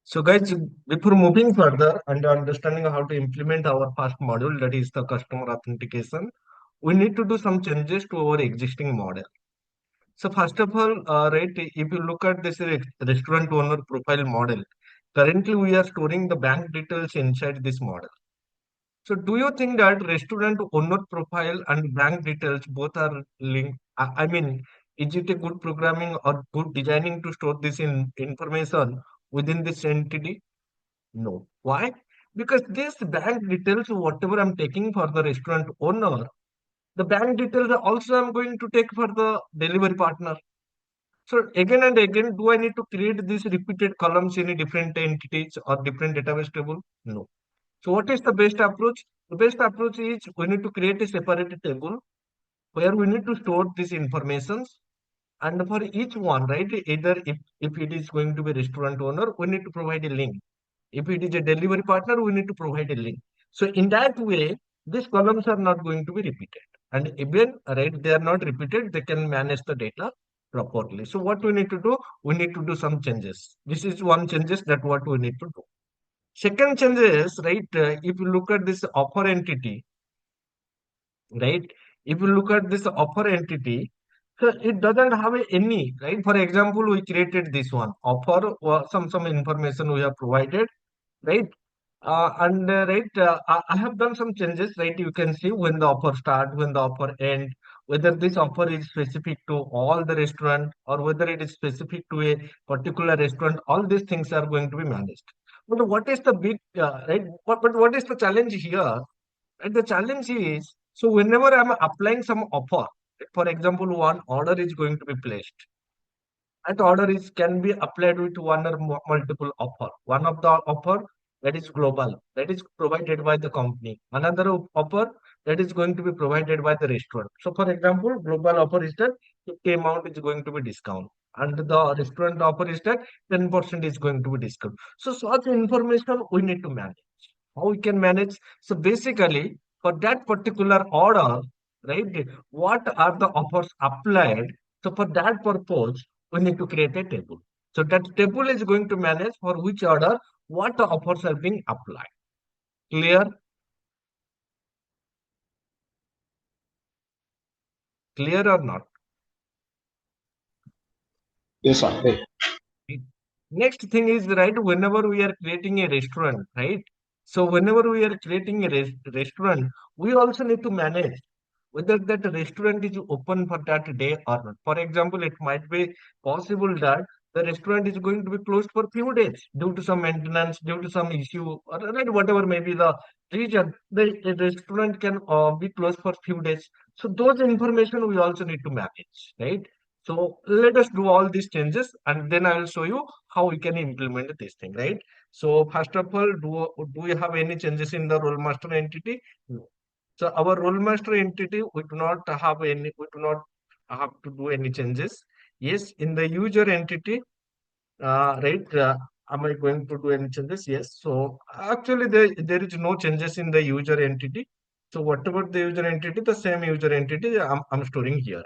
So guys, before moving further and understanding how to implement our first module, that is the customer authentication, we need to do some changes to our existing model. So first of all, right, if you look at this restaurant owner profile model, currently we are storing the bank details inside this model. So do you think that restaurant owner profile and bank details both are linked? I mean, is it a good programming or good designing to store this in information within this entity? No. Why? Because this bank details, whatever I'm taking for the restaurant owner, the bank details are also I'm going to take for the delivery partner. So again and again, do I need to create these repeated columns in a different entities or different database table? No. So what is the best approach? The best approach is we need to create a separate table where we need to store these informations. And for each one, right, either if it is going to be restaurant owner, we need to provide a link. If it is a delivery partner, we need to provide a link. So in that way, these columns are not going to be repeated. And even, right, they are not repeated, they can manage the data properly. So what we need to do? We need to do some changes. This is one changes that what we need to do. Second changes, right, if you look at this offer entity, right? If you look at this offer entity, so it doesn't have any, right? For example, we created this one offer, some information we have provided, right? Right, I have done some changes, right? You can see when the offer start, when the offer end, whether this offer is specific to all the restaurant or whether it is specific to a particular restaurant. All these things are going to be managed. But what is the big, right? But what is the challenge here? And the challenge is, so whenever I'm applying some offer, for example, one order is going to be placed. That order is can be applied with one or multiple offer. One of the offer that is global, that is provided by the company. Another offer that is going to be provided by the restaurant. So, for example, global offer is that 50 amount is going to be discount, and the restaurant offer is that 10% is going to be discount. So, such information we need to manage. How we can manage? So basically, for that particular order, right, what are the offers applied? So for that purpose, we need to create a table. So that table is going to manage for which order, what the offers are being applied. Clear? Clear or not? Yes, sir. Right. Right. Next thing is, right, whenever we are creating a restaurant, right? So whenever we are creating a restaurant, we also need to manage whether that restaurant is open for that day or not. For example, it might be possible that the restaurant is going to be closed for few days due to some maintenance, due to some issue, or right, whatever may be the reason. The restaurant can be closed for few days. So those information we also need to manage, right? So let us do all these changes, and then I will show you how we can implement this thing, right? So first of all, do we have any changes in the role master entity? No. So our role master entity, we do not have any, we do not have to do any changes. Yes, in the user entity, right? Am I going to do any changes? Yes. So actually, there is no changes in the user entity. So whatever the user entity, the same user entity I'm storing here.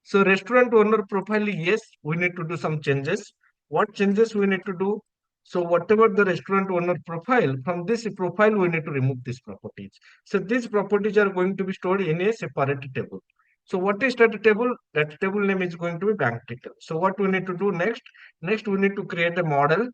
So restaurant owner profile, yes, we need to do some changes. What changes we need to do? So whatever the restaurant owner profile, from this profile, we need to remove these properties. So these properties are going to be stored in a separate table. So what is that table? That table name is going to be bank detail. So what we need to do next? Next, we need to create a model.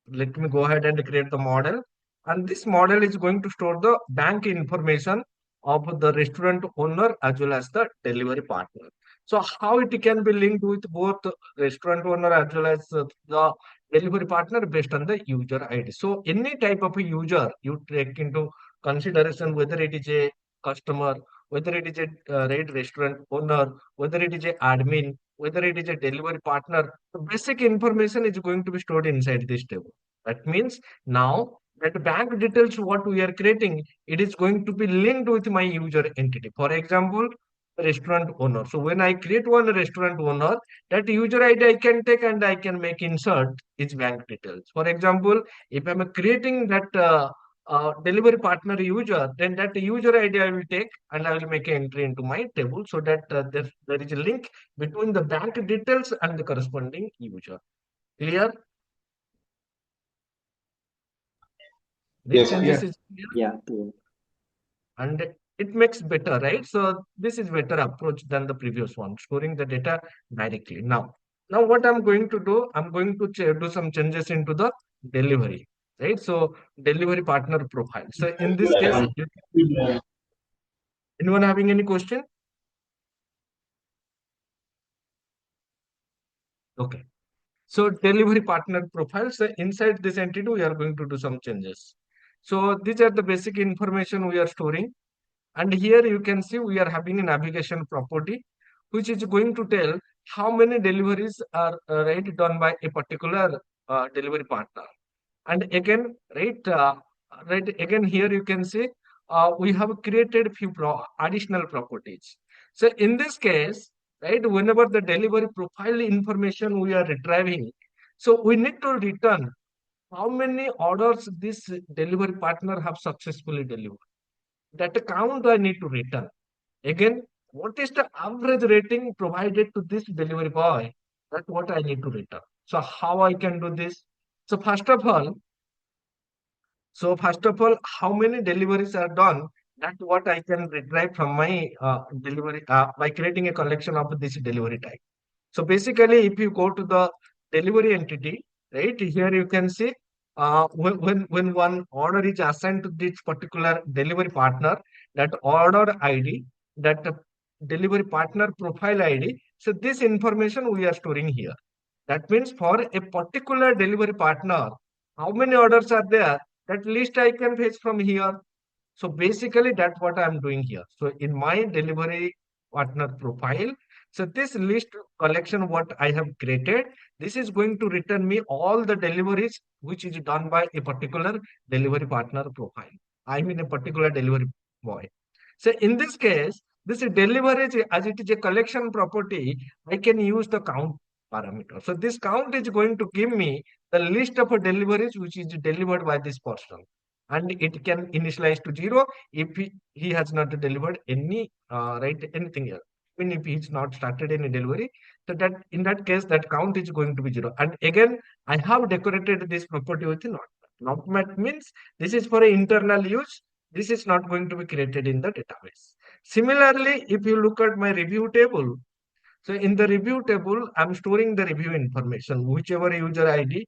Let me go ahead and create the model. And this model is going to store the bank information of the restaurant owner as well as the delivery partner. So how it can be linked with both restaurant owner as well as the delivery partner based on the user ID. So any type of a user you take into consideration, whether it is a customer, whether it is a right restaurant owner, whether it is a admin, whether it is a delivery partner, the basic information is going to be stored inside this table. That means now that bank details what we are creating, it is going to be linked with my user entity. For example, restaurant owner. So when I create one restaurant owner, that user ID I can take and I can make insert its bank details. For example, if I'm creating that delivery partner user, then that user ID I will take and I will make an entry into my table so that there is a link between the bank details and the corresponding user. Clear? These Yes, changes yes. is clear Yeah, true. and it makes better, right? So this is better approach than the previous one, storing the data directly. Now what I'm going to do, I'm going to do some changes into the delivery, right? So delivery partner profile. So in this case, anyone having any question? Okay. So delivery partner profile. So inside this entity, we are going to do some changes. So these are the basic information we are storing. And here you can see we are having a navigation property, which is going to tell how many deliveries are right done by a particular delivery partner. And again, right again here you can see we have created few additional properties. So in this case, right, whenever the delivery profile information we are retrieving, so we need to return how many orders this delivery partner have successfully delivered. That count I need to return. Again, what is the average rating provided to this delivery boy? That's what I need to return. So how I can do this? So first of all, how many deliveries are done? That's what I can retrieve from my delivery by creating a collection of this delivery type. So basically, if you go to the delivery entity, right here you can see when one order is assigned to this particular delivery partner, that order ID, that delivery partner profile ID. So this information we are storing here. That means for a particular delivery partner, how many orders are there? That list I can fetch from here. So basically, that's what I'm doing here. So in my delivery partner profile, so this list collection what I have created, this is going to return me all the deliveries which is done by a particular delivery partner profile. I mean a particular delivery boy. So in this case, this delivery as it is a collection property, I can use the count parameter. So this count is going to give me the list of deliveries which is delivered by this person, and it can initialize to 0 if he has not delivered any right anything else. Even if he's not started any delivery, so that in that case that count is going to be 0. And again, I have decorated this property with not. Not means this is for internal use. This is not going to be created in the database. Similarly, if you look at my review table, so in the review table, I'm storing the review information, whichever user ID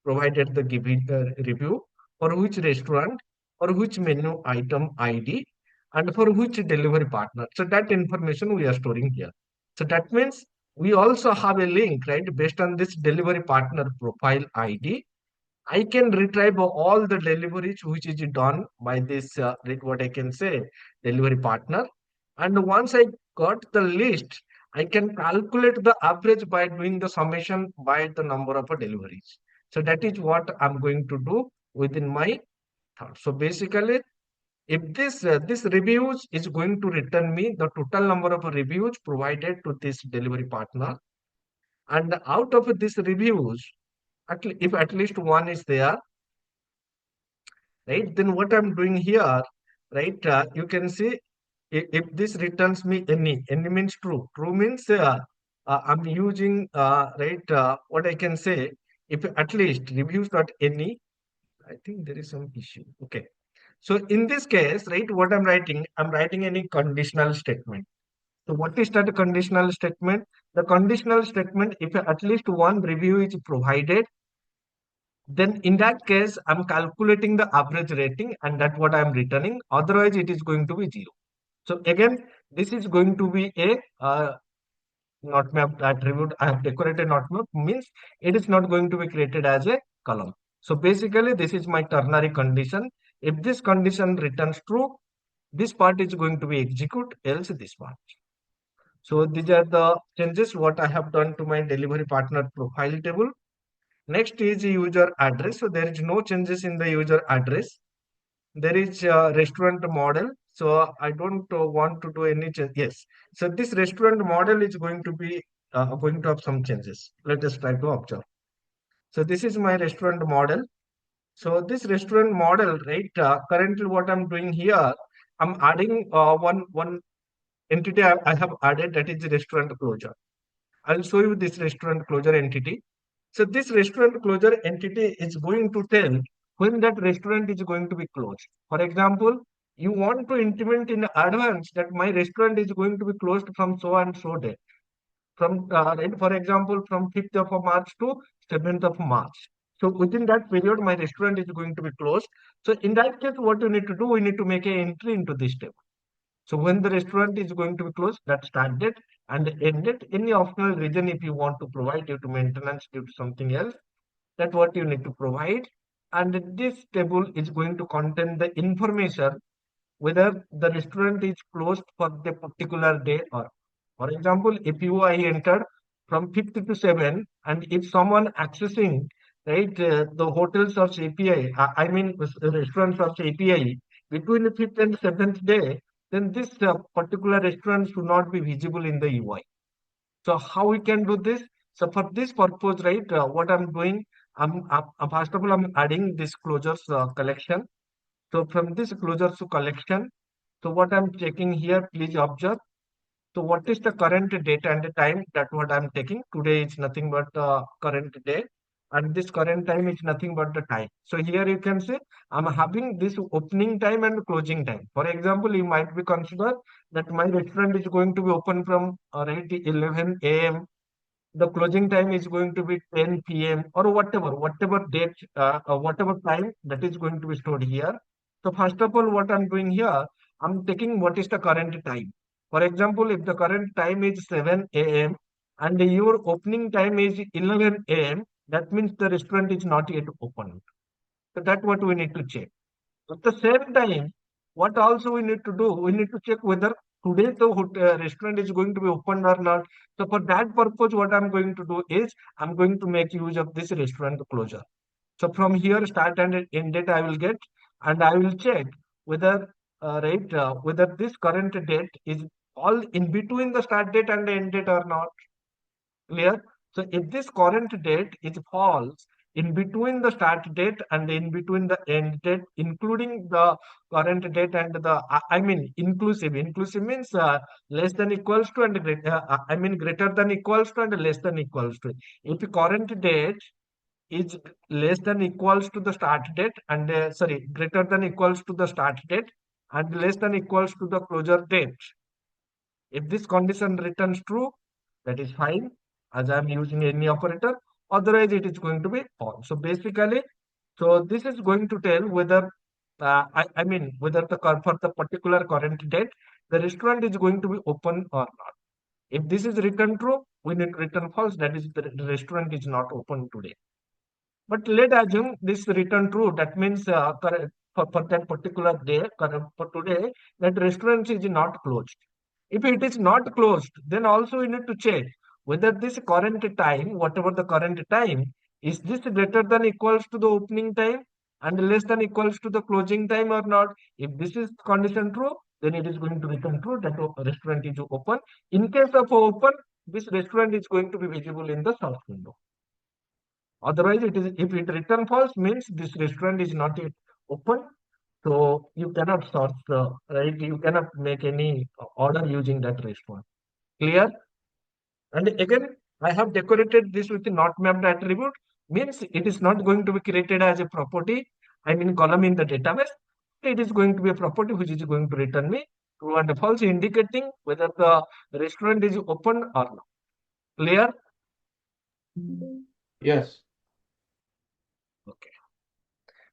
provided the given review, for which restaurant, or which menu item ID, and for which delivery partner. So that information we are storing here. So that means we also have a link, right, based on this delivery partner profile ID. I can retrieve all the deliveries which is done by this, what I can say, delivery partner. And once I got the list, I can calculate the average by doing the summation by the number of deliveries. So that is what I'm going to do within my thought. So basically, if this reviews is going to return me the total number of reviews provided to this delivery partner, and out of this reviews, if at least one is there, right? Then what I'm doing here, right? You can see if this returns me any means true. True means I'm using right. What I can say, if at least reviews not any, I think there is some issue. Okay. So in this case, right, what I'm writing any conditional statement. So what is that conditional statement? The conditional statement, if at least one review is provided, then in that case, I'm calculating the average rating and that's what I'm returning. Otherwise, it is going to be 0. So again, this is going to be a not map attribute. I have decorated not map means it is not going to be created as a column. So basically, this is my ternary condition. If this condition returns true, this part is going to be execute, else this part. So these are the changes what I have done to my delivery partner profile table. Next is user address. So there is no changes in the user address. There is a restaurant model. So I don't want to do any change. Yes. So this restaurant model is going to have some changes. Let us try to observe. So this is my restaurant model. So this restaurant model, right? Currently, what I'm doing here, I'm adding one entity I have added, that is the restaurant closure. I'll show you this restaurant closure entity. So this restaurant closure entity is going to tell when that restaurant is going to be closed. For example, you want to intimate in advance that my restaurant is going to be closed from so and so day. From right, for example, from 5th of March to 7th of March. So within that period, my restaurant is going to be closed. So in that case, what you need to do, we need to make an entry into this table. So when the restaurant is going to be closed, that start date and end date, any optional reason if you want to provide due to maintenance, due to something else, that what you need to provide. And this table is going to contain the information whether the restaurant is closed for the particular day or, for example, if you I entered from 5th to 7th, and if someone accessing right the hotel search API, I mean restaurant search API between the 5th and 7th day, then this particular restaurant should not be visible in the UI. So how we can do this? So for this purpose, right, what I'm doing, first of all, I'm adding this closures collection. So from this closures to collection, so what I'm checking here, please observe. So what is the current date and the time that what I'm taking? Today is nothing but current day, and this current time is nothing but the time. So here you can say I'm having this opening time and closing time. For example, you might be consider that my restaurant is going to be open from right 11 a.m. The closing time is going to be 10 p.m. or whatever date, whatever time that is going to be stored here. So first of all, what I'm doing here, I'm taking what is the current time. For example, if the current time is 7 a.m. and your opening time is 11 a.m., that means the restaurant is not yet open. So that's what we need to check. At the same time, what also we need to do, we need to check whether today the restaurant is going to be opened or not. So for that purpose, what I'm going to do is I'm going to make use of this restaurant closure. So from here, start and end date I will get, and I will check whether whether this current date is all in between the start date and the end date or not. Clear? So if this current date is false in between the start date and in between the end date, including the current date and the, I mean, inclusive. Inclusive means less than equals to and I mean greater than equals to and less than equals to. If the current date is less than equals to the start date and sorry, greater than equals to the start date and less than equals to the closure date, if this condition returns true, that is fine, as I am using any operator. Otherwise, it is going to be false. So basically, so this is going to tell whether, I mean, whether for the particular current date, the restaurant is going to be open or not. If this is written true, we need to return false. That is, the restaurant is not open today. But let assume this return true. That means for that particular day, for today, that restaurant is not closed. If it is not closed, then also we need to check whether this current time, whatever the current time, is this greater than equals to the opening time and less than equals to the closing time or not. If this is condition true, then it is going to return true that restaurant is open. In case of open, this restaurant is going to be visible in the search window. Otherwise, it is if it return false means this restaurant is not yet open. So you cannot search right. You cannot make any order using that restaurant. Clear? And again, I have decorated this with a not mapped attribute. Means it is not going to be created as a property. I mean column in the database. It is going to be a property which is going to return me true and false, indicating whether the restaurant is open or not. Clear? Yes. Okay.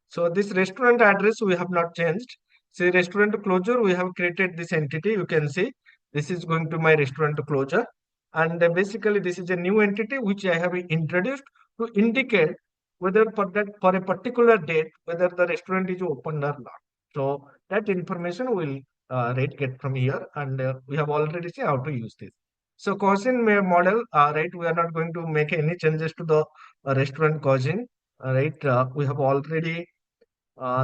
So this restaurant address we have not changed. See restaurant closure, we have created this entity. You can see this is going to my restaurant closure. And basically this is a new entity which I have introduced to indicate whether for that for a particular date, whether the restaurant is open or not. So that information will get from here, and we have already seen how to use this. So cousin model, right? We are not going to make any changes to the restaurant cousin, right? We have already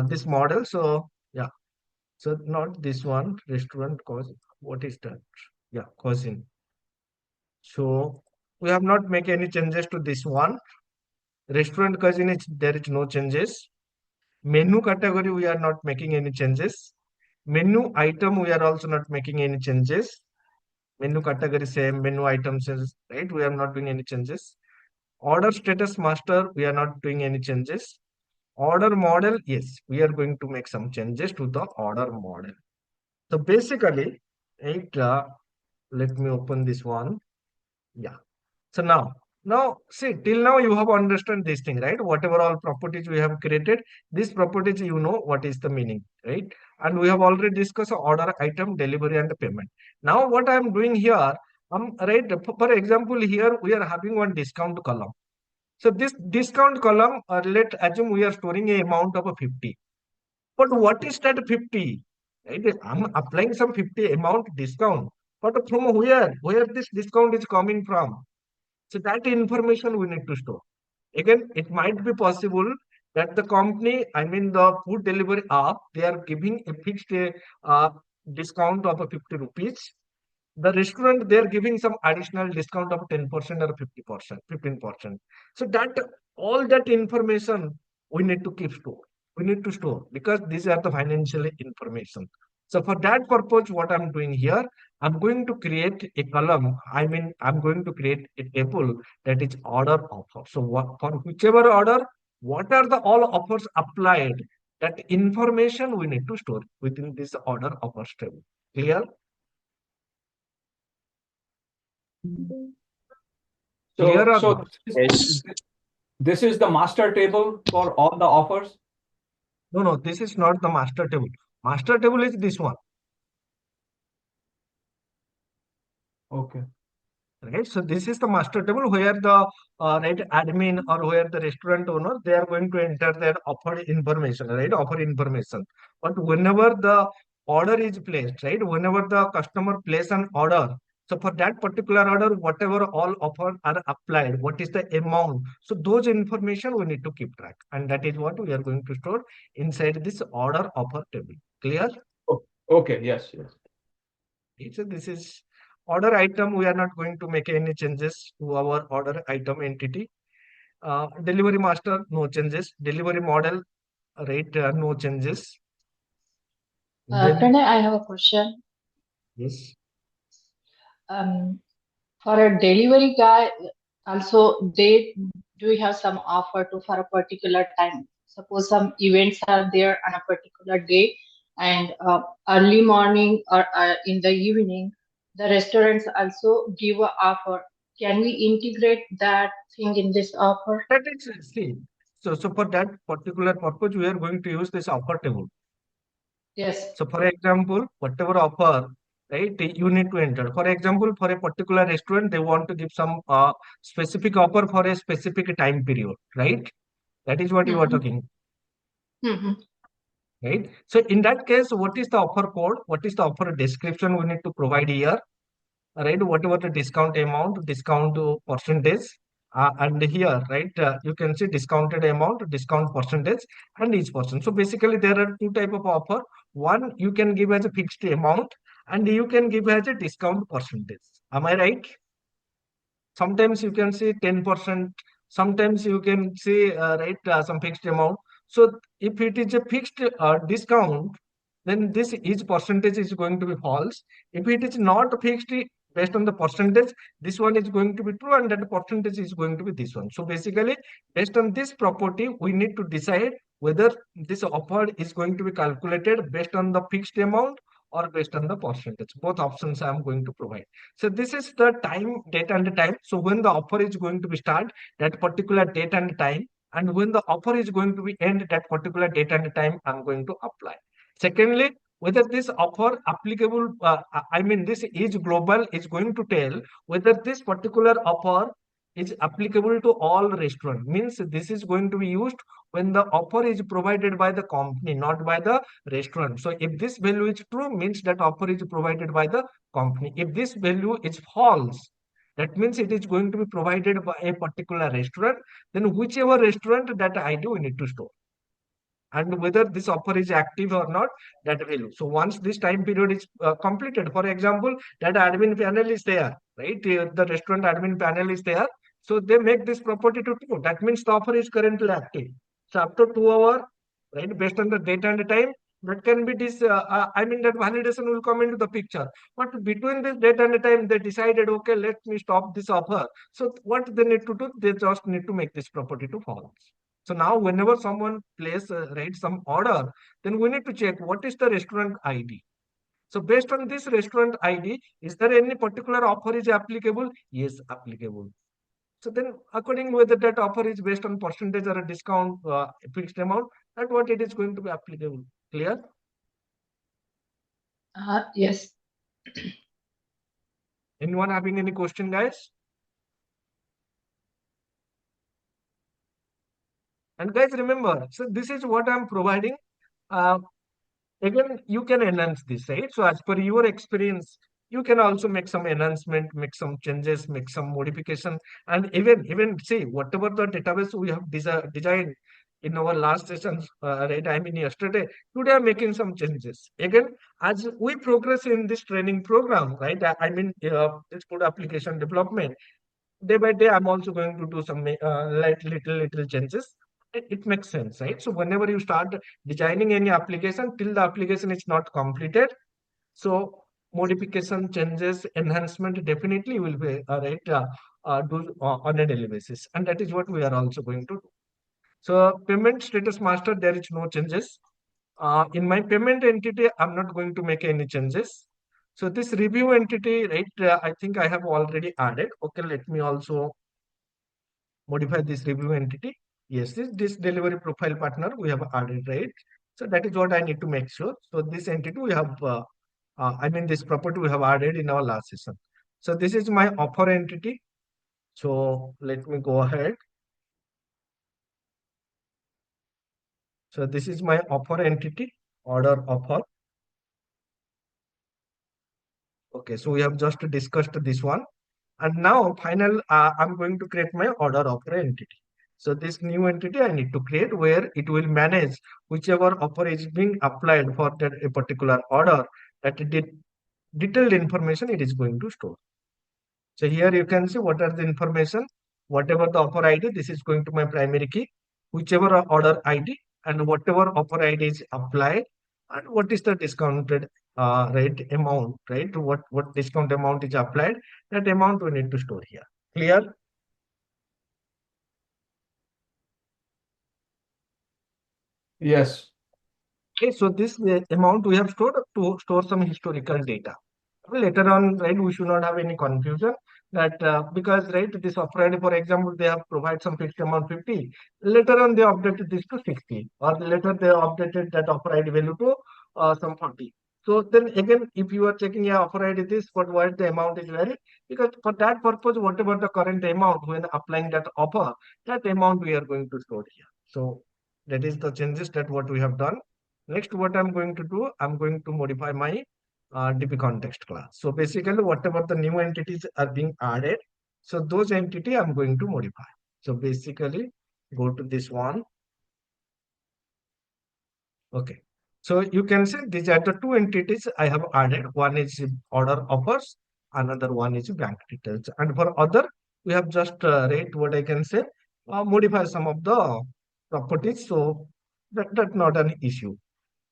this model. So yeah, so not this one restaurant cause. What is that? Yeah, cousin. So we have not make any changes to this one. Restaurant cousin is there is no changes. Menu category we are not making any changes. Menu item we are also not making any changes. Menu category same. Menu items is right. We are not doing any changes. Order status master we are not doing any changes. Order model, yes, we are going to make some changes to the order model. So basically, it, let me open this one. Yeah. So now see, till now you have understood this thing, right? Whatever all properties we have created, these properties you know what is the meaning, right? And we have already discussed order, item, delivery, and payment. Now what I am doing here, right? For example, here we are having one discount column. So this discount column, let assume we are storing a amount of a 50. But what is that 50? Right? I'm applying some 50 amount discount. But from where? Where this discount is coming from? So that information we need to store. Again, it might be possible that the company, I mean the food delivery app, they are giving a fixed uh, discount of a 50 rupees. The restaurant, they are giving some additional discount of 10% or 50%, 15%. So that all that information we need to keep store. We need to store because these are the financial information. So for that purpose, what I'm doing here, I'm going to create a column. I mean, I'm going to create a table that is order offer. So what, for whichever order, what are the all offers applied? That information we need to store within this order offers table. Clear? Clear So, or so not? Yes. this is the master table for all the offers. No, no, this is not the master table. Master table is this one, Okay. right? So this is the master table where the right admin or where the restaurant owner they are going to enter their offer information, right? Offer information. But whenever the order is placed, right? Whenever the customer place an order, so for that particular order, whatever all offers are applied, what is the amount? So those information we need to keep track, and that is what we are going to store inside this order offer table. Clear? Oh, okay. Yes. Yes. Okay, so this is order item. We are not going to make any changes to our order item entity. Delivery master, no changes. Delivery model, rate, no changes. Then, Pranay, I have a question. yes. Um, for a delivery guy, also they do we have some offer to for a particular time. Suppose some events are there on a particular day, and early morning or in the evening, the restaurants also give a offer. Can we integrate that thing in this offer? That is, see, so for that particular purpose, we are going to use this offer table. Yes. So for example, whatever offer, right, you need to enter. For example, for a particular restaurant, they want to give some specific offer for a specific time period, right? That is what you are Mm-hmm. talking. Mm-hmm. Right? So in that case, what is the offer code? What is the offer description we need to provide here? Right? Whatever the discount amount, discount percentage, and here, right? You can see discounted amount, discount percentage, and each person. So basically, there are two type of offer. One you can give as a fixed amount, and you can give as a discount percentage. Am I right? Sometimes you can say 10%, sometimes you can say right some fixed amount. So if it is a fixed discount, then this each percentage is going to be false. If it is not fixed based on the percentage, this one is going to be true and that percentage is going to be this one. So basically, based on this property, we need to decide whether this offer is going to be calculated based on the fixed amount or based on the percentage. Both options I am going to provide. So this is the time, date and time. So when the offer is going to be start, that particular date and time, and when the offer is going to be end, that particular date and time I'm going to apply. Secondly, whether this offer applicable, I mean this is global is going to tell whether this particular offer is applicable to all restaurant. Means this is going to be used when the offer is provided by the company, not by the restaurant. So if this value is true, means that offer is provided by the company. If this value is false, that means it is going to be provided by a particular restaurant. Then whichever restaurant that I do, we need to store. And whether this offer is active or not, that value. So once this time period is completed, for example, that admin panel is there, right? The restaurant admin panel is there. So they make this property to true. That means the offer is currently active. So after 2 hours, right, based on the date and the time, that can be this, I mean, that validation will come into the picture. But between this date and the time, they decided, okay, let me stop this offer. So what they need to do, they just need to make this property to false. So now whenever someone writes some order, then we need to check what is the restaurant ID. So based on this restaurant ID, is there any particular offer is applicable? Yes, applicable. So then according whether that offer is based on percentage or a discount, fixed amount, that what it is going to be applicable. Clear? Yes. Anyone having any question, guys? And guys, remember, so this is what I'm providing. Uh, Again, you can enhance this, right? So as per your experience, you can also make some enhancement, make some changes, make some modification, and even see whatever the database we have designed in our last session, right? I mean yesterday, today I'm making some changes. Again, as we progress in this training program, right? I mean, it's called application development. Day by day, I'm also going to do some like little changes. It makes sense, right? So whenever you start designing any application, till the application is not completed, so modification, changes, enhancement definitely will be do on a daily basis, and that is what we are also going to do. So payment status master, there is no changes. In my payment entity, I'm not going to make any changes. So this review entity, right? I think I have already added. Okay, let me also modify this review entity. Yes, this delivery profile partner we have added, right? So that is what I need to make sure. So this entity we have, I mean this property we have added in our last session. So this is my offer entity. So let me go ahead. So this is my offer entity, order offer. Okay, so we have just discussed this one. And now final, I'm going to create my order offer entity. So this new entity I need to create where it will manage whichever offer is being applied for that a particular order, that detailed information it is going to store. So here you can see what are the information, whatever the offer ID, this is going to my primary key, whichever order ID and whatever offer ID is applied, and what is the discounted rate amount, right? What discount amount is applied, that amount we need to store here. Clear? Yes. Okay, so this amount we have stored to store some historical data. Later on, right, we should not have any confusion that because, right, this offer, for example, they have provided some fixed amount 50. Later on, they updated this to 60, or later they updated that offer ID value to some 40. So then again, if you are checking your offer ID this, but what the amount is valid, because for that purpose, whatever the current amount when applying that offer, that amount we are going to store here. So that is the changes that what we have done. Next, what I'm going to do, I'm going to modify my DB context class. So basically, whatever the new entities are being added, so those entity I'm going to modify. So basically, go to this one. Okay. So you can see these are the two entities I have added. One is order offers, another one is bank details. And for other, we have just rate what I can say, modify some of the properties. So that's not an issue.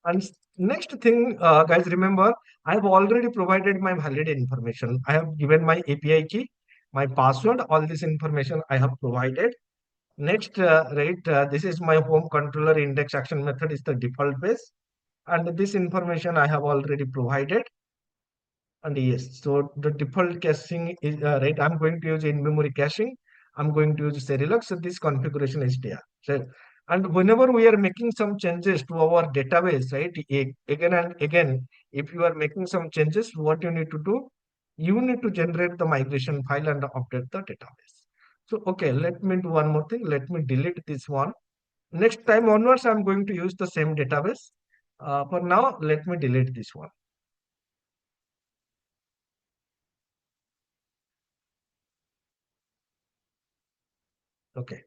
And next thing, guys, remember, I have already provided my valid information. I have given my API key, my password, all this information I have provided. Next, this is my home controller index action method is the default base. And this information I have already provided. And yes, so the default caching is right. I'm going to use in-memory caching. I'm going to use Serilux. So this configuration is there. So, and whenever we are making some changes to our database, right? Again and again, if you are making some changes, what you need to do? You need to generate the migration file and update the database. So, okay, let me do one more thing. Let me delete this one. Next time onwards, I'm going to use the same database. For now, let me delete this one. Okay.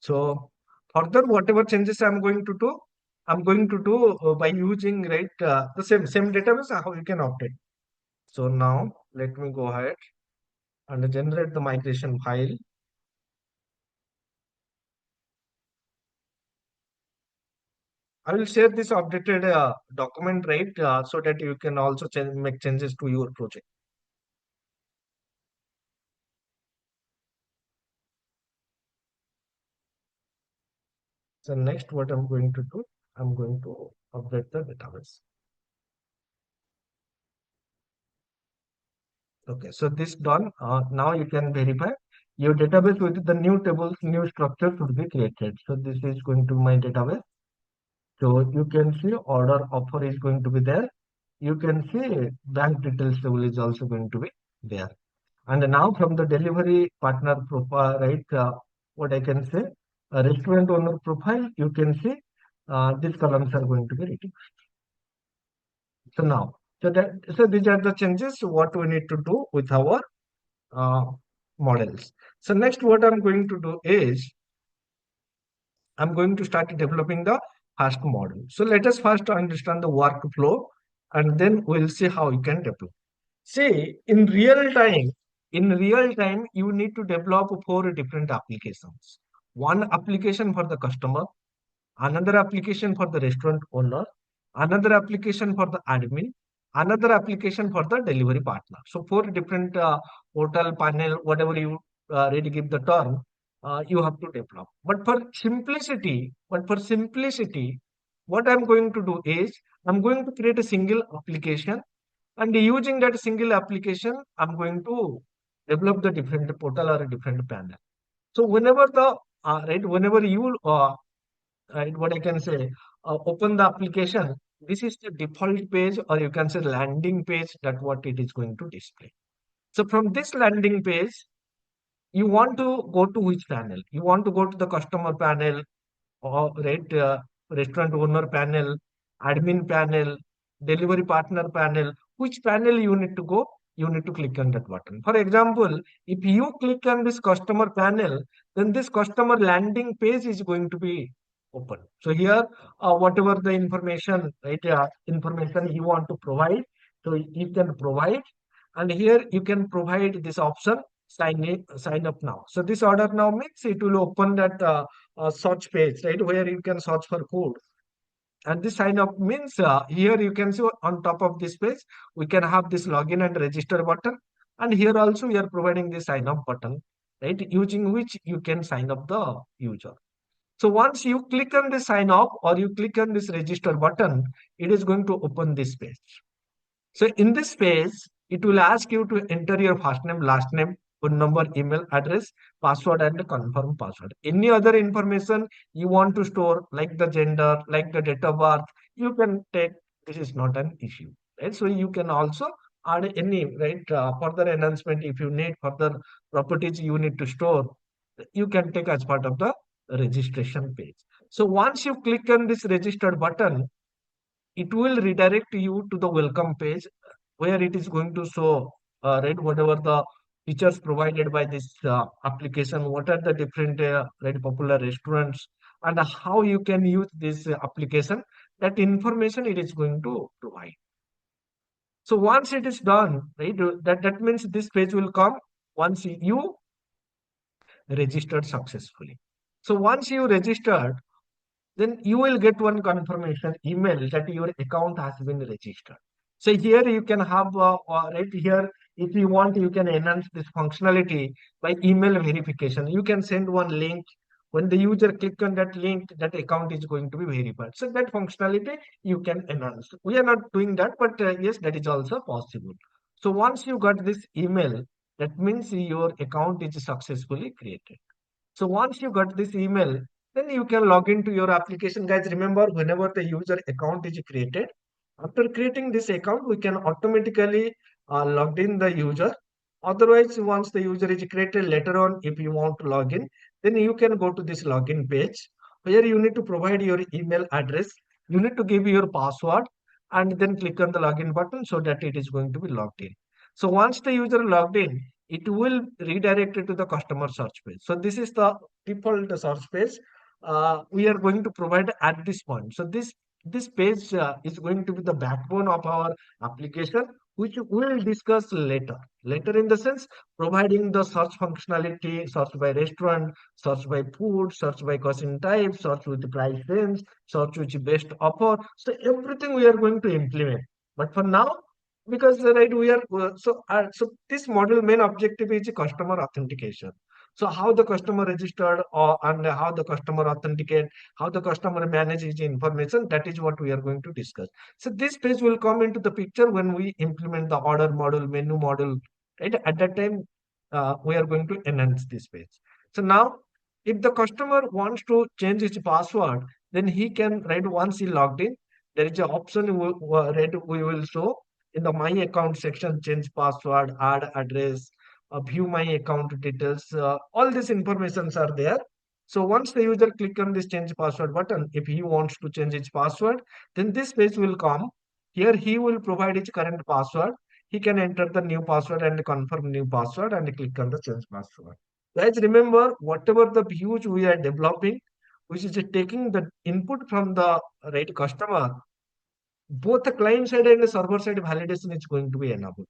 So further, whatever changes I'm going to do by using the same database how you can update. So now let me go ahead and generate the migration file. I will share this updated document so that you can also make changes to your project. So next, what I'm going to do, I'm going to update the database. Okay, so this done. Now you can verify your database with the new tables, new structure should be created. So this is going to my database. So you can see order offer is going to be there. You can see bank details table is also going to be there. And now from the delivery partner profile, right? What I can say, restaurant owner profile, you can see these columns are going to be ready. So now, so these are the changes. What we need to do with our uh, models. So next, what I'm going to do is I'm going to start developing the first model. So let us first understand the workflow, and then we'll see how you can develop. See, in real time, you need to develop four different applications. One application for the customer, another application for the restaurant owner, another application for the admin, another application for the delivery partner. So four different portal panel, whatever you ready give the term, you have to develop. But for simplicity, what I'm going to do is I'm going to create a single application, and using that single application, I'm going to develop the different portal or a different panel. So whenever you right, what I can say, open the application, this is the default page, or you can say landing page, that what it is going to display. So from this landing page, you want to go to which panel? You want to go to the customer panel, or right, restaurant owner panel, admin panel, delivery partner panel. Which panel you need to go? You need to click on that button. For example, if you click on this customer panel, then this customer landing page is going to be open. So here, whatever the information, right, information you want to provide, so you can provide, and here you can provide this option, sign up now. So this order now means it will open that search page, right, where you can search for food. And this sign up means here you can see on top of this page, we can have this login and register button. And here also we are providing the sign up button, right, using which you can sign up the user. So once you click on the sign up or you click on this register button, it is going to open this page. So in this page, it will ask you to enter your first name, last name, phone number, email address, password, and confirm password. Any other information you want to store, like the gender, like the date of birth, you can take. This is not an issue, right? So you can also add any, right, further enhancement if you need further properties you need to store. You can take as part of the registration page. So once you click on this registered button, it will redirect you to the welcome page, where it is going to show, right, whatever the features provided by this application, what are the different right, popular restaurants, and how you can use this application. That information it is going to provide. So once it is done, right, that means this page will come once you registered successfully. So once you registered, then you will get one confirmation email that your account has been registered. So here you can have, right here, if you want, you can enhance this functionality by email verification. You can send one link. When the user click on that link, that account is going to be verified. So that functionality you can enhance. We are not doing that, but yes, that is also possible. So once you got this email, that means your account is successfully created. So once you got this email, then you can log into your application. Guys, remember, whenever the user account is created, after creating this account, we can automatically log in the user. Otherwise, once the user is created later on, if you want to log in, then you can go to this login page where you need to provide your email address. You need to give your password and then click on the login button so that it is going to be logged in. So once the user logged in, it will redirect it to the customer search page. So this is the default search page we are going to provide at this point. So this page is going to be the backbone of our application, which we will discuss later. Later in the sense, providing the search functionality, search by restaurant, search by food, search by cuisine type, search with the price range, search with best offer. So everything we are going to implement. But for now, because right, we are so this model main objective is customer authentication. So how the customer registered and how the customer authenticate, how the customer manages information, that is what we are going to discuss. So this page will come into the picture when we implement the order model, menu model, right? At that time, we are going to enhance this page. So now, if the customer wants to change his password, then he can, right, once he logged in, there is an option we will show in the My Account section, change password, add address, view my account details, all these informations are there. So once the user click on this change password button, if he wants to change his password, then this page will come. Here he will provide his current password. He can enter the new password and confirm new password and click on the change password. Guys, remember, whatever the views we are developing, which is taking the input from the right customer, both the client side and the server side validation is going to be enabled.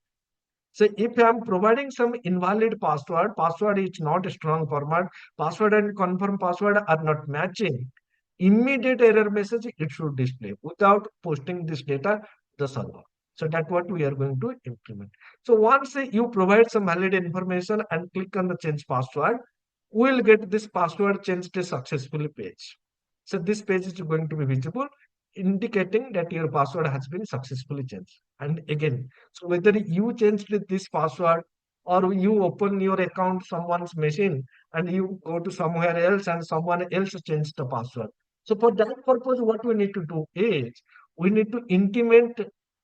So if I am providing some invalid password, password is not a strong format, password and confirm password are not matching, immediate error message it should display without posting this data to the server. So that's what we are going to implement. So once you provide some valid information and click on the change password, we will get this password changed successfully page. So this page is going to be visible, indicating that your password has been successfully changed. And again, so whether you changed this password or you open your account someone's machine and you go to somewhere else and someone else changed the password. So for that purpose, what we need to do is we need to intimate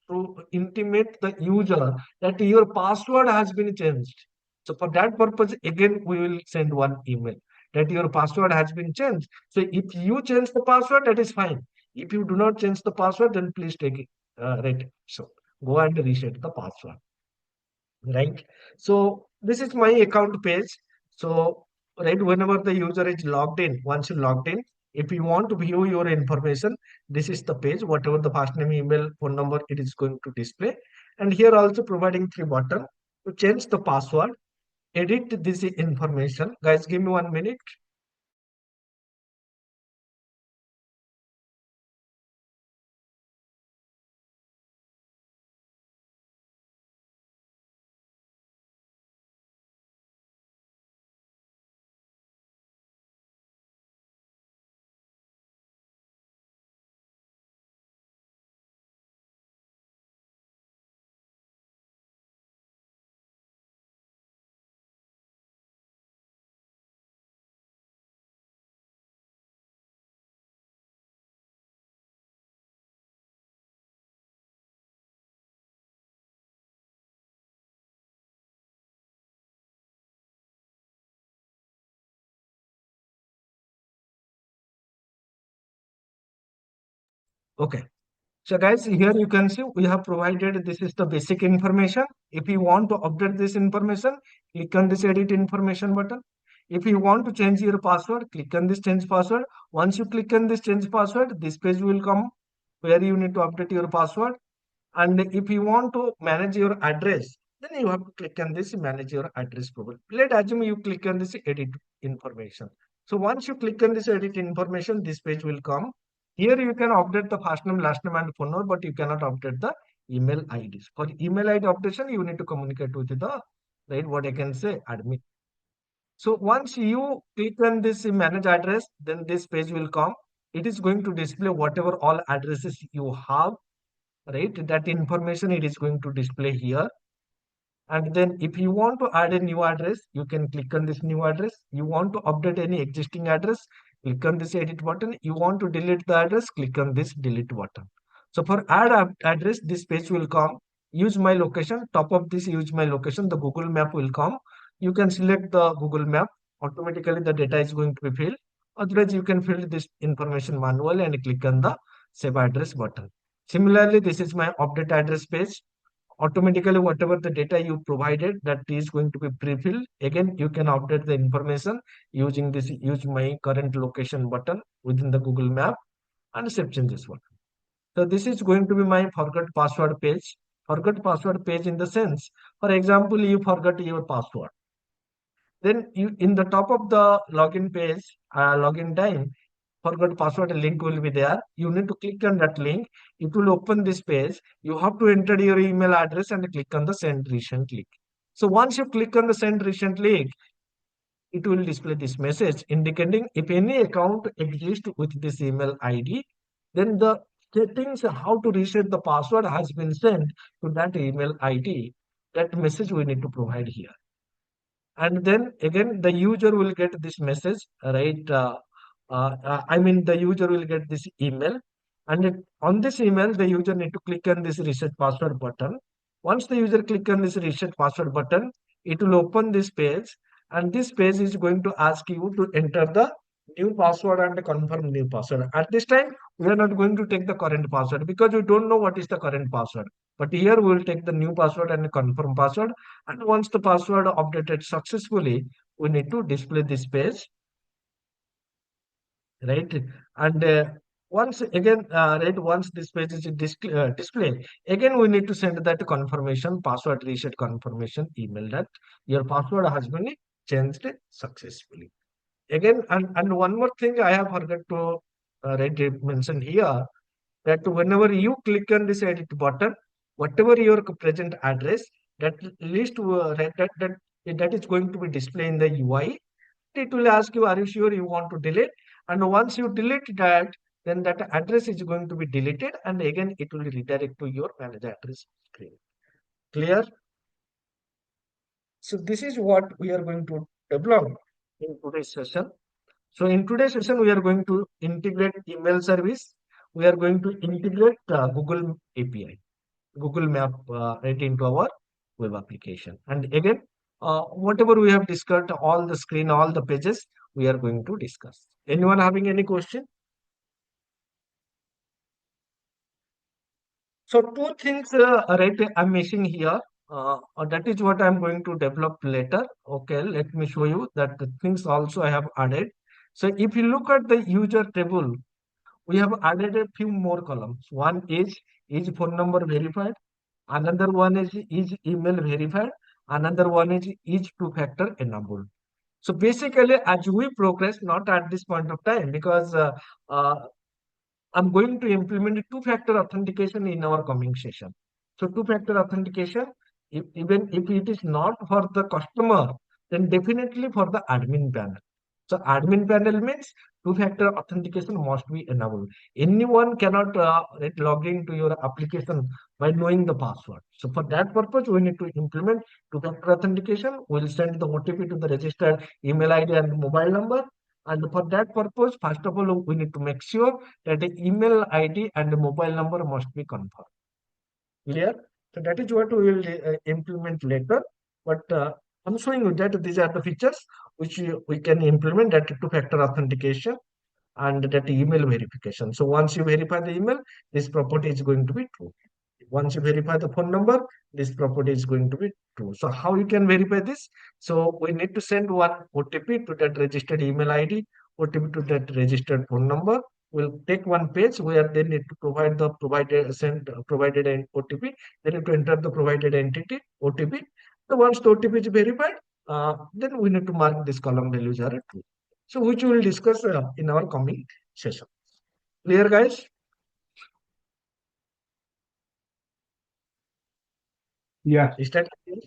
the user that your password has been changed. So for that purpose, again, we will send one email that your password has been changed. So if you change the password, that is fine. If you do not change the password, then please take it. Right. So go and reset the password. Right. So this is my account page. So right, whenever the user is logged in, once you logged in, if you want to view your information, this is the page. Whatever the first name, email, phone number, it is going to display. And here also providing three button to change the password, edit this information. Guys, give me 1 minute. Okay. So guys, here you can see we have provided this is the basic information. If you want to update this information, click on this edit information button. If you want to change your password, click on this change password. Once you click on this change password, this page will come where you need to update your password. And if you want to manage your address, then you have to click on this manage your address profile. Let's assume you click on this edit information. So once you click on this edit information, this page will come. Here you can update the first name, last name, and phone number, but you cannot update the email IDs. For email ID updation, you need to communicate with the, right, what I can say, admin. So once you click on this manage address, then this page will come. It is going to display whatever all addresses you have, right? That information it is going to display here. And then if you want to add a new address, you can click on this new address. You want to update any existing address, click on this edit button. You want to delete the address, click on this delete button. So for add address, this page will come. Use my location. Top of this use my location, the Google map will come. You can select the Google map. Automatically the data is going to be filled. Otherwise, you can fill this information manually and click on the save address button. Similarly, this is my update address page. Automatically whatever the data you provided, that is going to be pre-filled. Again, you can update the information using this use my current location button within the Google map and save changes button. So this is going to be my forgot password page. Forgot password page in the sense, for example, you forgot your password, then you in the top of the login page, login time, forgot password link will be there. You need to click on that link. It will open this page. You have to enter your email address and click on the send recent link. So once you click on the send recent link, it will display this message indicating if any account exists with this email ID, then the settings how to reset the password has been sent to that email ID. That message we need to provide here. And then again, the user will get this message, right? I mean, the user will get this email, and on this email, the user need to click on this reset password button. Once the user click on this reset password button, it will open this page, and this page is going to ask you to enter the new password and confirm new password. At this time, we are not going to take the current password because we don't know what is the current password. But here we will take the new password and confirm password. And once the password updated successfully, we need to display this page, right? And once again, right, once this page is displayed, again we need to send that confirmation, password reset confirmation email that your password has been changed successfully. Again, and one more thing I have forgot to mention here, that whenever you click on this edit button, whatever your present address, that list that is going to be displayed in the UI. It will ask you, are you sure you want to delete? And once you delete that, then that address is going to be deleted, and again it will redirect to your manage address screen. Clear? So this is what we are going to develop in today's session. So in today's session, we are going to integrate email service. We are going to integrate Google API, Google Map right into our web application. And again, whatever we have discussed, all the screen, all the pages, we are going to discuss. Anyone having any question? So two things, right, I'm missing here. That is what I'm going to develop later. Okay, let me show you that the things also I have added. So if you look at the user table, we have added a few more columns. One is phone number verified. Another one is email verified. Another one is two-factor enabled. So basically, as we progress, not at this point of time, because uh, I'm going to implement two-factor authentication in our coming session. So two-factor authentication, even if it is not for the customer, then definitely for the admin panel. So admin panel means two-factor authentication must be enabled. Anyone cannot log into your application by knowing the password. So for that purpose, we need to implement two-factor authentication. We'll send the OTP to the registered email ID and mobile number. And for that purpose, first of all, we need to make sure that the email ID and the mobile number must be confirmed. Clear? So that is what we will implement later. But I'm showing you that these are the features which we can implement, that two-factor authentication and that email verification. So once you verify the email, this property is going to be true. Once you verify the phone number, this property is going to be true. So how you can verify this? So we need to send one OTP to that registered email ID, OTP to that registered phone number. We'll take one page where they need to provide the provided an OTP. They need to enter the provided entity OTP. So once the OTP is verified, then we need to mark this column values are true. So which we will discuss in our coming session. Clear, guys? Yeah. Is that clear?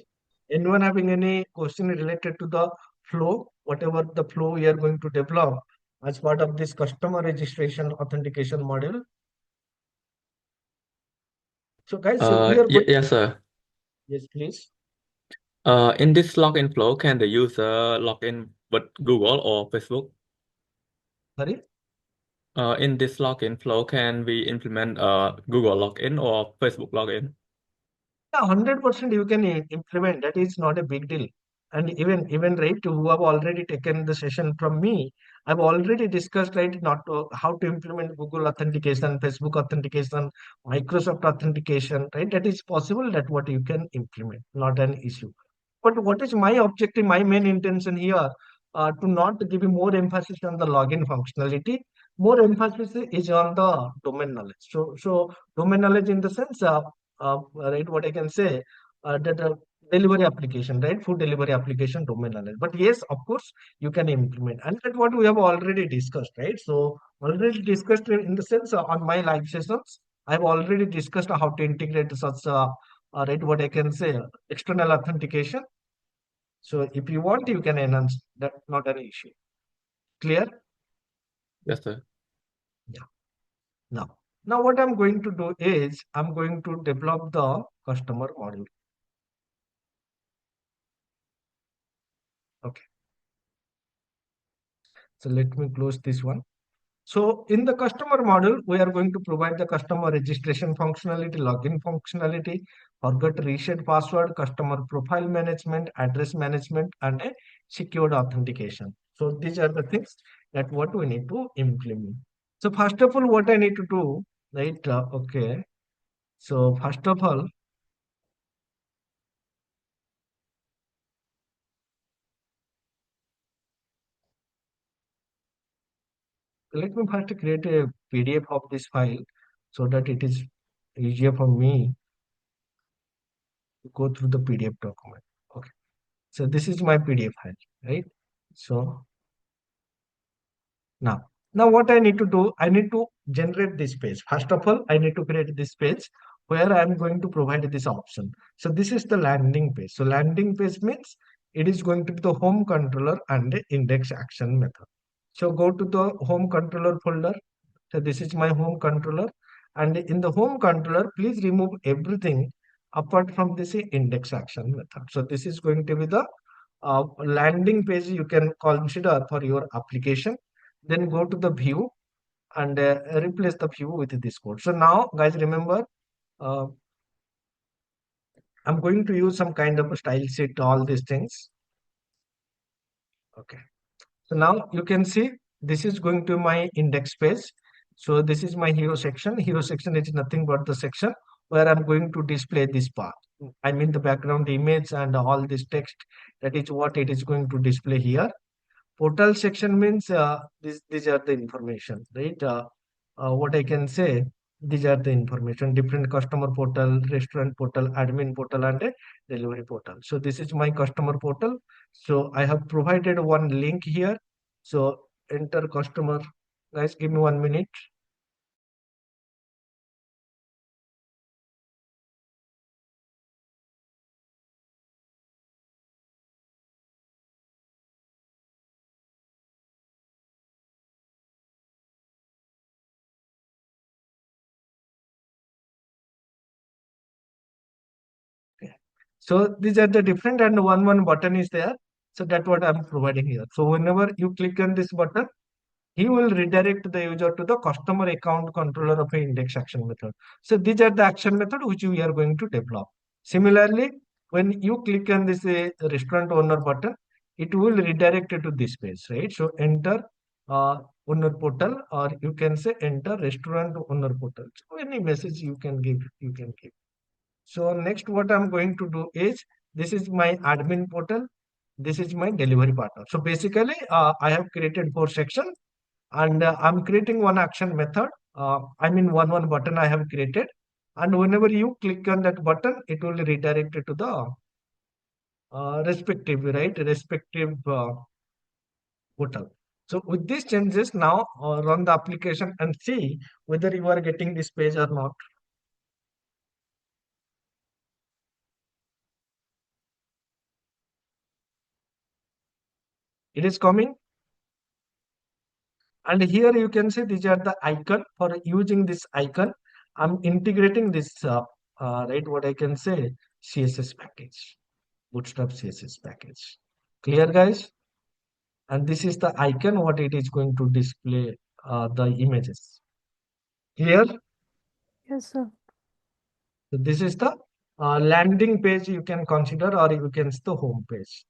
Anyone having any question related to the flow, whatever the flow we are going to develop as part of this customer registration authentication module? So guys, so we are going, Yes, sir. yes, please. In this login flow, can the user log in with Google or Facebook? Sorry. In this login flow, can we implement Google login or Facebook login? Yeah, 100% you can implement. That is not a big deal. And even right, who have already taken the session from me, I've already discussed right not to, how to implement Google authentication, Facebook authentication, Microsoft authentication. Right, that is possible. That what you can implement, not an issue. But what is my objective, my main intention here, to not give you more emphasis on the login functionality. More emphasis is on the domain knowledge. So domain knowledge in the sense, right, what I can say, that delivery application, right, food delivery application domain knowledge. But yes, of course, you can implement, and that's what we have already discussed, right? So already discussed in the sense on my live sessions, I've already discussed how to integrate such, right, what I can say, external authentication So if you want, you can enhance that, not an issue. Clear? Yes, sir. Yeah. Now what I'm going to do is I'm going to develop the customer module. Okay. So let me close this one. So in the customer module, we are going to provide the customer registration functionality, login functionality, forget reset password, customer profile management, address management, and a secured authentication. So these are the things that what we need to implement. So first of all, what I need to do, right? Okay. So first of all, let me first create a PDF of this file so that it is easier for me to go through the PDF document. Okay. So this is my PDF file, right? So now, what I need to do, I need to generate this page. First of all, I need to create this page where I'm going to provide this option. So this is the landing page. So landing page means it is going to be the home controller and the index action method. So go to the home controller folder. So this is my home controller. And in the home controller, please remove everything apart from this index action method. So this is going to be the landing page you can consider for your application. Then go to the view and replace the view with this code. So now, guys, remember, uh, I'm going to use some kind of a style sheet, all these things. Okay. So now you can see this is going to my index page. So this is my hero section. Hero section is nothing but the section where I'm going to display this part. I mean the background image and all this text. That is what it is going to display here. Portal section means these are the information, right? What I can say, these are the information, different customer portal, restaurant portal, admin portal, and a delivery portal. So this is my customer portal. So I have provided one link here. So enter customer. Guys, give me 1 minute. So these are the different, and one button is there. So that's what I'm providing here. So whenever you click on this button, he will redirect the user to the customer account controller of an index action method. So these are the action method which we are going to develop. Similarly, when you click on this restaurant owner button, it will redirect it to this page, right? So enter owner portal, or you can say enter restaurant owner portal. So any message you can give, you can give. So next what I'm going to do is, this is my admin portal. This is my delivery partner. So basically, I have created 4 sections, and I'm creating one action method. I mean one button I have created, and whenever you click on that button, it will redirect it to the respective portal. So with these changes now, run the application and see whether you are getting this page or not. It is coming. And here you can see these are the icon. For using this icon, I'm integrating this, right, what I can say, CSS package, Bootstrap CSS package. Clear, guys? And this is the icon, what it is going to display the images. Clear? Yes, sir. So this is the landing page you can consider, or you can see the home page.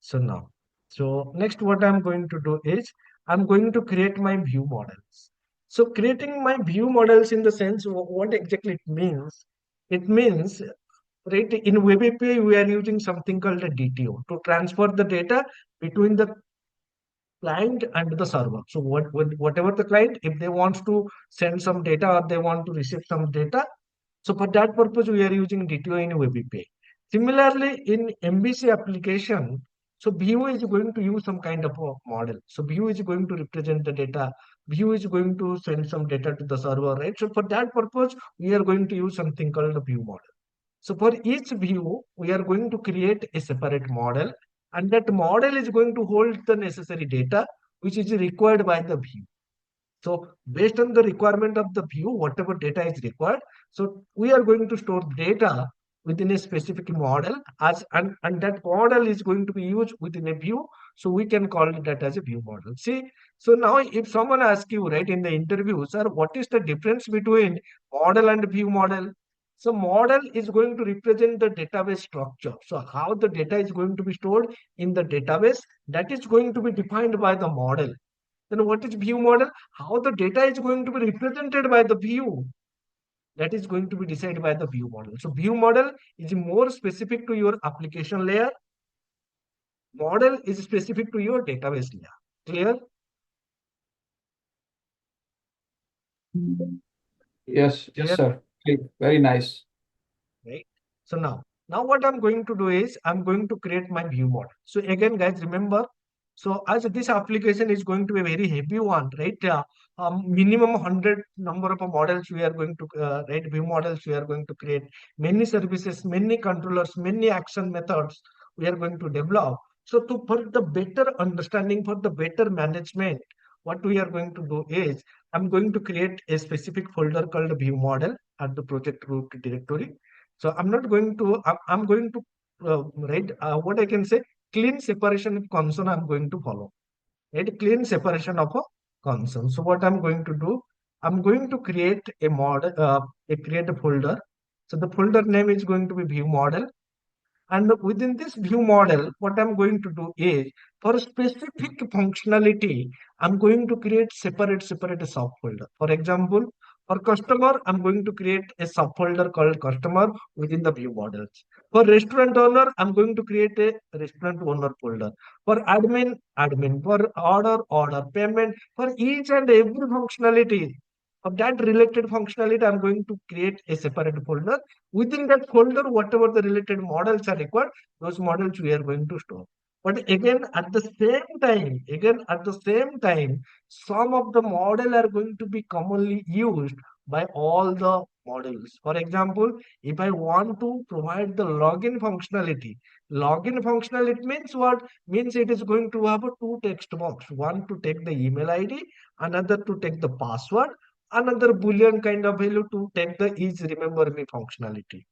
So now, so next what I'm going to do is I'm going to create my view models. So creating my view models in the sense of what exactly it means. It means, right, in web API we are using something called a DTO to transfer the data between the client and the server. So whatever the client, if they want to send some data or they want to receive some data, so for that purpose, we are using DTO in web API. Similarly, in MVC application, so view is going to use some kind of a model. So view is going to represent the data. View is going to send some data to the server, right? So for that purpose, we are going to use something called a view model. So for each view, we are going to create a separate model, and that model is going to hold the necessary data which is required by the view. So based on the requirement of the view, whatever data is required, so we are going to store data within a specific model and that model is going to be used within a view. So we can call that as a view model. See, so now if someone asks you, right, in the interview, sir, what is the difference between model and view model? So model is going to represent the database structure. So how the data is going to be stored in the database, that is going to be defined by the model. Then what is view model? How the data is going to be represented by the view, that is going to be decided by the view model. So view model is more specific to your application layer. Model is specific to your database layer. Clear? Yes, Clear? sir. Okay, very nice. Right. So now what I'm going to do is I'm going to create my view model. So again, guys, remember, so as this application is going to be a very heavy one, right? Minimum 100 number of models we are going to write, view models we are going to create, many services, many controllers, many action methods we are going to develop. So for the better understanding, for the better management, what we are going to do is I'm going to create a specific folder called view model at the project root directory. So I'm not going to, I'm going to write what I can say, clean separation of concern I'm going to follow. Right? Clean separation of a concern. So what I'm going to do, I'm going to create a model, create a folder. So the folder name is going to be view model. And within this view model, what I'm going to do is for a specific functionality, I'm going to create separate subfolder. For example, for customer, I'm going to create a subfolder called customer within the view models. For restaurant owner, I'm going to create a restaurant owner folder. For admin, admin. For order, payment. For each and every functionality of that related functionality, I'm going to create a separate folder. Within that folder, whatever the related models are required, those models we are going to store. But again, at the same time, some of the model are going to be commonly used by all the models. For example, if I want to provide the login functionality means what? Means it is going to have a two text box, one to take the email ID, another to take the password, another boolean kind of value to take the is remember me functionality,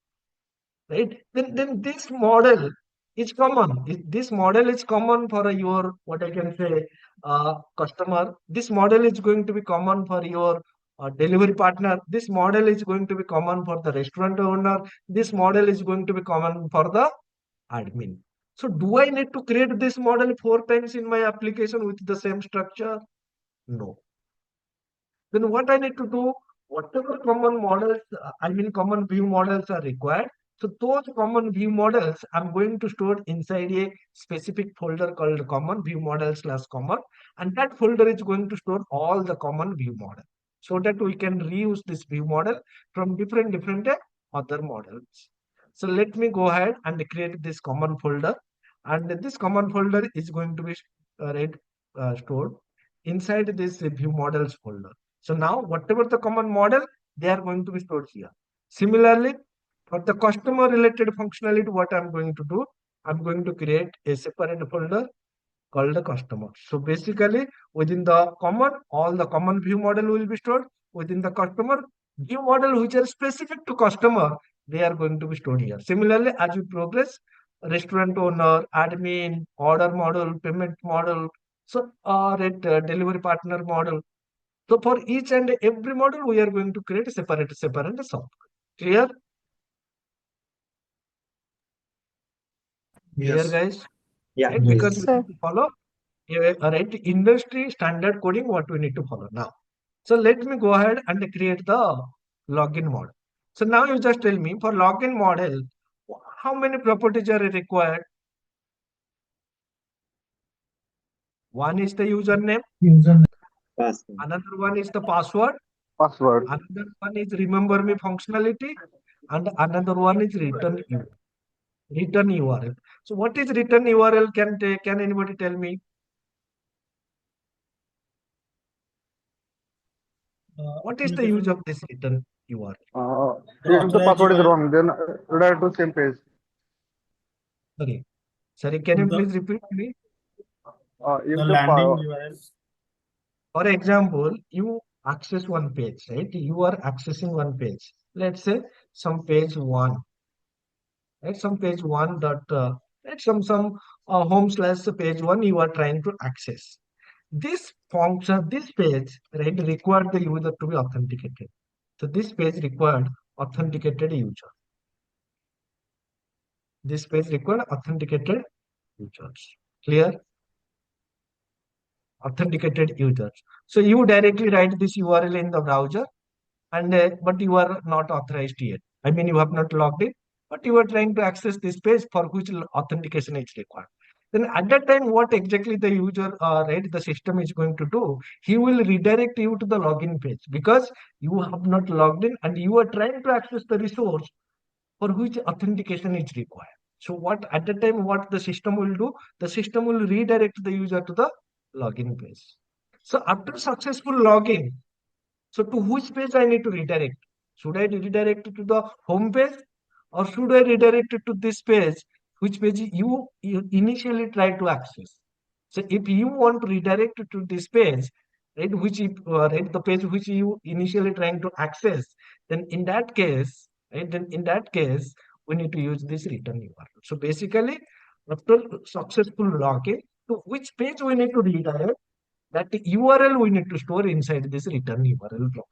right? Then this model is common. This model is common for your, what I can say, customer. This model is going to be common for your delivery partner. This model is going to be common for the restaurant owner. This model is going to be common for the admin. So do I need to create this model 4 times in my application with the same structure? No. Then what I need to do, whatever common models, common view models are required. So those common view models, I'm going to store inside a specific folder called common view model / common. And that folder is going to store all the common view model so that we can reuse this view model from different other models. So let me go ahead and create this common folder. And this common folder is going to be stored inside this view models folder. So now whatever the common model, they are going to be stored here. Similarly, for the customer related functionality, what I'm going to do, I'm going to create a separate folder called the customer. So basically within the common, all the common view model will be stored. Within the customer, view model which are specific to customer, they are going to be stored here. Similarly, as we progress, restaurant owner, admin, order model, payment model, so delivery partner model. So for each and every model, we are going to create a separate software. Clear? Clear, guys? Yeah. Right? Because we Sir. need to follow industry standard coding, what we need to follow now. So let me go ahead and create the login model. So now you just tell me for login model, how many properties are required? One is the username, Password. another one is the password, Password. another one is remember me functionality, and another one is return URL. So what is return URL? Can anybody tell me? What is the use of this return URL? If the password is wrong, then redirect to same page. Sorry. Sorry, can you The- please repeat me? If The the landing power, URL. For example, you access one page, right? You are accessing one page. Let's say some page one, right? Some page one dot, right? Some home slash page one you are trying to access. This function, this page, right, required the user to be authenticated. So this page required authenticated user. This page required authenticated users. Clear? Authenticated users. So you directly write this URL in the browser, and but you are not authorized yet. I mean, you have not logged in, but you are trying to access this page for which authentication is required. Then at that time, what exactly the user, right, the system is going to do? He will redirect you to the login page because you have not logged in and you are trying to access the resource for which authentication is required. So what at the time what the system will do? The system will redirect the user to the login page. So after successful login, so to which page I need to redirect? Should I redirect it to the home page or should I redirect it to this page, which page you initially try to access? So if you want to redirect it to this page, right, right, the page which you initially trying to access, then in that case, right, then in that case, we need to use this return URL. So basically, after successful login, to which page we need to redirect? That URL we need to store inside this return URL block.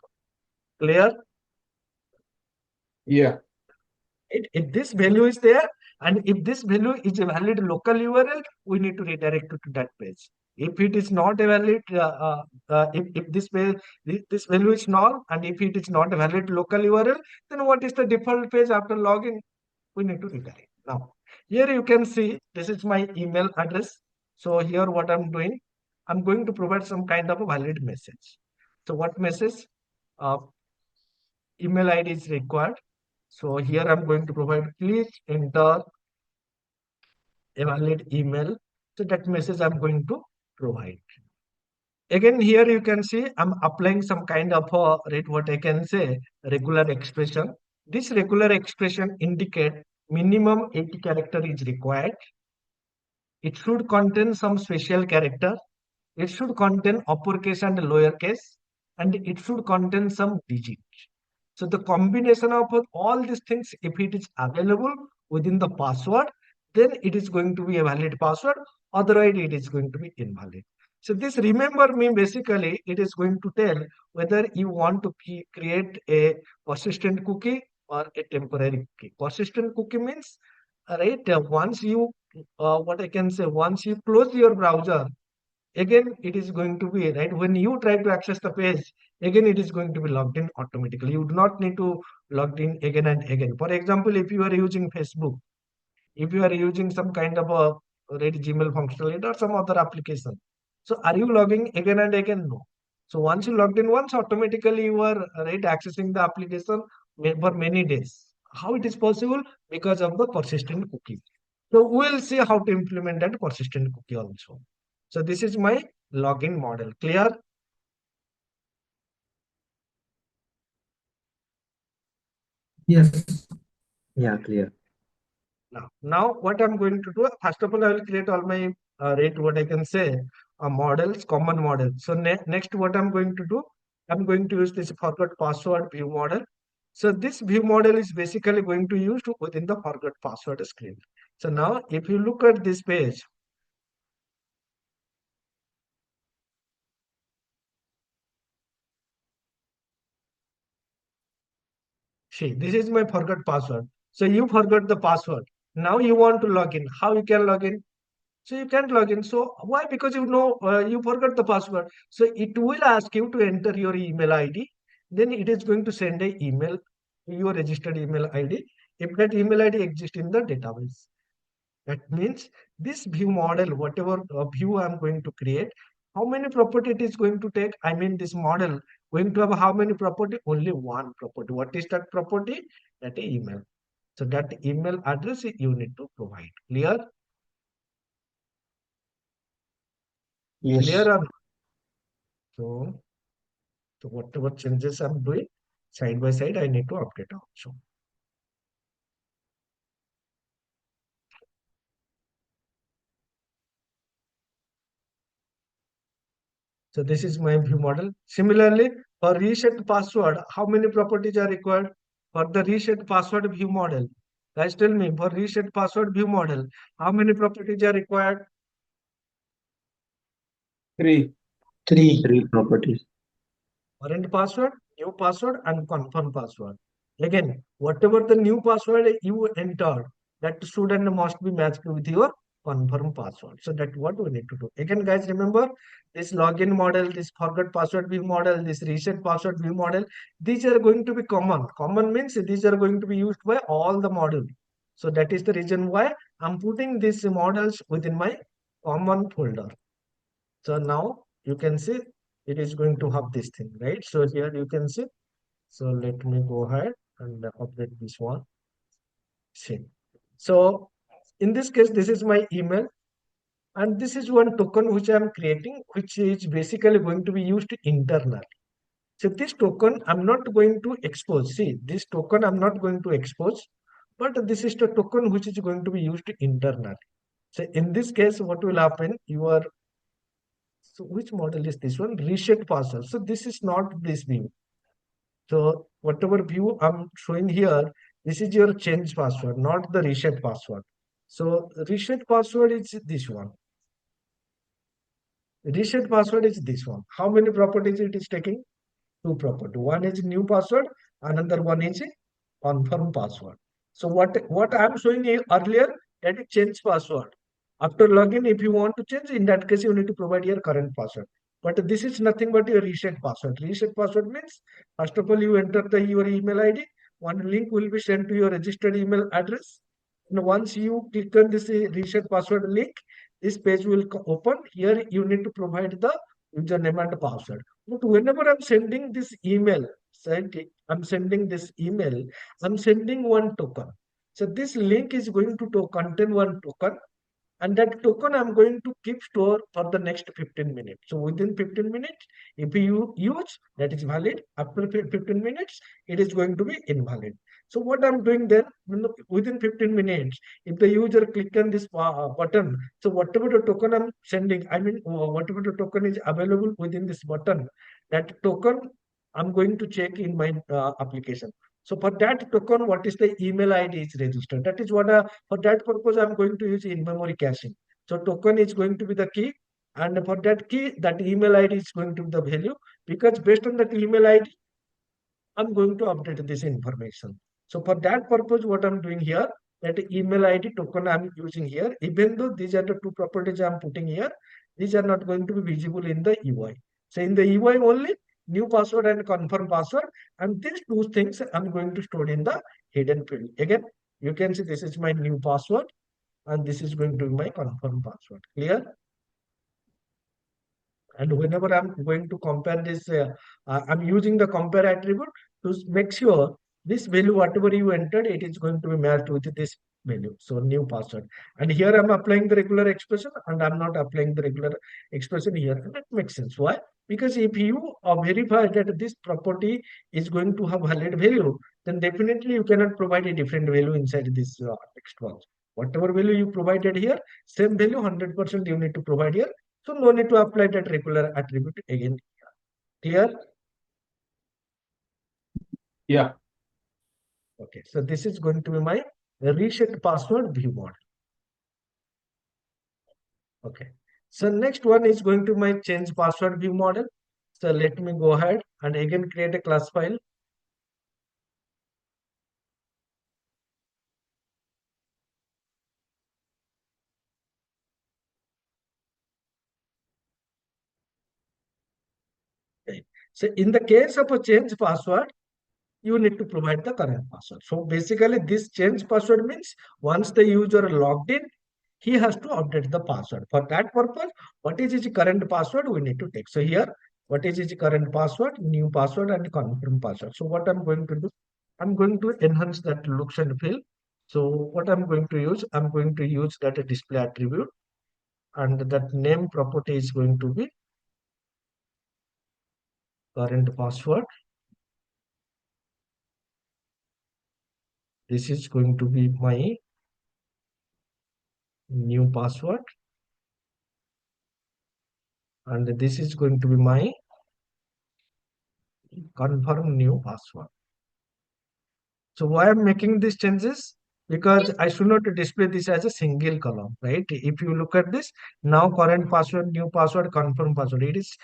Clear? Yeah. If this value is there and if this value is a valid local URL, we need to redirect it to that page. If it is not a valid, if this value is null and if it is not a valid local URL, then what is the default page after login? We need to redirect. Now, here you can see this is my email address. So here what I'm doing, I'm going to provide some kind of a valid message. So what message? Uh, email ID is required. So here I'm going to provide, please enter a valid email. So that message I'm going to provide. Again, here you can see I'm applying some kind of a, right, what I can say, regular expression. This regular expression indicate minimum 80 character is required. It should contain some special character. It should contain uppercase and lowercase, and it should contain some digits. So the combination of all these things, if it is available within the password, then it is going to be a valid password. Otherwise, it is going to be invalid. So this remember me basically, it is going to tell whether you want to create a persistent cookie or a temporary cookie. Persistent cookie means, right, once you, what I can say, once you close your browser, again it is going to be, right, when you try to access the page, again it is going to be logged in automatically. You do not need to log in again and again. For example, if you are using Facebook, if you are using some kind of a, right, Gmail functionality or some other application, so are you logging again and again? No. So once you logged in once, automatically you are, right, accessing the application for many days. How it is possible? Because of the persistent cookie. So we'll see how to implement that persistent cookie also. So this is my login model. Clear? Yes. Yeah, clear. Now what I'm going to do, first of all, I will create all my, right, what I can say, models, common model. So next, what I'm going to do, I'm going to use this forgot password view model. So this view model is basically going to use within the forgot password screen. So now, if you look at this page, see, this is my forgot password. So you forgot the password. Now you want to log in. How you can log in? So you can't log in. So why? Because you know, you forgot the password. So it will ask you to enter your email ID. Then it is going to send a email to your registered email ID. If that email ID exists in the database, that means this view model, whatever view I'm going to create, how many property it is going to take? I mean, this model going to have how many property? Only one property. What is that property? That email. So that email address you need to provide. Clear? Yes. Clear or not? So whatever changes I'm doing, side by side, I need to update also. So this is my view model. Similarly, for reset password, how many properties are required for the reset password view model? Guys, tell me, for reset password view model, how many properties are required? 3. Three properties. Current password, new password, and confirm password. Again, whatever the new password you entered, that should and must be matched with your confirm password. So that's what we need to do. Again, guys, remember this login model, this forgot password view model, this reset password view model, these are going to be common. Common means these are going to be used by all the module. So that is the reason why I'm putting these models within my common folder. So now you can see it is going to have this thing, right? So here you can see. So let me go ahead and update this one. See. So in this case, this is my email. And this is one token which I am creating, which is basically going to be used internally. So this token I'm not going to expose. See, this token I'm not going to expose, but this is the token which is going to be used internally. So in this case, what will happen? So which model is this one? Reset password. So this is not this view. So whatever view I'm showing here, this is your change password, not the reset password. So reset password is this one. Reset password is this one. How many properties it is taking? Two property. One is new password, another one is confirm password. So what I'm showing you earlier, that is change password. After login, if you want to change, in that case, you need to provide your current password. But this is nothing but your reset password. Reset password means, first of all, you enter your email ID. One link will be sent to your registered email address. And once you click on this reset password link, this page will open. Here, you need to provide the username and password. But whenever I'm sending this email, I'm sending this email, I'm sending one token. So this link is going to contain one token, and that token I'm going to keep store for the next 15 minutes. So within 15 minutes, if you use, that is valid. After 15 minutes, it is going to be invalid. So what I'm doing then, within 15 minutes, if the user click on this button, so whatever the token I'm sending, whatever the token is available within this button, that token I'm going to check in my application. So for that token, what is the email ID is registered? That is what for that purpose I'm going to use in-memory caching. So token is going to be the key, and for that key, that email ID is going to be the value, because based on that email ID, I'm going to update this information. So for that purpose, what I'm doing here, that email ID token I'm using here, even though these are the two properties I'm putting here, these are not going to be visible in the UI. So in the UI only, new password and confirm password, and these two things I'm going to store in the hidden field. Again, you can see this is my new password, and this is going to be my confirm password. Clear? And whenever I'm going to compare this, I'm using the compare attribute to make sure this value, whatever you entered, it is going to be matched with this value. So new password. And here I'm applying the regular expression, and I'm not applying the regular expression here. And that makes sense. Why? Because if you verify that this property is going to have valid value, then definitely you cannot provide a different value inside this text box. Whatever value you provided here, same value 100% you need to provide here. So no need to apply that regular attribute again. Clear? Yeah. Okay. So this is going to be my reset password view model. Okay. So next one is going to my change password view model. So let me go ahead and again create a class file. Okay. So in the case of a change password, you need to provide the current password. So basically this change password means once the user logged in, he has to update the password. For that purpose, what is his current password we need to take. So here, what is his current password, new password, and confirm password. So what I'm going to do, I'm going to enhance that looks and feel. So what I'm going to use that display attribute, and that name property is going to be current password. This is going to be my new password. and this is going to be my confirm new password. So why I'm making these changes? Because I should not display this as a single column, right? If you look at this, now current password, new password, confirm password, it is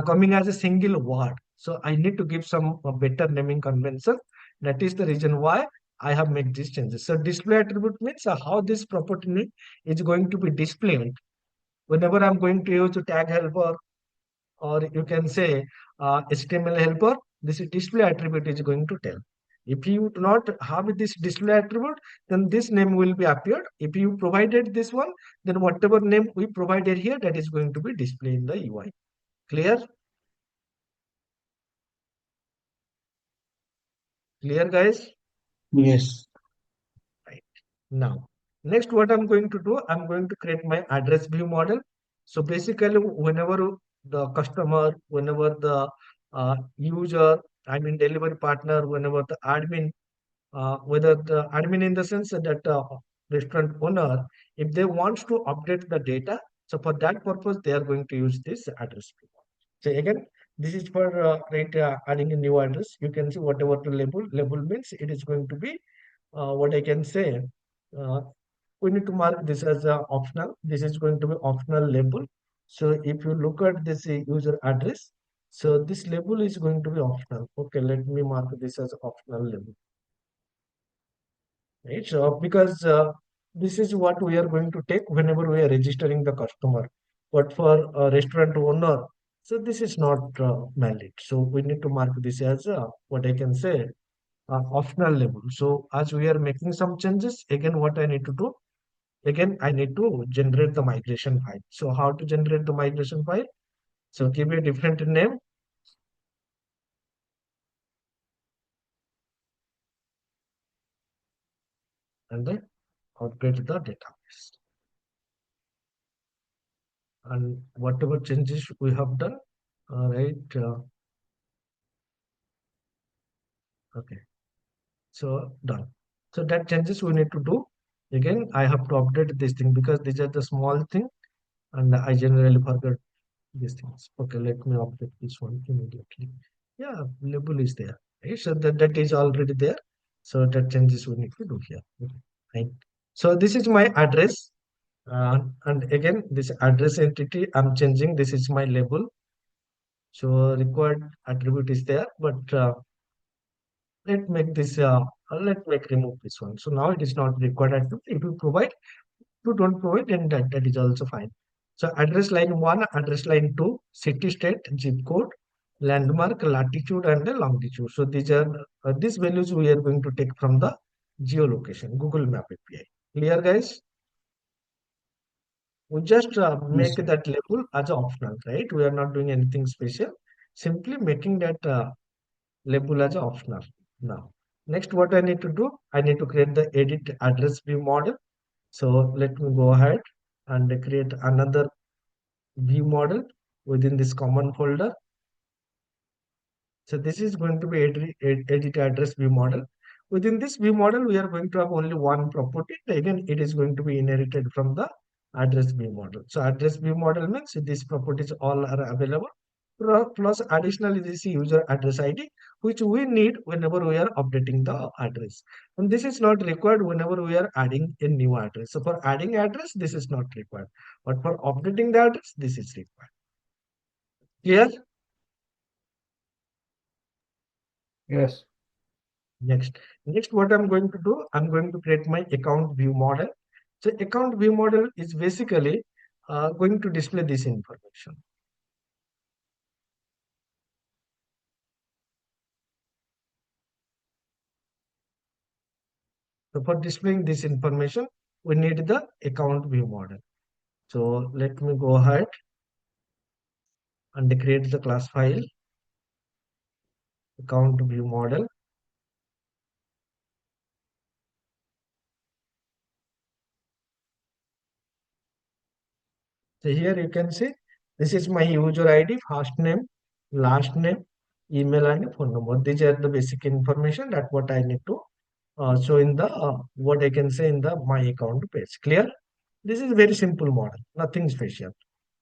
coming as a single word. So I need to give some better naming convention. That is the reason why I have made these changes. So display attribute means how this property name is going to be displayed whenever I'm going to use a tag helper, or you can say HTML helper, this display attribute is going to tell. If you do not have this display attribute, then this name will be appeared. If you provided this one, then whatever name we provided here, that is going to be displayed in the UI. Clear? Clear, guys? Yes. Right. Now, next what I'm going to do, I'm going to create my address view model. So basically, whenever the customer, whenever the user, I mean delivery partner, whenever the admin, whether the admin in the sense that restaurant owner, if they want to update the data, so for that purpose, they are going to use this address view. So again, this is for adding a new address. You can see whatever the label means, it is going to be what I can say. Uh, we need to mark this as optional. This is going to be optional label. So if you look at this user address, so this label is going to be optional. Okay, let me mark this as optional label. Right? So because this is what we are going to take whenever we are registering the customer. But for a restaurant owner, so this is not valid. So we need to mark this as what I can say optional label. So as we are making some changes, again, what I need to do, again, I need to generate the migration file. So how to generate the migration file? So give a different name and then update the database. And whatever changes we have done, right? Okay, so done. So that changes we need to do. Again, I have to update this thing because these are the small thing, and I generally forget these things. Okay, let me update this one immediately. Yeah, label is there. Right? So that is already there. So that changes we need to do here. Okay, fine. So this is my address. And again, this address entity I'm changing. This is my label. So required attribute is there, but let make this let make remove this one. So now it is not required attribute. If you provide, you don't provide, then that is also fine. So address line 1, address line 2, city, state, zip code, landmark, latitude, and the longitude. So these are these values we are going to take from the geolocation, Google Map API. Clear, guys? We just Yes, make sir. that label as optional, right? We are not doing anything special. Simply making that label as optional. Now, next what I need to do, I need to create the edit address view model. So let me go ahead and create another view model within this common folder. So this is going to be edit address view model. Within this view model, we are going to have only one property. Again, it is going to be inherited from the address view model. So address view model means these properties all are available. Plus additionally, this user address ID, which we need whenever we are updating the address. And this is not required whenever we are adding a new address. So for adding address, this is not required. But for updating the address, this is required. Clear? Yes. Next, what I'm going to do, I'm going to create my account view model. So account view model is basically going to display this information. So for displaying this information, we need the account view model. So let me go ahead and create the class file, account view model. So here you can see this is my user ID, first name, last name, email, and phone number. These are the basic information that what I need to show in the what I can say in the my account page. Clear? This is very simple model, nothing special.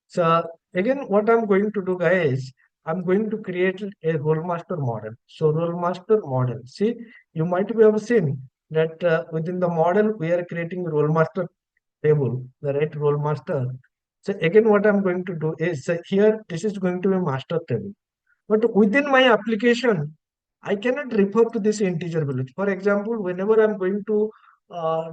So Again, what I'm going to do, guys, I'm going to create a role master model. So role master model. See, you might have seen that within the model, we are creating role master table, the right role master. So again, what I'm going to do is here, this is going to be master table. But within my application, I cannot refer to this integer value. For example, whenever I'm going to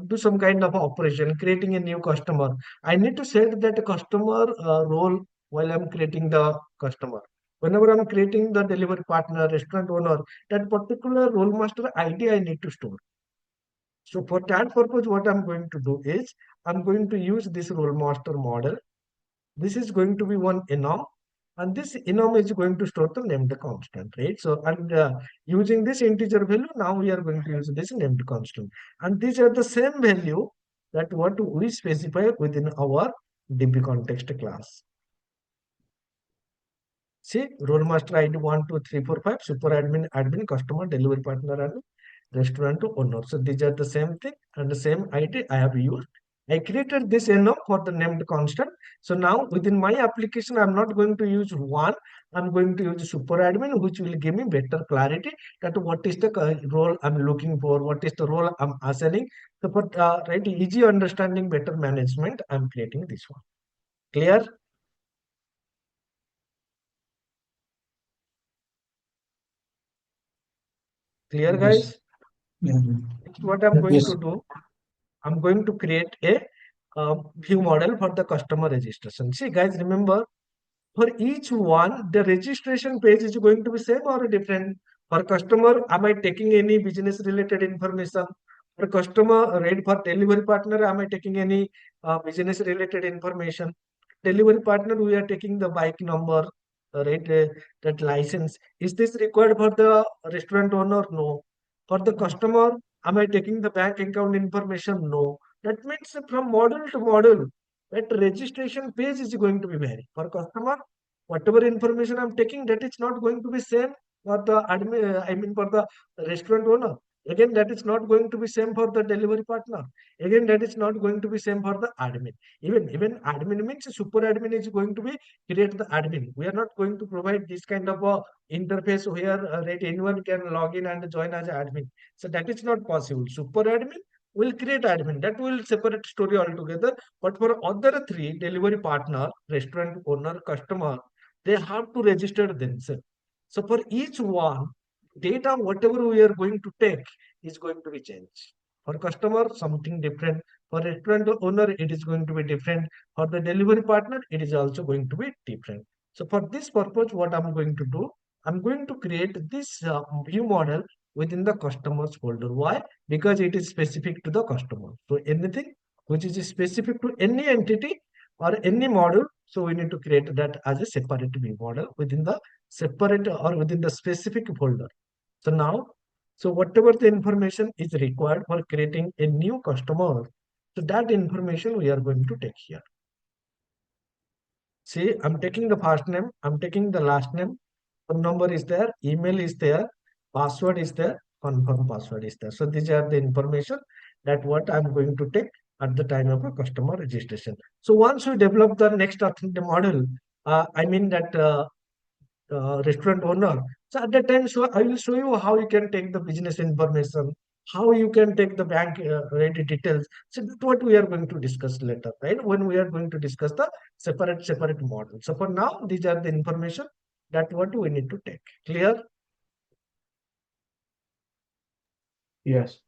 do some kind of operation, creating a new customer, I need to set that customer role while I'm creating the customer. Whenever I'm creating the delivery partner, restaurant owner, that particular role master ID I need to store. So for that purpose, what I'm going to do is I'm going to use this role master model. This is going to be one enum, and this enum is going to store the named constant, right? So, and using this integer value, now we are going to use this named constant, and these are the same value that what we specify within our DB context class. See, role master ID 1, 2, 3, 4, 5, super admin, customer, delivery partner, and restaurant owner. So these are the same thing and the same ID I have used. I created this enum for the named constant. So now within my application, I'm not going to use one. I'm going to use super admin, which will give me better clarity that what is the role I'm looking for, what is the role I'm assigning. So for right easy understanding, better management, I'm creating this one. Clear? Clear, Yes. guys? Yeah. Next, what I'm going Yes. to do, I'm going to create a view model for the customer registration. See, guys, remember for each one, the registration page is going to be same or different. For customer, am I taking any business related information? For customer, right, for delivery partner, am I taking any business related information? Delivery partner, we are taking the bike number, right, that license. Is this required for the restaurant owner? No. For the customer, am I taking the bank account information? No. That means from model to model, that registration page is going to be vary. For customer, whatever information I'm taking, that is not going to be same for the admin, I mean for the restaurant owner. Again, that is not going to be same for the delivery partner. Again, that is not going to be same for the admin. Even admin means super admin is going to be create the admin. We are not going to provide this kind of a interface where right, anyone can log in and join as admin. So that is not possible. Super admin will create admin. That will separate story altogether. But for other three, delivery partner, restaurant owner, customer, they have to register themselves. So for each one, data, whatever we are going to take is going to be changed. For customer, something different. For restaurant owner, it is going to be different. For the delivery partner, it is also going to be different. So for this purpose, what I'm going to do, I'm going to create this view model within the customers folder. Why? Because it is specific to the customer. So anything which is specific to any entity or any model, so we need to create that as a separate view model within the separate or within the specific folder. So now, so whatever the information is required for creating a new customer, so that information we are going to take here. See, I'm taking the first name, I'm taking the last name, phone number is there, email is there, password is there, confirm password is there. So these are the information that what I'm going to take at the time of a customer registration. So once we develop the next authentic model, I mean that restaurant owner. So at that time, so I will show you how you can take the business information, how you can take the bank ready details. So that's what we are going to discuss later, right? When we are going to discuss the separate model. So for now, these are the information that what we need to take. Clear? Yes.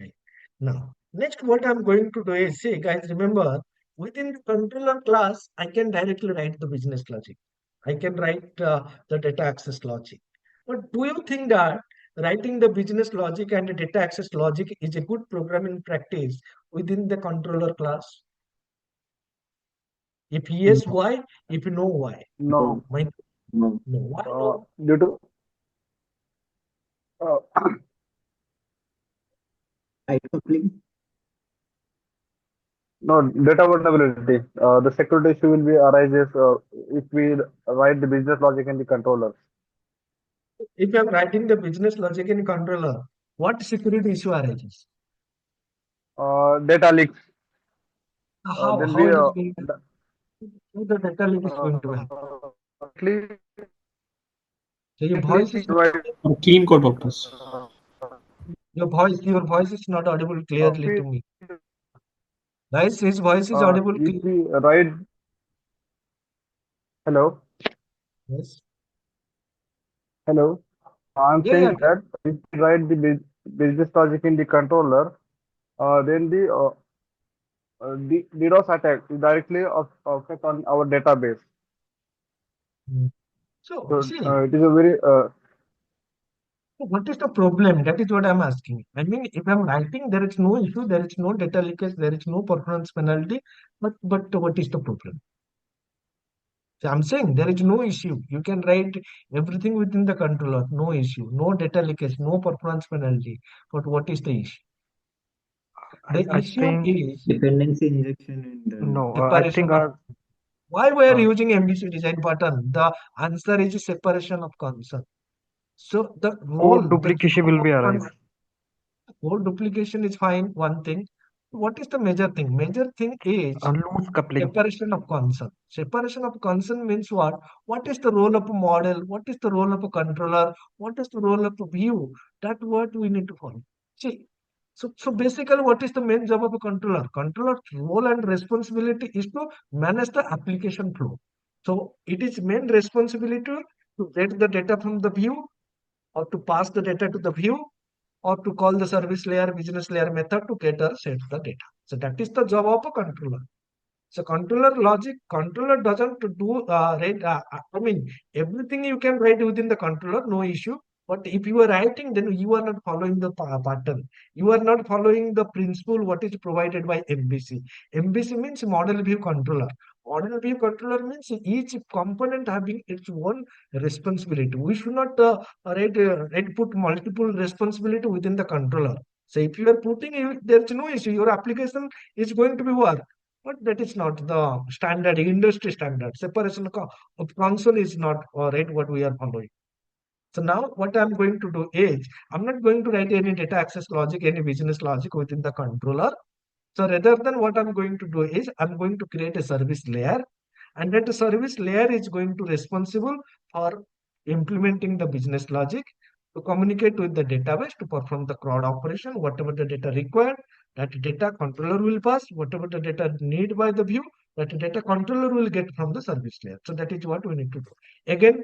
Okay. Now, next what I'm going to do is, see guys, remember within the controller class, I can directly write the business logic. I can write the data access logic. But do you think that writing the business logic and the data access logic is a good programming practice within the controller class? If yes, why? If no, why? No, My, No. no, why no? due to uh, I complete. no data vulnerability. The security issue will be arises if we write the business logic in the controller. If I'm writing the business logic in controller, what security issue arises? Data leaks. How Then how we it is going to, So the data leak is going to happen. Clearly, So your voice is not right. Clean code doctors. your voice is not audible clearly to me. Guys, his voice is audible If clearly. we write, hello, Yes. hello, I'm Yeah, yeah. saying that if we write the business logic in the controller, then the DDoS attack will directly affect on our database. So So see, it is a very what is the problem? That is what I'm asking. I mean, if I'm writing, there is no issue, there is no data leakage, there is no performance penalty. But what is the problem? So I'm saying there is no issue. You can write everything within the controller, no issue, no data leakage, no performance penalty. But what is the issue? The I issue think is dependency injection and no. I separation think of. Why we are uh, using MVC design pattern? The answer is separation of concern. So the role, Code the duplication job will be of arise. code duplication is fine, one thing. What is the major thing? Major thing is Loose coupling. separation of concern. Separation of concern means what? What is the role of a model? What is the role of a controller? What is the role of a view? That what we need to follow. See, so basically, what is the main job of a controller? Controller's role and responsibility is to manage the application flow. So it is main responsibility to get the data from the view or to pass the data to the view or to call the service layer, business layer method to get or set the data. So that is the job of a controller. So controller doesn't do right. I mean, everything you can write within the controller, no issue. But if you are writing, then you are not following the pattern. You are not following the principle what is provided by MVC. MVC means model view controller. Model view controller means each component having its own responsibility. We should not put multiple responsibility within the controller. So if you are putting, there is no issue. Your application is going to be work. But that is not the standard, industry standard. Separation of console is not what we are following. So now what I'm going to do is, I'm not going to write any data access logic, any business logic within the controller. So rather than what I'm going to do is, I'm going to create a service layer, and that service layer is going to responsible for implementing the business logic to communicate with the database to perform the CRUD operation, whatever the data required, that data controller will pass, whatever the data need by the view, that data controller will get from the service layer. So that is what we need to do. Again,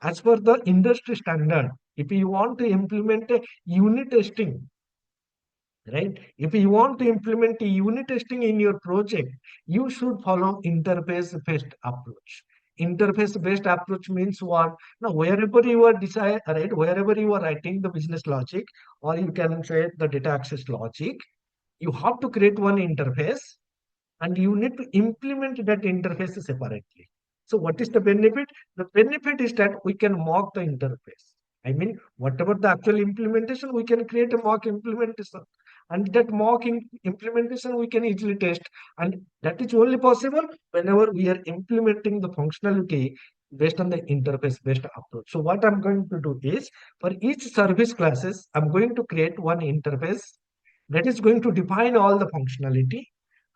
as per the industry standard, if you want to implement a unit testing, right? If you want to implement a unit testing in your project, you should follow interface-based approach. Interface-based approach means what? Now, wherever you are wherever you are writing the business logic, or you can say the data access logic, you have to create one interface and you need to implement that interface separately. So what is the benefit? The benefit is that we can mock the interface. I mean, whatever the actual implementation, we can create a mock implementation. And that implementation we can easily test. And that is only possible whenever we are implementing the functionality based on the interface-based approach. So what I'm going to do is, for each service classes, I'm going to create one interface that is going to define all the functionality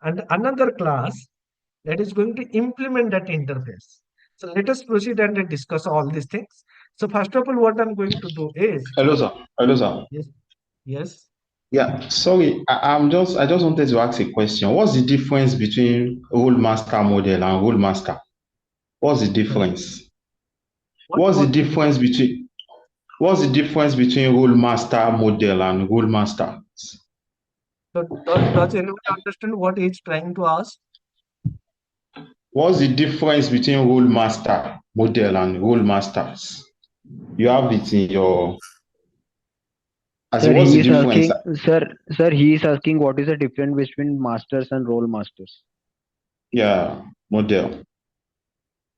and another class that is going to implement that interface. So let us proceed and discuss all these things. So first of all, what I'm going to do is, Hello, sir. Hello, sir. yes, yes. Yeah, sorry, I just wanted to ask a question. What's the difference between role master model and role master? What's the difference? What's the difference between role master model and role master? So does anyone understand what he's trying to ask? What's the difference between role master model and role masters? You have it in your. As in, Sir, what's he the is difference? asking, sir, he is asking what is the difference between masters and role masters? Yeah, model.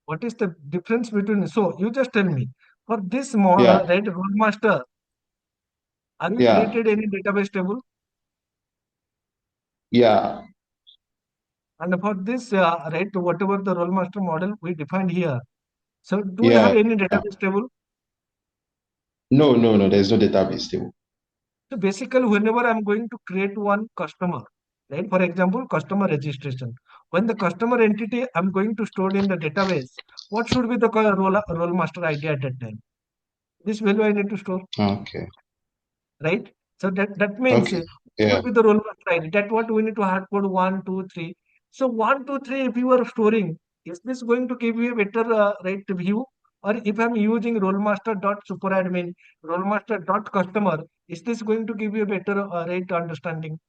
What is the difference between? So you just tell me. For this Yeah, role master, are we yeah, created any database table? yeah, And for this whatever the role master model we defined here. So do we have yeah. any database table? No, there's no database table. So basically, whenever I'm going to create one customer, right? For example, customer registration. when the customer entity I'm going to store in the database, what should be the role master ID at that time? This value I need to store, Okay. right? So that means Okay. what Yeah. will be the role master ID? That what we need to hard code 1, 2, 3. So 1, 2, 3, if you are storing, is this going to give you a better right view? Or if I'm using rolemaster dot superadmin, rolemaster dot customer, is this going to give you a better right understanding?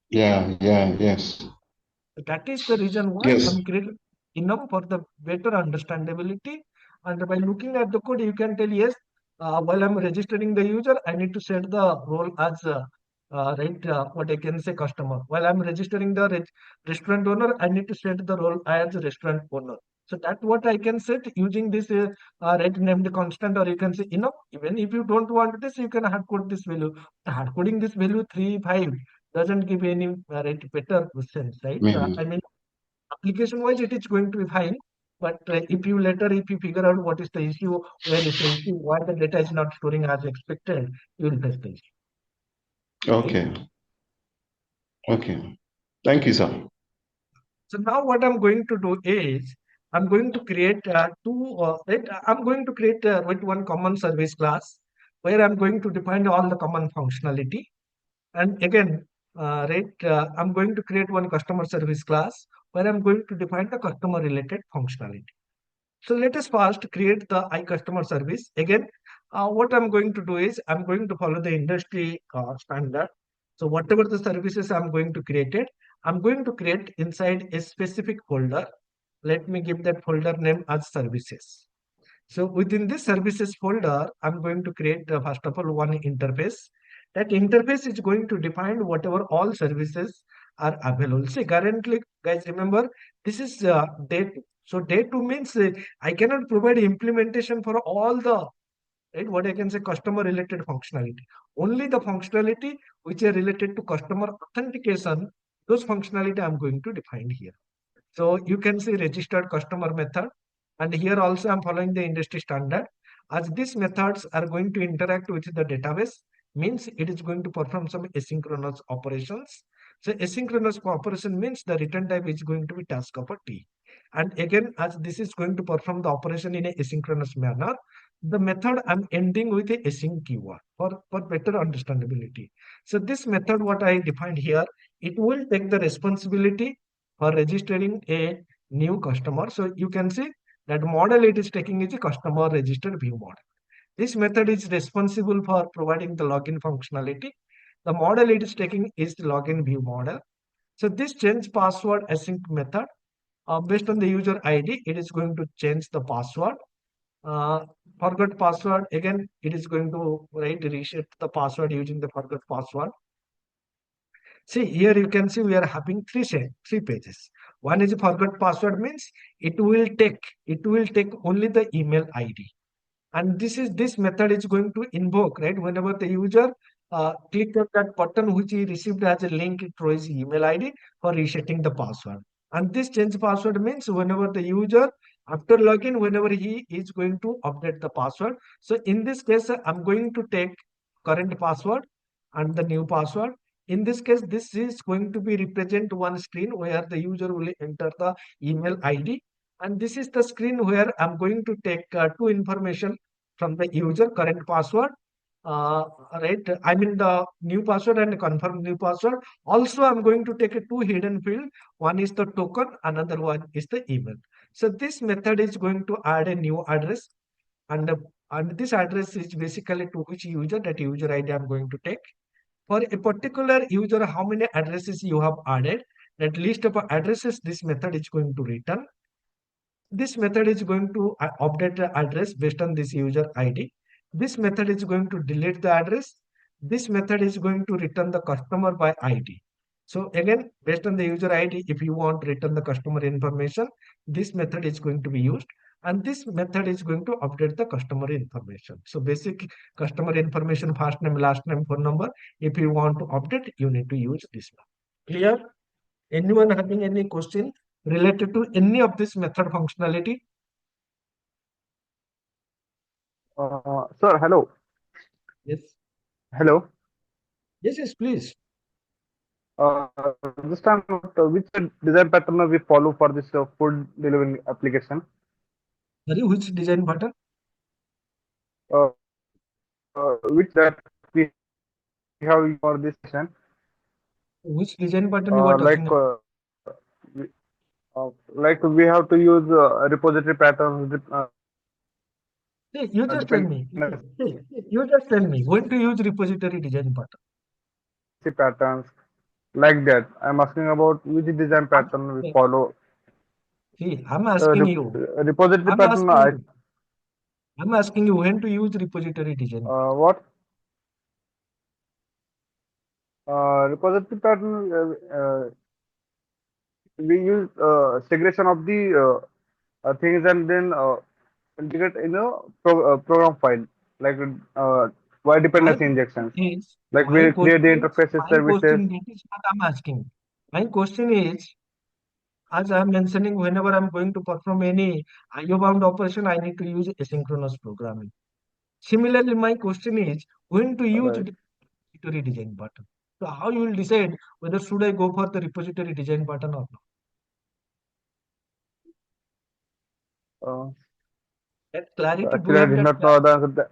Yeah. Yeah. Yes. That is the reason why Yes. I'm creating enough for the better understandability. And by looking at the code, you can tell yes. While I'm registering the user, I need to set the role as what I can say customer. While I'm registering the restaurant owner, I need to set the role as restaurant owner. So that's what I can set using this named constant, or you can say enough. Even if you don't want this, you can hard code this value. Hard coding this value 3, 5 doesn't give any better sense, right? Mm. I mean, application wise, it is going to be fine. But if you figure out what is the issue, where is the issue, why the data is not storing as expected, you will face the issue, right? Okay. Okay. Thank you, sir. So now what I'm going to do is I'm going to create I'm going to create with one common service class where I'm going to define all the common functionality. And again, I'm going to create one customer service class where I'm going to define the customer related functionality. So let us first create the iCustomer service. Again, what I'm going to do is I'm going to follow the industry standard. So whatever the services I'm going to create it, I'm going to create inside a specific folder. Let me give that folder name as services. So within this services folder, I'm going to create first of all one interface. That interface is going to define whatever all services are available. See, currently, guys, remember this is day two. So day two means I cannot provide implementation for all the right what I can say customer related functionality. Only the functionality which are related to customer authentication, those functionality I'm going to define here. So you can see registered customer method. And here also I'm following the industry standard. As these methods are going to interact with the database, means it is going to perform some asynchronous operations. So asynchronous operation means the return type is going to be task of a T. And again, as this is going to perform the operation in a asynchronous manner, the method I'm ending with a async keyword for better understandability. So this method, what I defined here, it will take the responsibility for registering a new customer. So you can see that model it is taking is a customer registered view model. This method is responsible for providing the login functionality. The model it is taking is the login view model. So this change password async method, based on the user ID, it is going to change the password. Uh, Forgot password, again, it is going to reset the password using the forgot password. See here you can see we are having three pages. One is forgot password means it will take only the email ID. And this method is going to invoke whenever the user click on that button which he received as a link through his email ID for resetting the password. And this change password means whenever the user after login, whenever he is going to update the password. So in this case, I'm going to take current password and the new password. In this case, this is going to be represent one screen where the user will enter the email ID. And this is the screen where I'm going to take two information from the user, current password, uh, I mean the new password and confirm new password. Also, I'm going to take a two hidden field. One is the token, another one is the email. So this method is going to add a new address, and this address is basically to which user, that user ID I'm going to take. For a particular user, how many addresses you have added, that list of addresses this method is going to return. This method is going to update the address based on this user ID. This method is going to delete the address. This method is going to return the customer by ID. So again, based on the user ID, if you want to return the customer information, this method is going to be used. And this method is going to update the customer information. So basic customer information, first name, last name, phone number. If you want to update, you need to use this one. Clear? Anyone having any question related to any of this method functionality? Sir, hello. Yes. Hello. Yes, please. Uh, this time, which design pattern we follow for this food delivery application? Sorry, which design pattern? Uh, which that we have for this session? Which design pattern you are Like talking about? we, like we have to use repository patterns, Hey, you just tell me. dependency You just tell me when to use repository design pattern. patterns, like that. I'm asking about which design pattern we I'm, follow. see, I'm asking you. Repository I'm pattern, asking you. I'm asking you when to use repository design pattern. what? Repository pattern, we use segregation of the things and then integrate in a program file, like why My dependency question injections. is, Like we create the interfaces, services. that is what I'm asking. My question is, as I'm mentioning, whenever I'm going to perform any IO-bound operation, I need to use asynchronous programming. Similarly, my question is, when to use Right. repository design pattern. So how you will decide whether should I go for the repository design pattern or not? Uh, That clarity, do you Actually, I have did that not know clarity? the answer.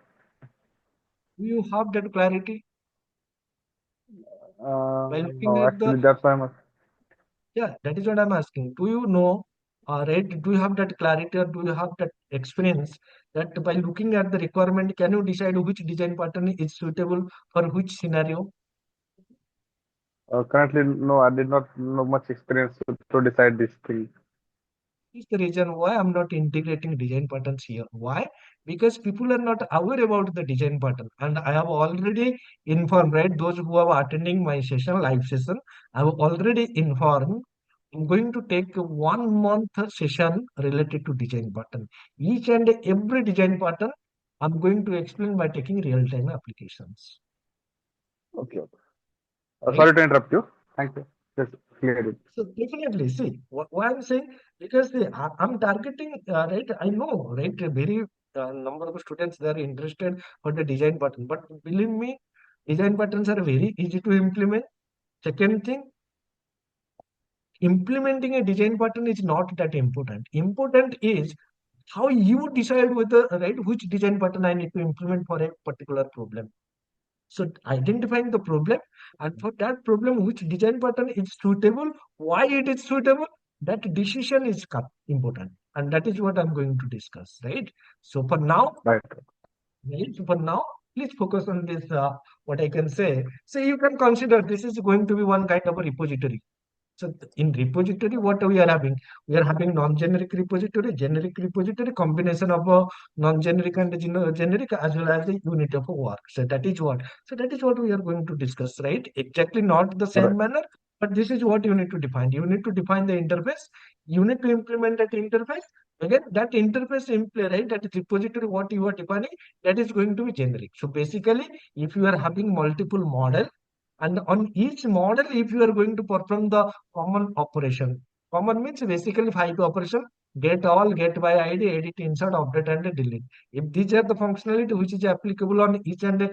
Do you have that clarity? By looking No, at the, actually, that's why I'm. yeah, that is what I'm asking. Do you know, right? Do you have that clarity or do you have that experience that by looking at the requirement, can you decide which design pattern is suitable for which scenario? Currently, no, I did not know much experience to decide this thing. Is the reason why I'm not integrating design patterns here. Why? Because people are not aware about the design pattern. And I have already informed, right? Those who are attending my session, live session, I have already informed. I'm going to take a 1 month session related to design pattern. Each and every design pattern, I'm going to explain by taking real-time applications. Okay. Right? Sorry to interrupt you. Thank you. Just cleared it. So definitely, see, why I'm saying, because see, I'm targeting, right? I know, right? A very number of students, they are interested for the design pattern, but believe me, design patterns are very easy to implement. Second thing, implementing a design pattern is not that important. Important is how you decide whether, right, which design pattern I need to implement for a particular problem. So identifying the problem, and for that problem, which design pattern is suitable, why it is suitable, that decision is important. And that is what I'm going to discuss, right? So for now, Right. right, for now, please focus on this, what I can say. So you can consider this is going to be one kind of a repository. So in repository, what we are having? We are having non-generic repository, generic repository, combination of a non-generic and generic as well as a unit of work. So that is what. So that is what we are going to discuss, right? Exactly not the Right. same manner, but this is what you need to define. You need to define the interface. You need to implement that interface. Again, that interface right? That is repository, what you are defining, that is going to be generic. So basically, if you are having multiple model, and on each model, if you are going to perform the common operation, common means basically 5 operation: get all, get by ID, edit, insert, update, and delete. If these are the functionality which is applicable on each and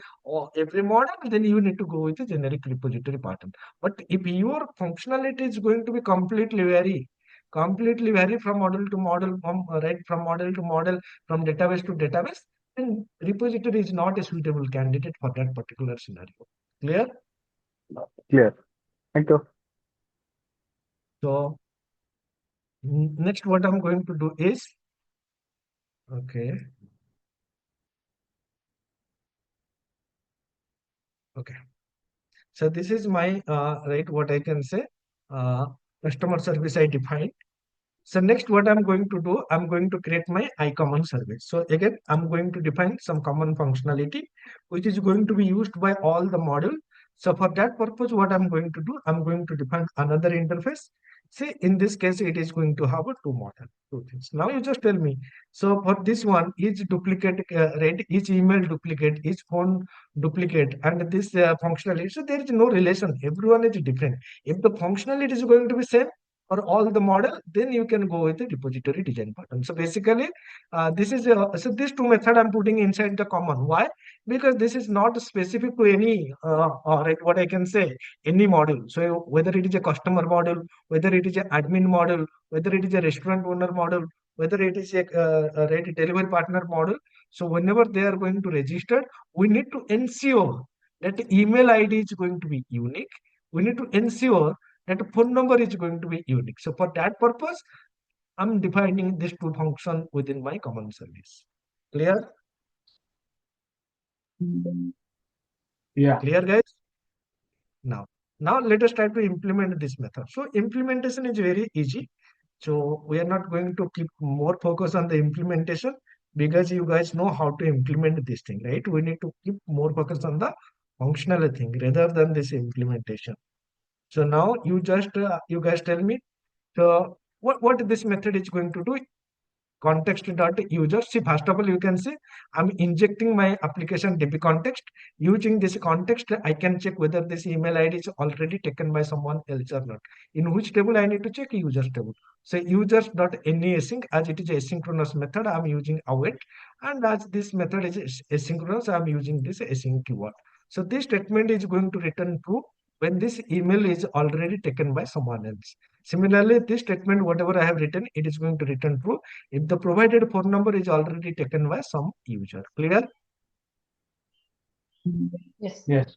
every model, then you need to go with the generic repository pattern. But if your functionality is going to be completely vary from model to model, from model to model, from database to database, then repository is not a suitable candidate for that particular scenario. Clear? Clear. Thank you. So next, what I'm going to do is, okay, okay. So this is my right, what I can say, uh, customer service I defined. So next, what I'm going to do, I'm going to create my iCommon service. So again, I'm going to define some common functionality, which is going to be used by all the module. So for that purpose, what I'm going to do, I'm going to define another interface. See, in this case, it is going to have a two things. Now you just tell me. So for this one, each duplicate, right, each email duplicate, each phone duplicate, and this functionality. So there is no relation. Everyone is different. If the functionality is going to be same for all the model, then you can go with the repository design pattern. So basically, this is so these two methods I'm putting inside the common. Why? because this is not specific to any, right, what I can say, any module. So whether it is a customer module, whether it is an admin module, whether it is a restaurant owner module, whether it is a right, delivery partner module. So whenever they are going to register, we need to ensure that the email ID is going to be unique. We need to ensure that the phone number is going to be unique. So for that purpose, I'm defining these two functions within my common service. Clear? Yeah. Clear, guys? Now let us try to implement this method. So implementation is very easy. So we are not going to keep more focus on the implementation because you guys know how to implement this thing, right? We need to keep more focus on the functional thing rather than this implementation. So now you guys tell me, so what this method is going to do. Context dot user. See, first of all, you can see I'm injecting my application DB context. Using this context, I can check whether this email ID is already taken by someone else or not. In which table I need to check? Users table. So users dot async, as it is asynchronous method, I'm using await, and as this method is asynchronous, I'm using this async keyword. So this statement is going to return true when this email is already taken by someone else. Similarly, this statement, whatever I have written, it is going to return true if the provided phone number is already taken by some user. Clear? Yes. Yes.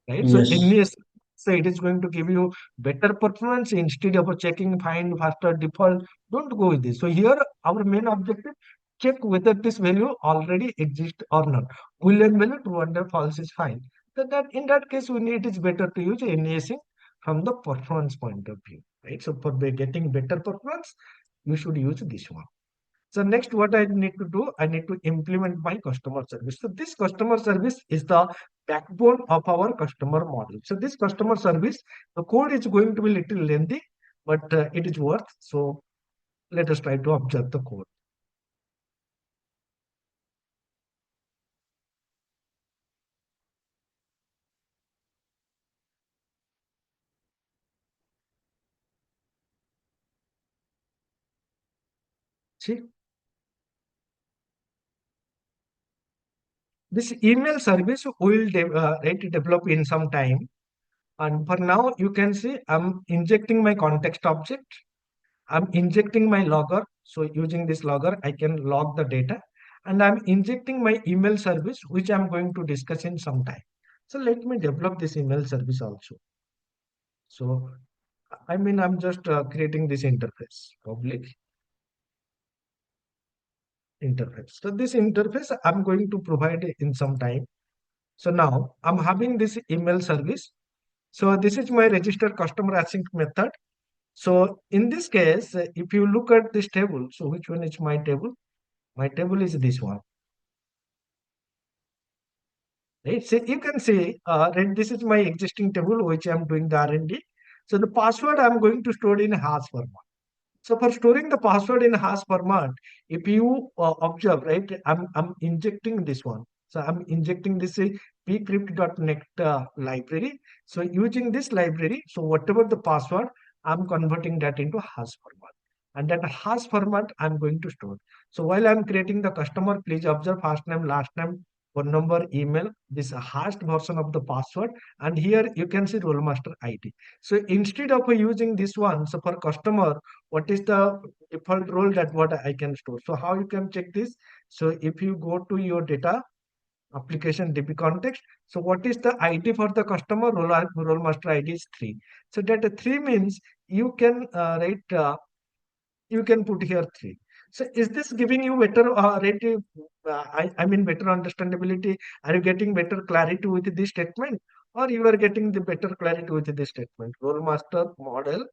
Right? So Yes. in this, so it is going to give you better performance instead of checking find faster default. Don't go with this. So here our main objective, check whether this value already exists or not. Boolean value true and false is fine. So that in that case, we need, it is better to use NASing from the performance point of view. Right? So for getting better performance, you should use this one. So next, what I need to do, I need to implement my customer service. So this customer service is the backbone of our customer model. So this customer service, the code is going to be little lengthy, but it is worth. So let us try to observe the code. See, this email service will develop in some time. And for now, you can see I'm injecting my context object. I'm injecting my logger. So using this logger, I can log the data. And I'm injecting my email service, which I'm going to discuss in some time. So let me develop this email service also. So, I mean, I'm just creating this interface, public interface. So this interface, I'm going to provide in some time. So now I'm having this email service. So this is my register customer async method. So in this case, if you look at this table, so which one is my table? My table is this one. Right? So you can see, right, this is my existing table, which I'm doing the R&D. So the password I'm going to store in hash format. So for storing the password in hash format, if you observe, right, I'm injecting this one. So I'm injecting this pcrypt.net library. So using this library, so whatever the password, I'm converting that into hash format. And that hash format I'm going to store. So while I'm creating the customer, please observe first name, last name, phone number, email, this hashed version of the password. And here you can see role master ID. So instead of using this one, so for customer, what is the default role that what I can store? So how you can check this? So if you go to your data application DB context, so what is the ID for the customer? Role master ID is 3. So that 3 means you can write, you can put here 3. So is this giving you better I mean better understandability? Are you getting better clarity with this statement, or you are getting the better clarity with this statement? Role master model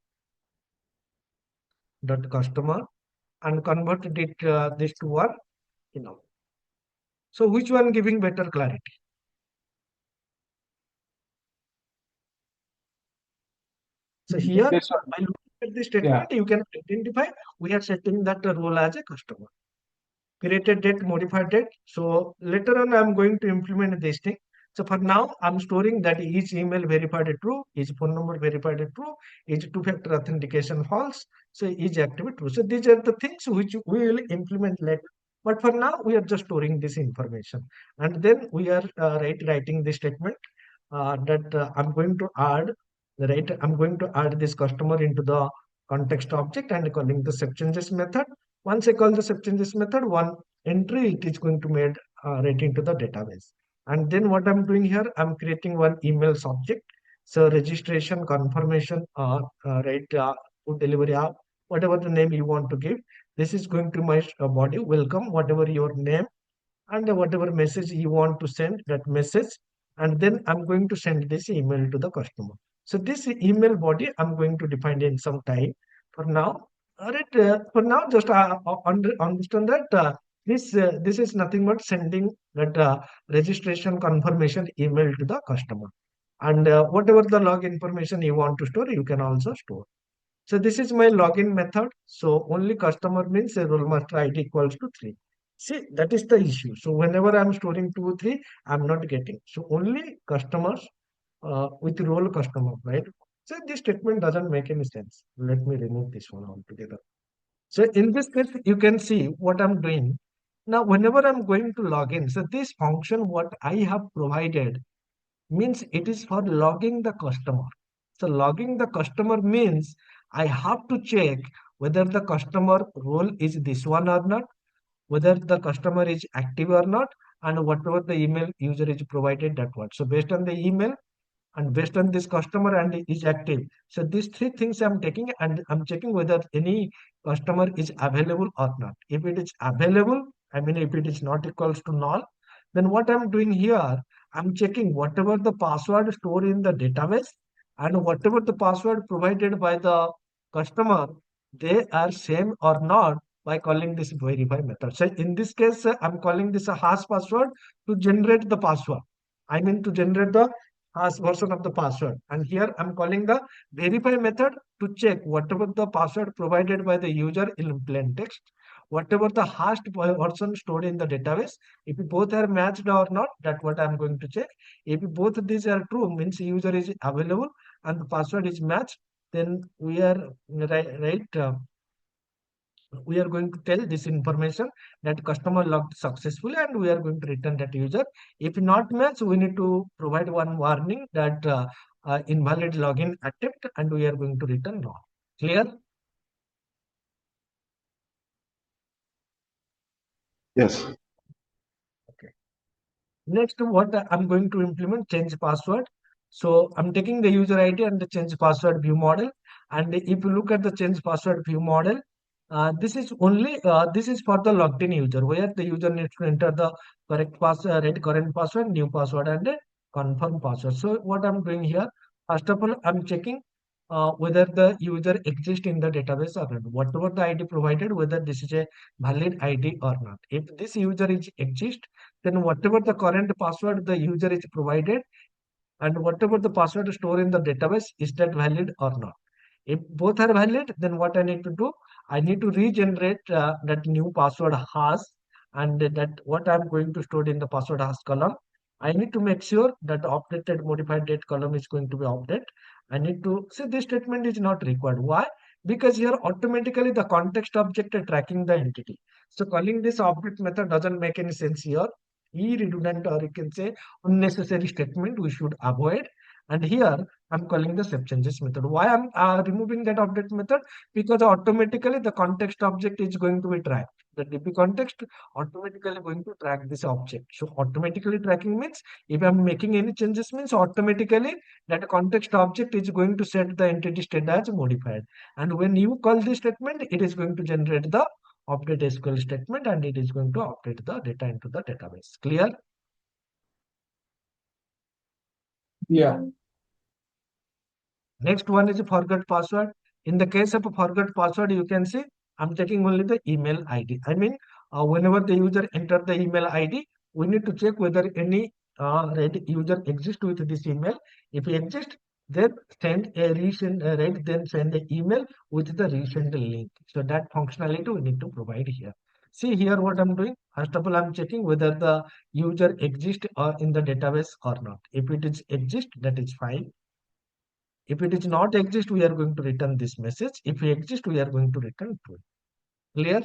dot customer, and converted it this to one, you know. So which one giving better clarity? So here, This one. by looking at this statement, you can identify we are setting that role as a customer. Created date, modified date. So later on, I'm going to implement this thing. So for now, I'm storing that each email verified true, each phone number verified true, each two-factor authentication false, so each active true. So these are the things which we will implement later But for now, we are just storing this information. And then we are writing this statement that I'm going to add, right? I'm going to add this customer into the context object and calling the step changes method. Once I call the step changes method, one entry it is going to made right into the database. And then what I'm doing here, I'm creating one email subject. So registration, confirmation, food delivery app, whatever the name you want to give. This is going to my body, welcome, whatever your name and whatever message you want to send that message. And then I'm going to send this email to the customer. So this email body, I'm going to define in some time. For now, all right, for now, just understand that this is nothing but sending that registration confirmation email to the customer. And whatever the log information you want to store, you can also store. So this is my login method. So only customer means a roll master ID equals to 3. See, that is the issue. So whenever I'm storing 2, 3, I'm not getting. So only customers with role customer, right? So this statement doesn't make any sense. Let me remove this one altogether. So in this case, you can see what I'm doing. Now, whenever I'm going to log in, so this function, what I have provided means it is for logging the customer. So logging the customer means I have to check whether the customer role is this one or not, whether the customer is active or not, and whatever the email user is provided that one. So based on the email and based on this customer and is active. So these three things I'm taking and I'm checking whether any customer is available or not. If it is available, I mean if it is not equals to null, then what I'm doing here, I'm checking whatever the password stored in the database and whatever the password provided by the customer, they are same or not by calling this verify method. So in this case, I'm calling this a hash password to generate the password. I mean to generate the hash version of the password. And here I'm calling the verify method to check whatever the password provided by the user in plain text, whatever the hashed version stored in the database. If both are matched or not, that's what I'm going to check. If both of these are true, means user is available and the password is matched, then we are we are going to tell this information that customer logged successfully and we are going to return that user. If not match, we need to provide one warning that invalid login attempt and we are going to return null. Clear? Yes. Okay. Next, what I'm going to implement, change password. So I'm taking the user ID and the change password view model. And if you look at the change password view model, this is for the logged in user where the user needs to enter the correct password, current password, new password, and a confirm password. So what I'm doing here, first of all, I'm checking whether the user exists in the database or not. Whatever the ID provided, whether this is a valid ID or not. If this user is exist, then whatever the current password the user is provided and whatever the password stored in the database, is that valid or not? If both are valid, then what I need to do, I need to regenerate that new password hash and that what I'm going to store in the password hash column. I need to make sure that updated modified date column is going to be updated. I need to see this statement is not required. Why? Because here automatically the context object is tracking the entity. So calling this object method doesn't make any sense here. Redundant or you can say unnecessary statement we should avoid. And here I'm calling the step changes method. Why I'm removing that update method? Because automatically the context object is going to be tracked. The DB context automatically going to track this object. So automatically tracking means if I'm making any changes means automatically that context object is going to set the entity state as modified. And when you call this statement, it is going to generate the update SQL statement and it is going to update the data into the database. Clear? Yeah. Next one is a forgot password. In the case of a forgot password, you can see I'm taking only the email ID. I mean, whenever the user enter the email ID, we need to check whether any user exists with this email. If he exists, then send a resend, then send an email with the resend link. So that functionality we need to provide here. See here what I'm doing. First of all, I'm checking whether the user exists in the database or not. If it is exist, that is fine. If it is not exist, we are going to return this message. If it exist, we are going to return true. Clear?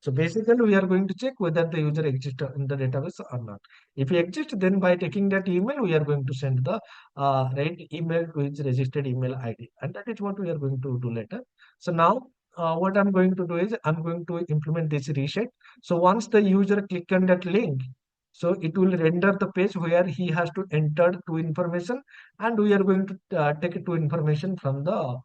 So basically, we are going to check whether the user exists in the database or not. If he exists, then by taking that email, we are going to send the right email to his registered email ID, and that is what we are going to do later. So now, what I'm going to do is I'm going to implement this reset. So once the user click on that link, so it will render the page where he has to enter two information, and we are going to take two information from the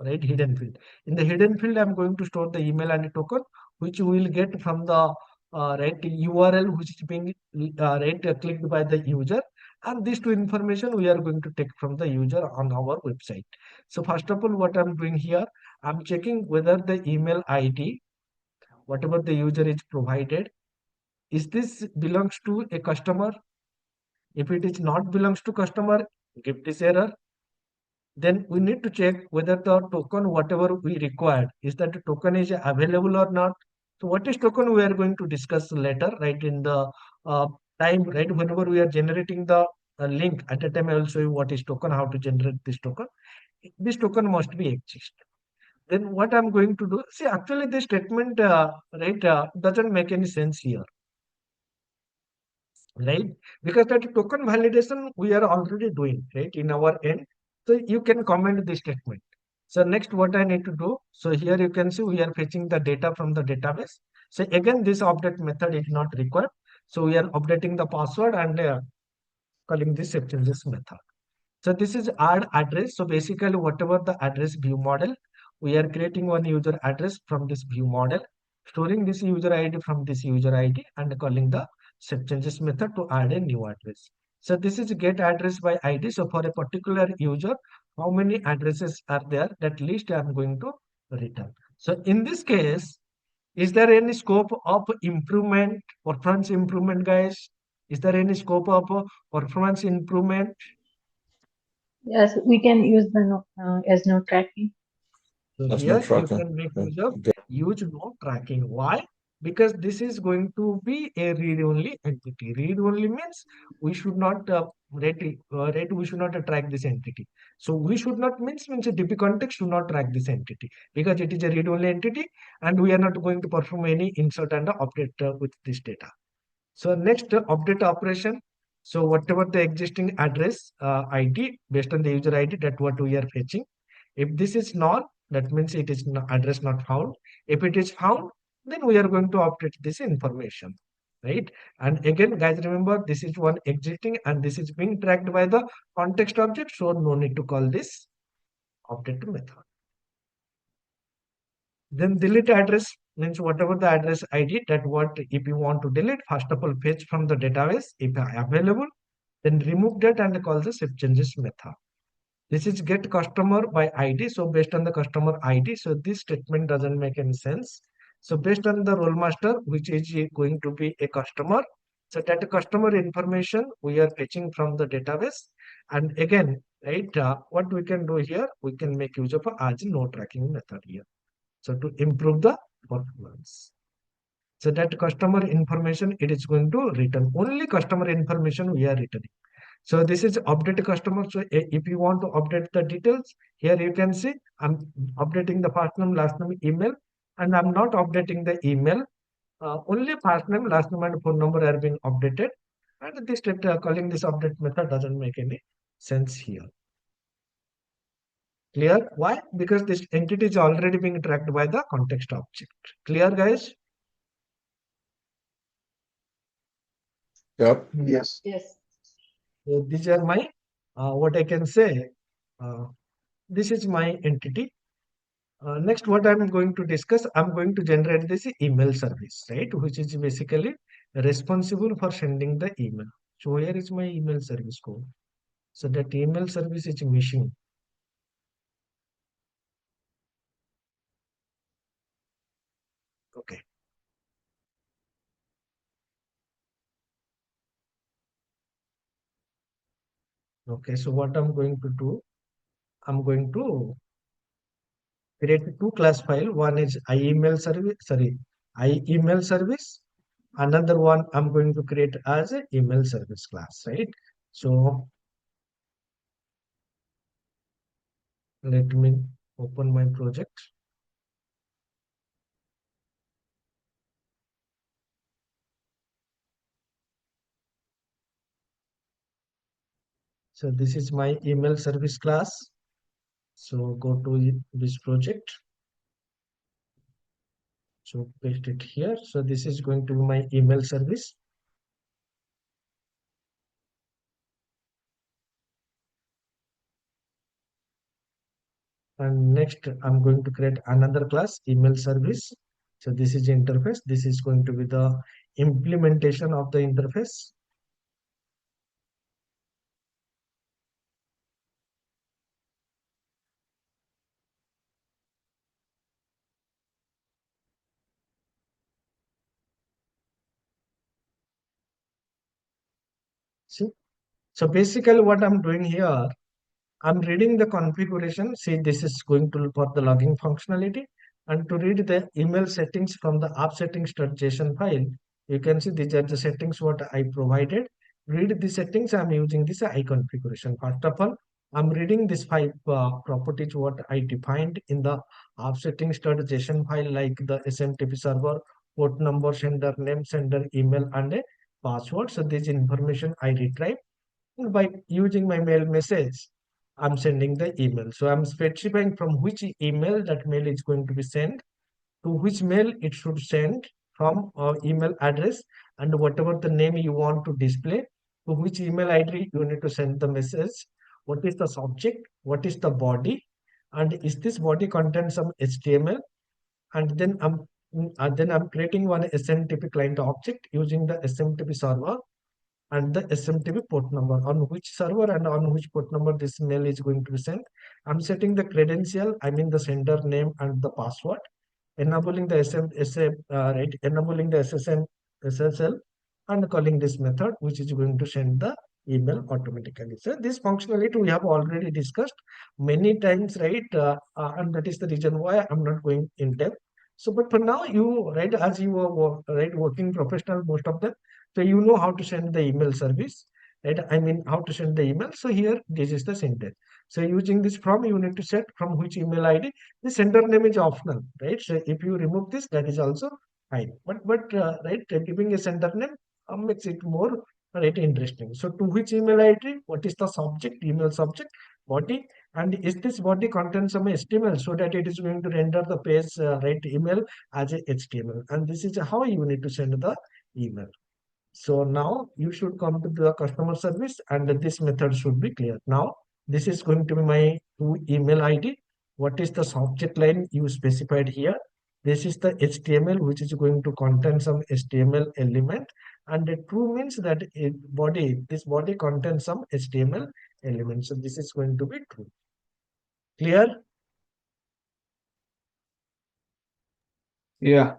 right hidden field. In the hidden field, I'm going to store the email and token which we will get from the right URL which is being clicked by the user, and these two information we are going to take from the user on our website. So first of all, what I'm doing here, I'm checking whether the email ID, whatever the user is provided, is this belongs to a customer. If it is not belongs to customer, give this error. Then we need to check whether the token, whatever we required, is that the token is available or not. So what is token we are going to discuss later, right? In the time, right? Whenever we are generating the link, at the time I will show you what is token, how to generate this token. This token must be exist. Then what I'm going to do, see, actually this statement, doesn't make any sense here, right? Because that token validation we are already doing, right, in our end. So you can comment this statement. So next, what I need to do, so here you can see we are fetching the data from the database. So again, this update method is not required. So we are updating the password and calling this changes method. So this is add address. So basically, whatever the address view model, we are creating one user address from this view model, storing this user ID from this user ID, and calling the set changes method to add a new address. So this is get address by ID. So for a particular user, how many addresses are there? That list I am going to return. So in this case, is there any scope of improvement, performance improvement, guys? Is there any scope of performance improvement? Yes, we can use the as no tracking. So That's here no you tracker. can make use of huge node tracking. Why? Because this is going to be a read-only entity. Read-only means we should not we should not track this entity. So we should not means a DB context should not track this entity because it is a read-only entity, and we are not going to perform any insert and update with this data. So next, update operation. So whatever the existing address ID based on the user ID, that what we are fetching. If this is null, that means it is address not found. If it is found, then we are going to update this information, right? And again, guys, remember this is one existing and this is being tracked by the context object. So no need to call this update method. Then delete address means whatever the address ID, that what if you want to delete, first of all fetch from the database if available, then remove that and call the save changes method. This is get customer by ID. So based on the customer ID, so this statement doesn't make any sense. So based on the role master, which is going to be a customer, so that customer information we are fetching from the database. And again, right, what we can do here, we can make use of as no tracking method here. So to improve the performance. So that customer information, it is going to return only customer information we are returning. So this is update customer. So if you want to update the details, here you can see I'm updating the first name, last name, email, and I'm not updating the email. Only first name, last name, and phone number are being updated. And this calling this update method doesn't make any sense here. Clear? Why? Because this entity is already being tracked by the context object. Clear, guys? Yep. Yes. Yes. So these are my, what I can say, this is my entity. Next, what I'm going to discuss, I'm going to generate this email service, right? Which is basically responsible for sending the email. So here is my email service code. So that email service is missing. Okay. Okay, so what I'm going to do, I'm going to create two class file. One is email service. Another one I'm going to create as an email service class, right? So let me open my project. So this is my email service class. So go to this project. So paste it here. So this is going to be my email service. And next I'm going to create another class, email service. So this is interface. This is going to be the implementation of the interface. See, so basically what I'm doing here, I'm reading the configuration. See, this is going to for the logging functionality, and to read the email settings from the app settings.json file, you can see these are the settings what I provided. Read the settings. I'm using this I configuration. First of all, I'm reading this five properties what I defined in the app settings.json file, like the SMTP server, port number, sender name, sender email, and a password. So this information I retrieve by using my mail message. I'm sending the email. So I'm specifying from which email that mail is going to be sent, to which mail it should send from email address, and whatever the name you want to display, to which email ID you need to send the message, what is the subject, what is the body, and is this body contain some HTML, and then I'm creating one SMTP client object using the SMTP server and the SMTP port number, on which server and on which port number this mail is going to be sent. I'm setting the credential, I mean the sender name and the password, enabling the enabling the SSL, and calling this method, which is going to send the email automatically. So this functionality we have already discussed many times, right? And that is the reason why I'm not going in depth. So, but for now, you, right, as you are right, working professional, most of them, so you know how to send the email service, right? I mean, how to send the email. So here, this is the syntax. So using this from, you need to set from which email ID. The sender name is optional, right? So if you remove this, that is also fine. But right, giving a sender name makes it more right interesting. So to which email ID? What is the subject? Email subject, body, and is this body contains some HTML, so that it is going to render the page right email as a HTML. And this is how you need to send the email. So now you should come to the customer service, and this method should be clear. Now this is going to be my two email ID. What is the subject line you specified here? This is the HTML, which is going to contain some HTML element, and the true means that this body contains some HTML element. So this is going to be true. Clear? Yeah.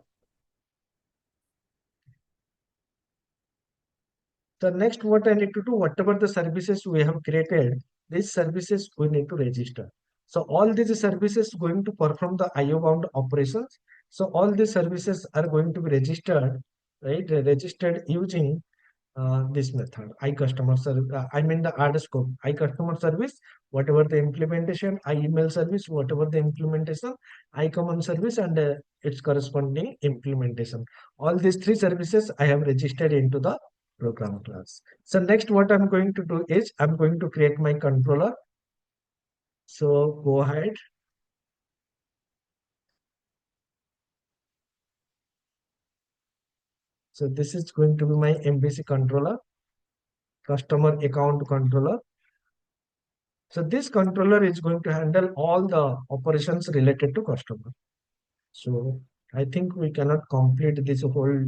So next, what I need to do, whatever the services we have created, these services we need to register. So all these services going to perform the IO bound operations. So all these services are going to be registered, right? Registered using this method. I customer service. I mean the add scope. I customer service. Whatever the implementation, I email service. Whatever the implementation, I common service, and its corresponding implementation. All these three services I have registered into the program class. So next what I'm going to do is I'm going to create my controller. So go ahead. So this is going to be my MVC controller, customer account controller. So this controller is going to handle all the operations related to customer. So I think we cannot complete this whole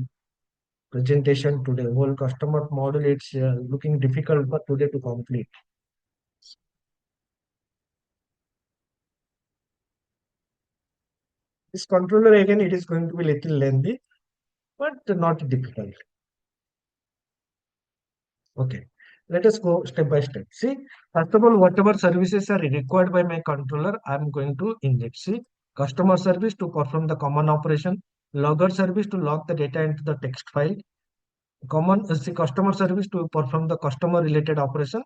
presentation today. Whole customer model, it's looking difficult for today to complete. This controller again, it is going to be little lengthy, but not difficult. Okay, let us go step by step. See, first of all, whatever services are required by my controller, I'm going to inject. See, customer service to perform the common operation, logger service to log the data into the text file, see, customer service to perform the customer related operation.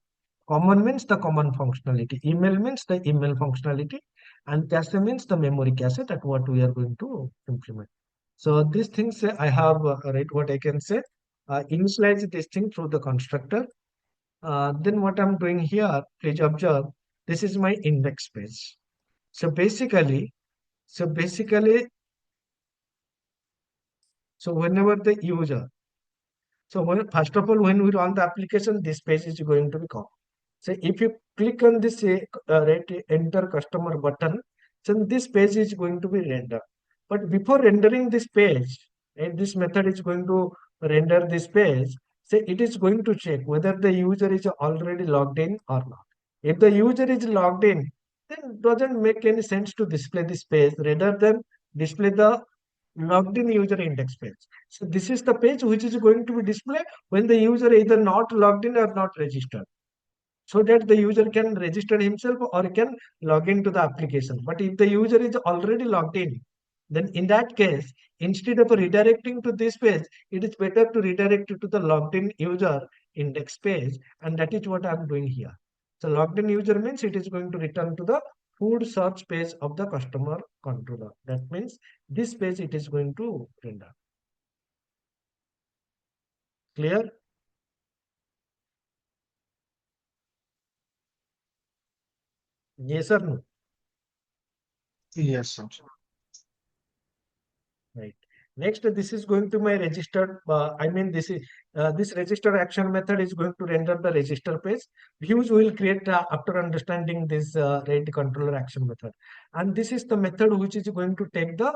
Common means the common functionality. Email means the email functionality, and cache means the memory cache that what we are going to implement. So these things I have right. What I can say, initialize this thing through the constructor. Then what I'm doing here, please observe, this is my index page. So basically, so basically, so whenever the user, so first of all, when we run the application, this page is going to be come. So if you click on this enter customer button, then this page is going to be rendered. But before rendering this page, and this method is going to render this page, so it is going to check whether the user is already logged in or not. If the user is logged in, then it doesn't make any sense to display this page rather than display the logged in user index page. So this is the page which is going to be displayed when the user either not logged in or not registered, so that the user can register himself or can log into the application. But if the user is already logged in, then in that case, instead of redirecting to this page, it is better to redirect to the logged in user index page, and that is what I'm doing here. So logged in user means it is going to return to the food search page of the customer controller. That means this page it is going to render. Clear? Yes or no? Yes, sir. Right. Next, this is going to my registered. I mean, this register action method is going to render the register page. Views will create after understanding this read controller action method, and this is the method which is going to take the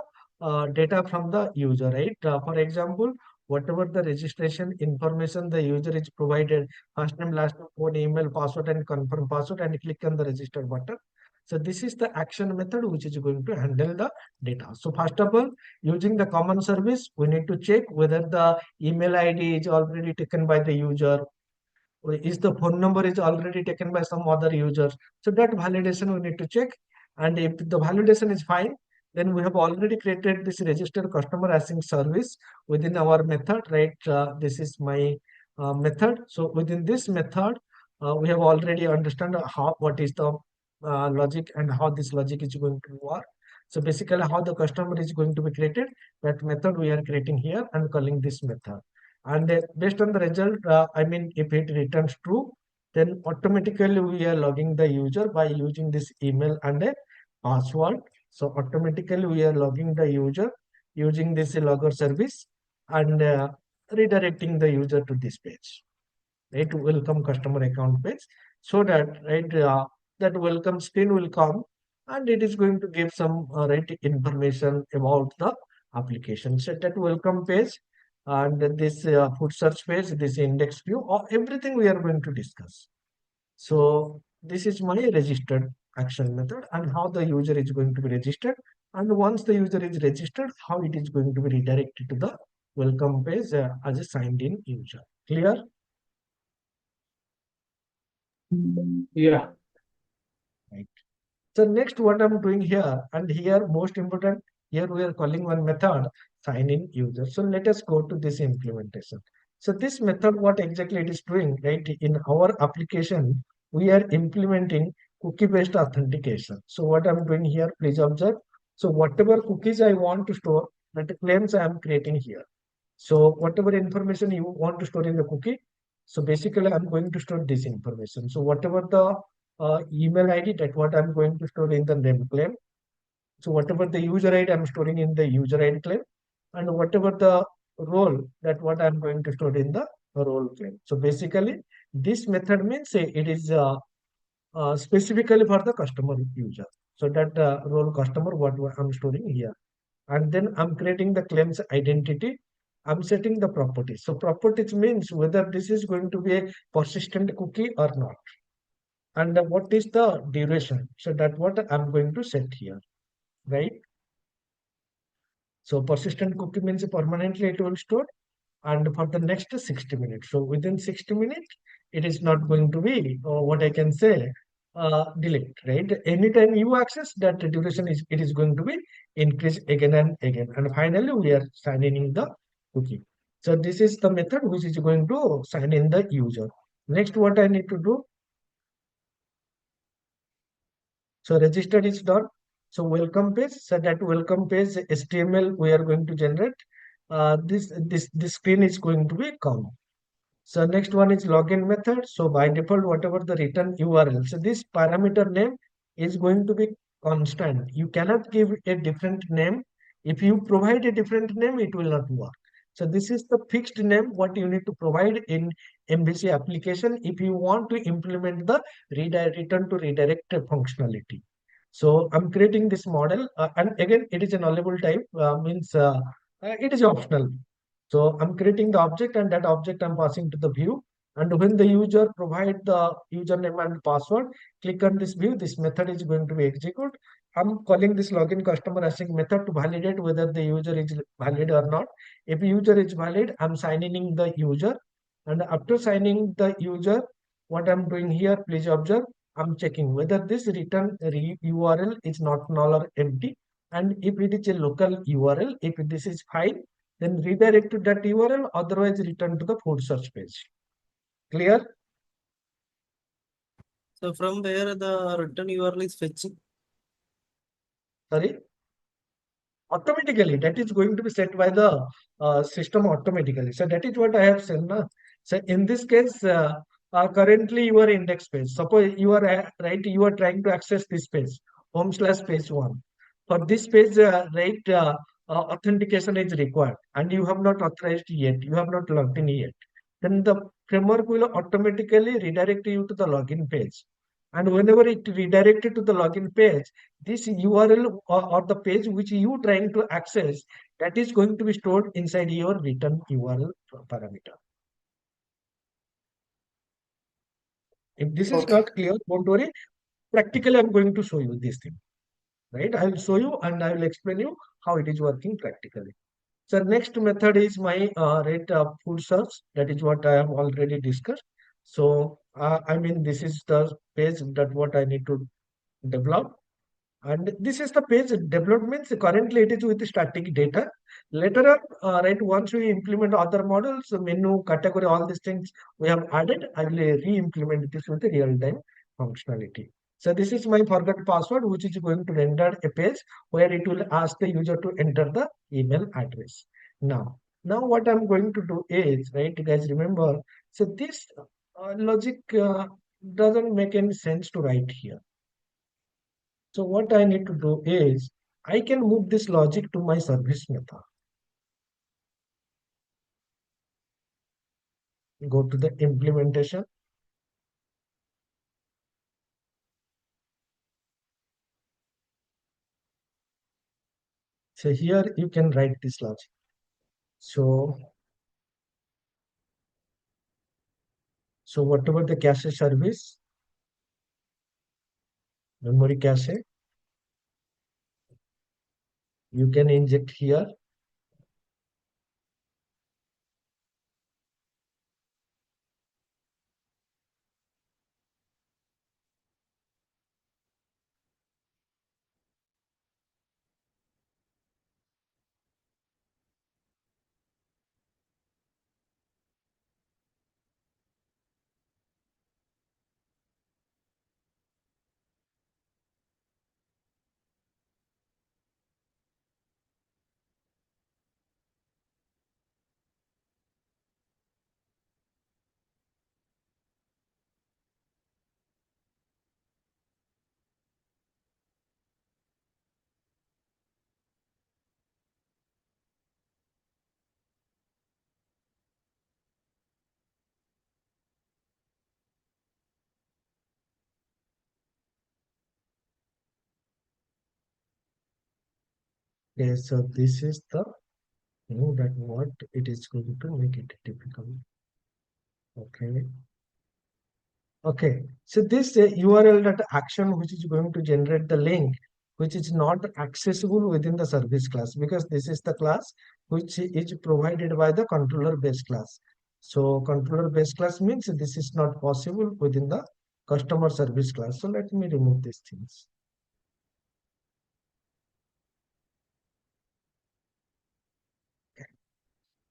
data from the user. Right. For example, whatever the registration information the user is provided, first name, last name, phone, email, password, and confirm password, and click on the register button. So this is the action method which is going to handle the data. So first of all, using the common service, we need to check whether the email ID is already taken by the user, or is the phone number is already taken by some other user. So that validation we need to check. And if the validation is fine, then we have already created this registered customer async service within our method, right? This is my method. So within this method, we have already understand what is the logic and how this logic is going to work. So basically how the customer is going to be created, that method we are creating here and calling this method. And based on the result, I mean, if it returns true, then automatically we are logging the user by using this email and a password. So automatically we are logging the user using this logger service and redirecting the user to this page, right? Welcome customer account page, so that right that welcome screen will come, and it is going to give some right information about the application. So that welcome page and this food search page, this index view, or everything we are going to discuss. So this is my registered action method and how the user is going to be registered. And once the user is registered, how it is going to be redirected to the welcome page as a signed in user. Clear? Yeah. Right. So next what I'm doing here, and here most important, here we are calling one method sign in user. So let us go to this implementation. So this method, what exactly it is doing, right? In our application, we are implementing cookie-based authentication. So what I'm doing here, please observe. So whatever cookies I want to store, that claims I am creating here. So whatever information you want to store in the cookie, so basically I'm going to store this information. So whatever the email ID, that what I'm going to store in the name claim. So whatever the user ID, I'm storing in the user ID claim, and whatever the role, that what I'm going to store in the role claim. So basically, this method means it is specifically for the customer user. So that role customer, what I'm storing here, and then I'm creating the claims identity. I'm setting the properties. So properties means whether this is going to be a persistent cookie or not, and what is the duration. So that what I'm going to set here, right? So persistent cookie means permanently it will store, and for the next 60 minutes. So within 60 minutes, it is not going to be what I can say delete, right? Anytime you access, that duration is it is going to be increased again and again, and finally we are signing in the cookie. So this is the method which is going to sign in the user. Next, what I need to do. So registered is done. So welcome page. So that welcome page HTML we are going to generate. This screen is going to be come. So next one is login method. So by default, whatever the return URL. So this parameter name is going to be constant. You cannot give a different name. If you provide a different name, it will not work. So this is the fixed name what you need to provide in MVC application if you want to implement the return to redirect functionality. So I'm creating this model, and again it is a nullable type, means it is optional. So I'm creating the object, and that object I'm passing to the view. And when the user provide the username and password, click on this view, this method is going to be executed. I'm calling this login customer async method to validate whether the user is valid or not. If user is valid, I'm signing in the user. And after signing the user, what I'm doing here, please observe, I'm checking whether this return URL is not null or empty. And if it is a local URL, if this is fine, then redirect to that URL, otherwise return to the food search page. Clear? So from where the return URL is fetching? Sorry? Automatically, that is going to be set by the system automatically. So that is what I have said. Na? So in this case, currently you are index page. Suppose you are right, you are trying to access this page, home/page 1. For this page, authentication is required, and you have not authorized yet. You have not logged in yet. Then the framework will automatically redirect you to the login page. And whenever it redirected to the login page, this URL or the page which you trying to access, that is going to be stored inside your return URL parameter. If this is not clear, don't worry. Practically, I'm going to show you this thing. Right? I will show you and I will explain you how it is working practically. So next method is my food search. That is what I have already discussed. So I mean, this is the page that what I need to develop. And this is the page development. Currently, it is with static data. Later on, once we implement other models, menu, category, all these things we have added, I will re-implement this with the real-time functionality. So this is my forgot password, which is going to render a page where it will ask the user to enter the email address. Now what I'm going to do is, right, you guys remember, so this logic doesn't make any sense to write here. So what I need to do is, I can move this logic to my service method. Go to the implementation. So here you can write this logic. So whatever the cache service, memory cache, you can inject here. Okay, so this is the that what it is going to make it difficult. Okay. Okay, so this URL that action which is going to generate the link which is not accessible within the service class, because this is the class which is provided by the controller base class. So controller base class means this is not possible within the customer service class. So let me remove these things. Okay.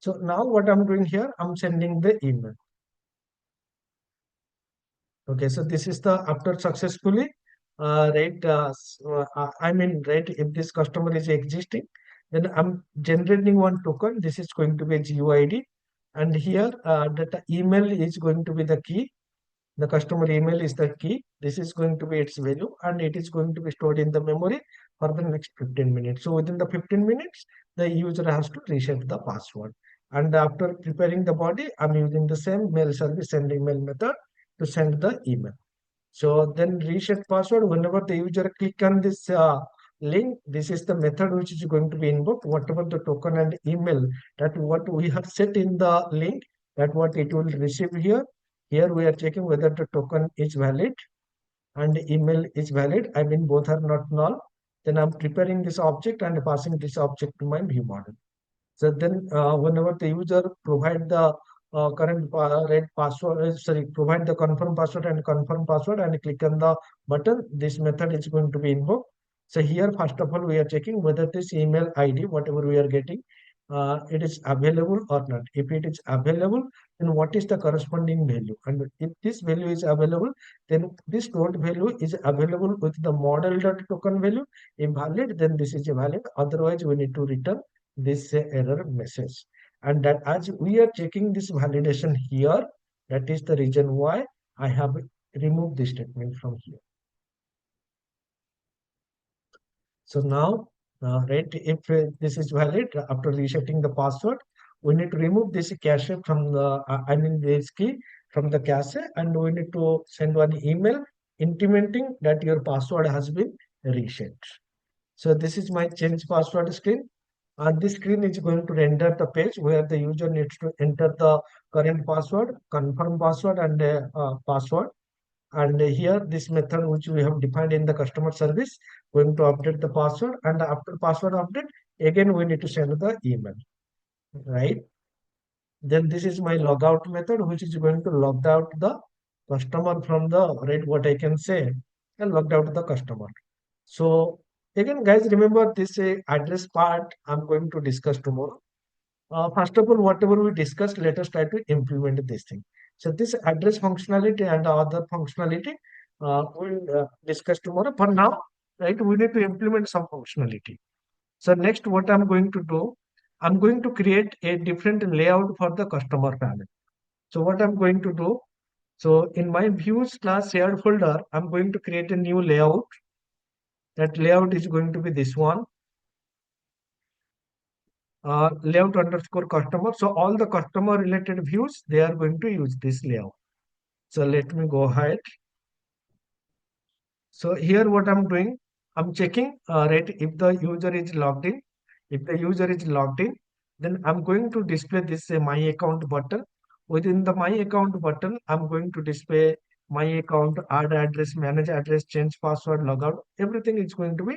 So now what I'm doing here, I'm sending the email. Okay, so this is the after successfully, I mean, if this customer is existing, then I'm generating one token. This is going to be a GUID. And here that email is going to be the key. The customer email is the key. This is going to be its value, and it is going to be stored in the memory for the next 15 minutes. So within the 15 minutes, the user has to reset the password. And after preparing the body, I'm using the same mail service send email method to send the email. So then reset password, whenever the user click on this link, this is the method which is going to be invoked. Whatever the token and email that what we have set in the link, that what it will receive here. Here we are checking whether the token is valid and email is valid. I mean both are not null. Then I'm preparing this object and passing this object to my view model. So then whenever the user provide the current right password, provide the confirm password and click on the button, this method is going to be invoked. So here, first of all, we are checking whether this email ID, whatever we are getting, it is available or not. If it is available, then what is the corresponding value? And if this value is available, then this stored value is available with the model dot token value. If valid, then this is valid. Otherwise, we need to return this error message. And that as we are checking this validation here, that is the reason why I have removed this statement from here. So now, right, if this is valid after resetting the password, we need to remove this cache from the, I mean this key from the cache, and we need to send one email intimating that your password has been reset. So this is my change password screen. And this screen is going to render the page where the user needs to enter the current password, confirm password, and password. And here, this method which we have defined in the customer service, going to update the password. And after password update, again, we need to send the email, right? Then this is my logout method, which is going to log out the customer from the, right, what I can say, and logged out the customer. So again, guys, remember this address part I'm going to discuss tomorrow. First of all, whatever we discussed, let us try to implement this thing. So this address functionality and other functionality we'll discuss tomorrow. For now, right, we need to implement some functionality. So next, what I'm going to do, I'm going to create a different layout for the customer panel. So what I'm going to do, so in my views class shared folder, I'm going to create a new layout. That layout is going to be this one. Layout underscore customer. So all the customer related views, they are going to use this layout. So let me go ahead. So here what I'm doing, I'm checking, right, if the user is logged in. If the user is logged in, then I'm going to display this my account button. Within the my account button, I'm going to display my account, add address, manage address, change password, logout. Everything is going to be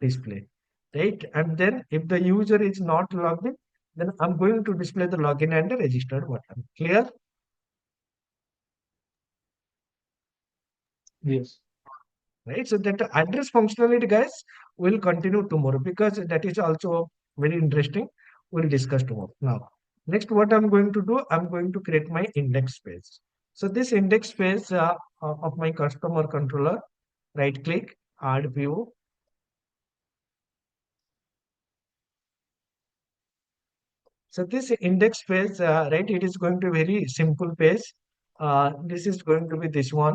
displayed, right? And then if the user is not logged in, then I'm going to display the login and the registered button. Clear? Yes. Right, so that address functionality, guys, will continue tomorrow because that is also very interesting. We'll discuss tomorrow. Now, next, what I'm going to do, I'm going to create my index page. So this index page of my customer controller, right click, add view. So this index page, right, it is going to be very simple page. This is going to be this one.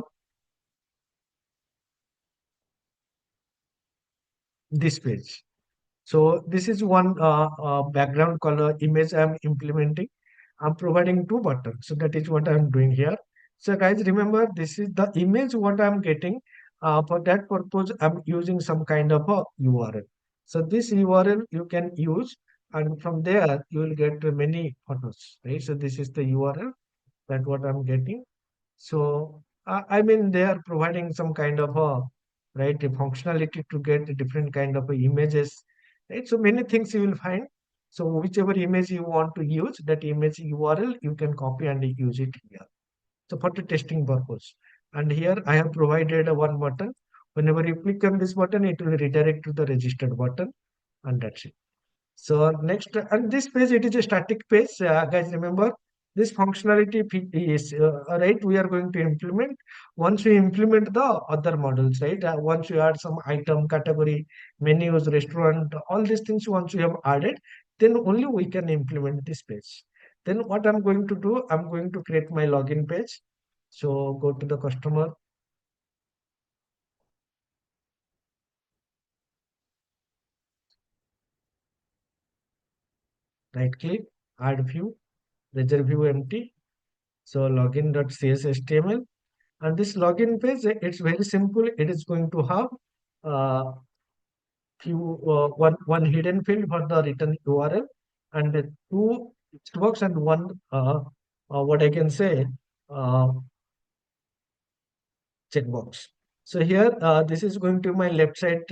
This page. So this is one background color image I'm implementing. I'm providing two buttons. So that is what I'm doing here. So guys, remember this is the image what I'm getting. For that purpose, I'm using some kind of a URL. So this URL you can use, and from there you will get many photos, right? So this is the URL that what I'm getting. So I mean they are providing some kind of a right a functionality to get different kind of images, right? So many things you will find. So whichever image you want to use, that image URL you can copy and use it here. So for the testing purpose. And here I have provided a one button. Whenever you click on this button, it will redirect to the registered button, and that's it. So next, and this page, it is a static page. Guys, remember this functionality is right. We are going to implement once we implement the other models, right? Once you add some item, category, menus, restaurant, all these things. Once we have added, then only we can implement this page. Then what I'm going to do, I'm going to create my login page. So go to the customer. Right click, add view, reserve view empty. So login.cshtml. And this login page, it's very simple. It is going to have uh, one hidden field for the return URL and two text box and one what I can say checkbox. So here this is going to my left side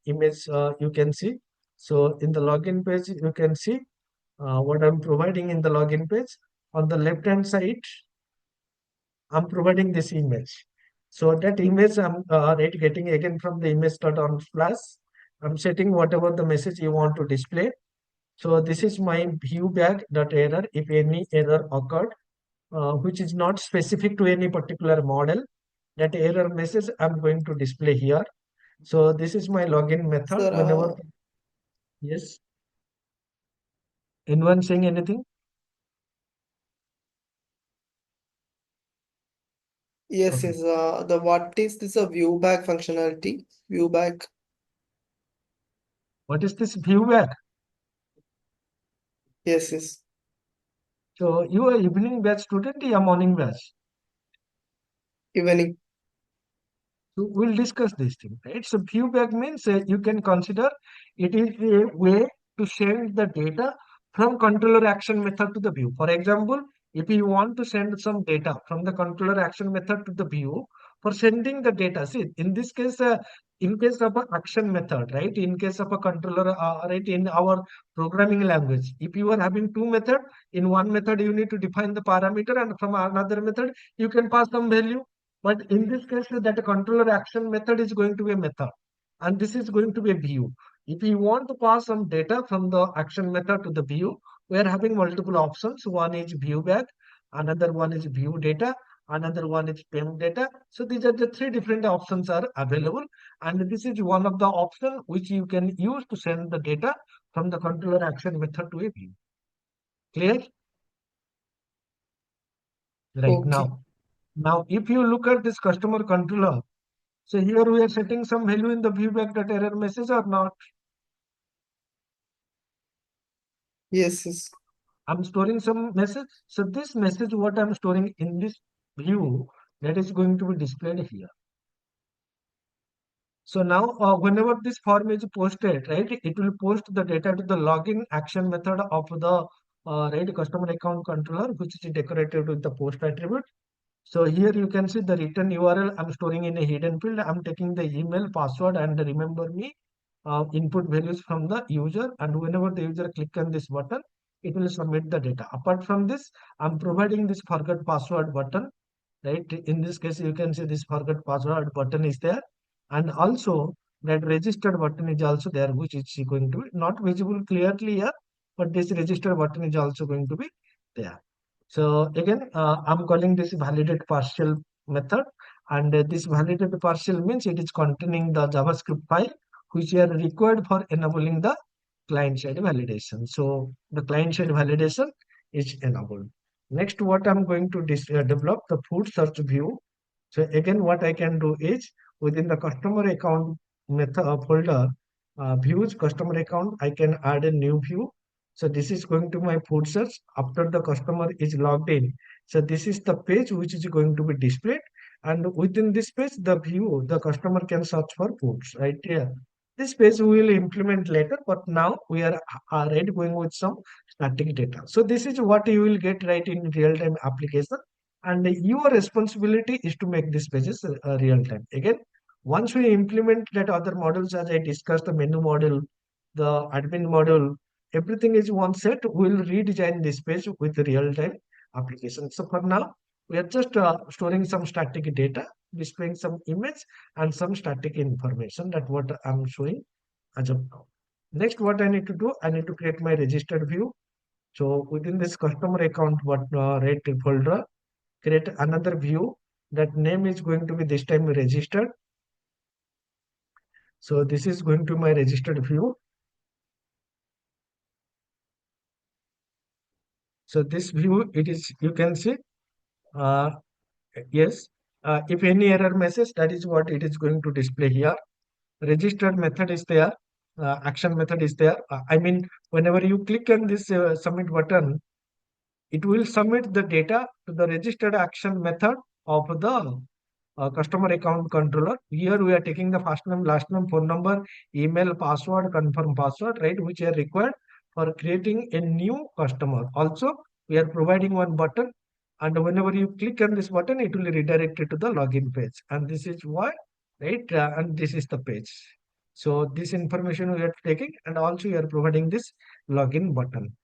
image you can see. So in the login page you can see what I'm providing in the login page. On the left hand side I'm providing this image. So that image I'm getting again from the image.on flash. I'm setting whatever the message you want to display. So this is my view bag dot error. If any error occurred, which is not specific to any particular model, that error message I'm going to display here. So this is my login method. Sir, Whenever yes, anyone saying anything? yes, Okay. yes. The what is this a view back functionality? View back. What is this view bag? Yes, yes. So you are evening batch student, or morning batch? Evening. So we'll discuss this thing, right? So view back means you can consider it is a way to send the data from controller action method to the view. For example, if you want to send some data from the controller action method to the view, for sending the data, see in this case, in case of a action method, right? In case of a controller, right? In our programming language, if you are having two method, in one method you need to define the parameter, and from another method you can pass some value. But in this case, that controller action method is going to be a method, and this is going to be a view. If you want to pass some data from the action method to the view, we are having multiple options. One is view back, another one is view data, another one is PEM data. So these are the three different options are available, and this is one of the option which you can use to send the data from the controller action method to a view. Clear? Right Okay. now. Now, if you look at this customer controller, so here we are setting some value in the viewback.error message or not. Yes, yes. I'm storing some message. So this message, what I'm storing in this view, that is going to be displayed here. So now, whenever this form is posted, right, it will post the data to the login action method of the right customer account controller, which is decorated with the post attribute. So here you can see the return URL I'm storing in a hidden field. I'm taking the email, password, and remember me input values from the user. And whenever the user click on this button, it will submit the data. Apart from this, I'm providing this forget password button. Right. In this case, you can see this forget password button is there. And also that registered button is also there, which is going to be not visible clearly here, but this register button is also going to be there. So again, I'm calling this validate partial method, and this validate partial means it is containing the JavaScript file which are required for enabling the client side validation. So the client side validation is enabled. Next, what I'm going to develop the food search view. So again, what I can do is within the customer account method folder, views customer account, I can add a new view. So this is going to my food search after the customer is logged in. So this is the page which is going to be displayed, and within this page, the view, the customer can search for foods right here. This page we will implement later, but now we are right going with some static data. So this is what you will get right in real-time application, and your responsibility is to make these pages real-time. Again, once we implement that other models, as I discussed, the menu model, the admin model, everything is one set. We'll redesign this page with real-time application. So for now, we are just storing some static data, displaying some image and some static information. That what I'm showing as of now. Next, what I need to do, I need to create my registered view. So within this customer account, what rate folder, create another view. That name is going to be this time registered. So this is going to my registered view. So this view, it is, you can see, uh, yes, if any error message, that is what it is going to display here. Registered method is there, action method is there. I mean, whenever you click on this submit button, it will submit the data to the registered action method of the customer account controller. Here we are taking the first name, last name, phone number, email, password, confirm password, right, which are required for creating a new customer. Also, we are providing one button, and whenever you click on this button, it will redirect you to the login page. And this is why, right, and this is the page. So this information we are taking, and also we are providing this login button.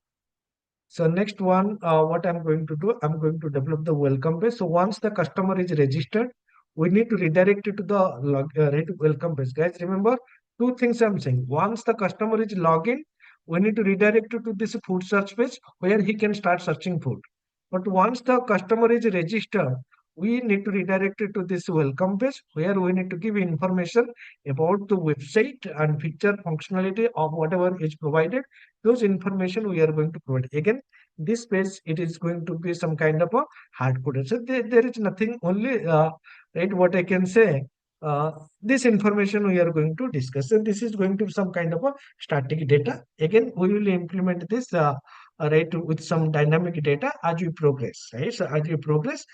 So next one, what I'm going to do, I'm going to develop the welcome page. So once the customer is registered, we need to redirect it to the right welcome page. Guys, remember two things I'm saying. Once the customer is login, we need to redirect it to this food search page where he can start searching food. But once the customer is registered, we need to redirect it to this welcome page where we need to give information about the website and feature functionality of whatever is provided. Those information we are going to provide. Again, this page, it is going to be some kind of a hard coded. So there is nothing, only right, what I can say, this information we are going to discuss. And this is going to be some kind of a static data. Again, we will implement this right, with some dynamic data as we progress, right? So as we progress,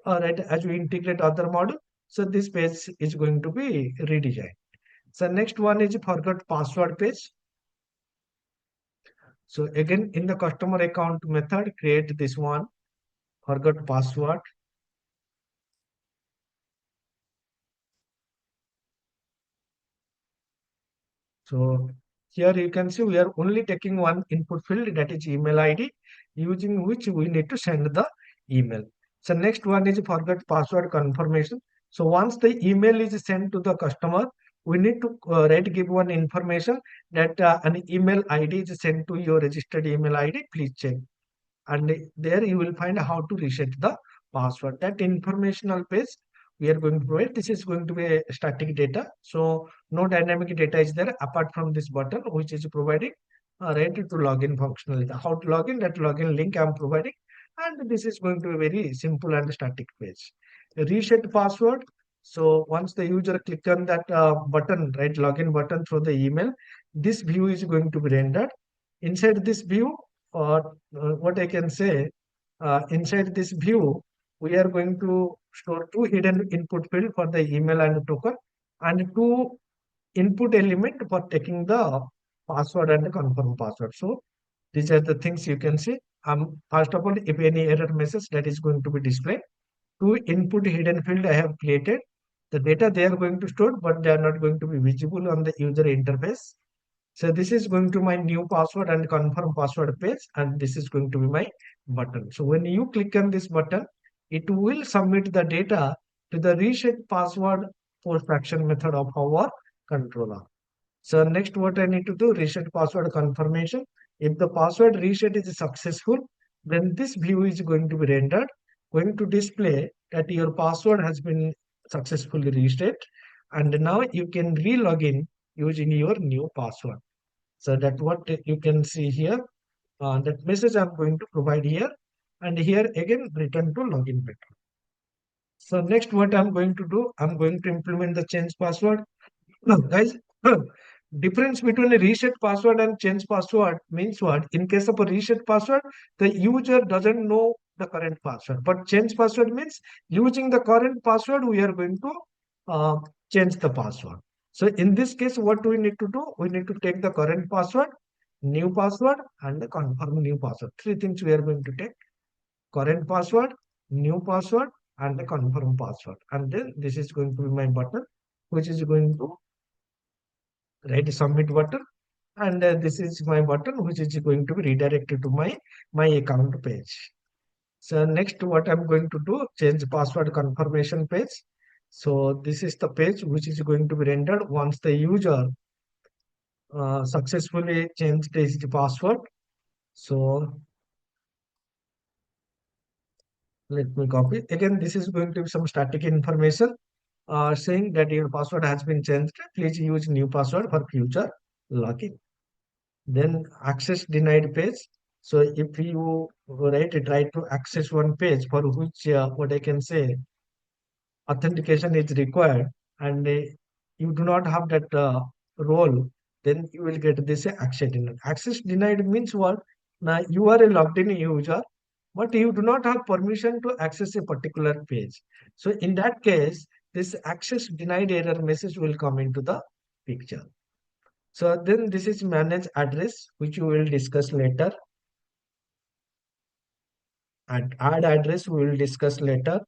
right, as we integrate other model, so this page is going to be redesigned. So next one is forgot password page. So again, in the customer account method, create this one, forgot password. So here you can see we are only taking one input field, that is email ID, using which we need to send the email. So next one is forgot password confirmation. So once the email is sent to the customer, we need to give one information that an email ID is sent to your registered email ID. Please check. And there you will find how to reset the password. That informational page we are going to provide. This is going to be a static data, so no dynamic data is there apart from this button which is providing right to login functionality. How to login, that login link I am providing, and this is going to be very simple and static page. Reset password. So once the user click on that button, right, login button through the email, this view is going to be rendered. Inside this view, what I can say, inside this view, we are going to store two hidden input field for the email and token, and two input element for taking the password and confirm password. So these are the things you can see. First of all, if any error message, that is going to be displayed. Two input hidden field I have created. The data they are going to store, but they are not going to be visible on the user interface. So this is going to my new password and confirm password page, and this is going to be my button. So when you click on this button, it will submit the data to the reset password post action method of our controller. So next what I need to do, reset password confirmation. If the password reset is successful, then this view is going to be rendered, going to display that your password has been successfully reset, and now you can re-log in using your new password. So that what you can see here, that message I'm going to provide here, and here again return to login method. So next what I'm going to do, I'm going to implement the change password. Now guys, difference between a reset password and change password means what? In case of a reset password, the user doesn't know the current password, but change password means using the current password, we are going to change the password. So in this case, what we need to do? We need to take the current password, new password, and the confirm new password. Three things we are going to take: current password, new password, and the confirm password. And then this is going to be my button, which is going to write submit button. And this is my button, which is going to be redirected to my account page. So next, what I'm going to do, change password confirmation page. So this is the page which is going to be rendered once the user successfully changed his password. So let me copy. Again, this is going to be some static information saying that your password has been changed. Please use new password for future login. Then access denied page. So if you try to access one page for which what I can say authentication is required, and you do not have that role, then you will get this access denied. Access denied means what? Now you are a logged in user, but you do not have permission to access a particular page. So in that case, this access denied error message will come into the picture. So then this is manage address, which we will discuss later. And add address we will discuss later.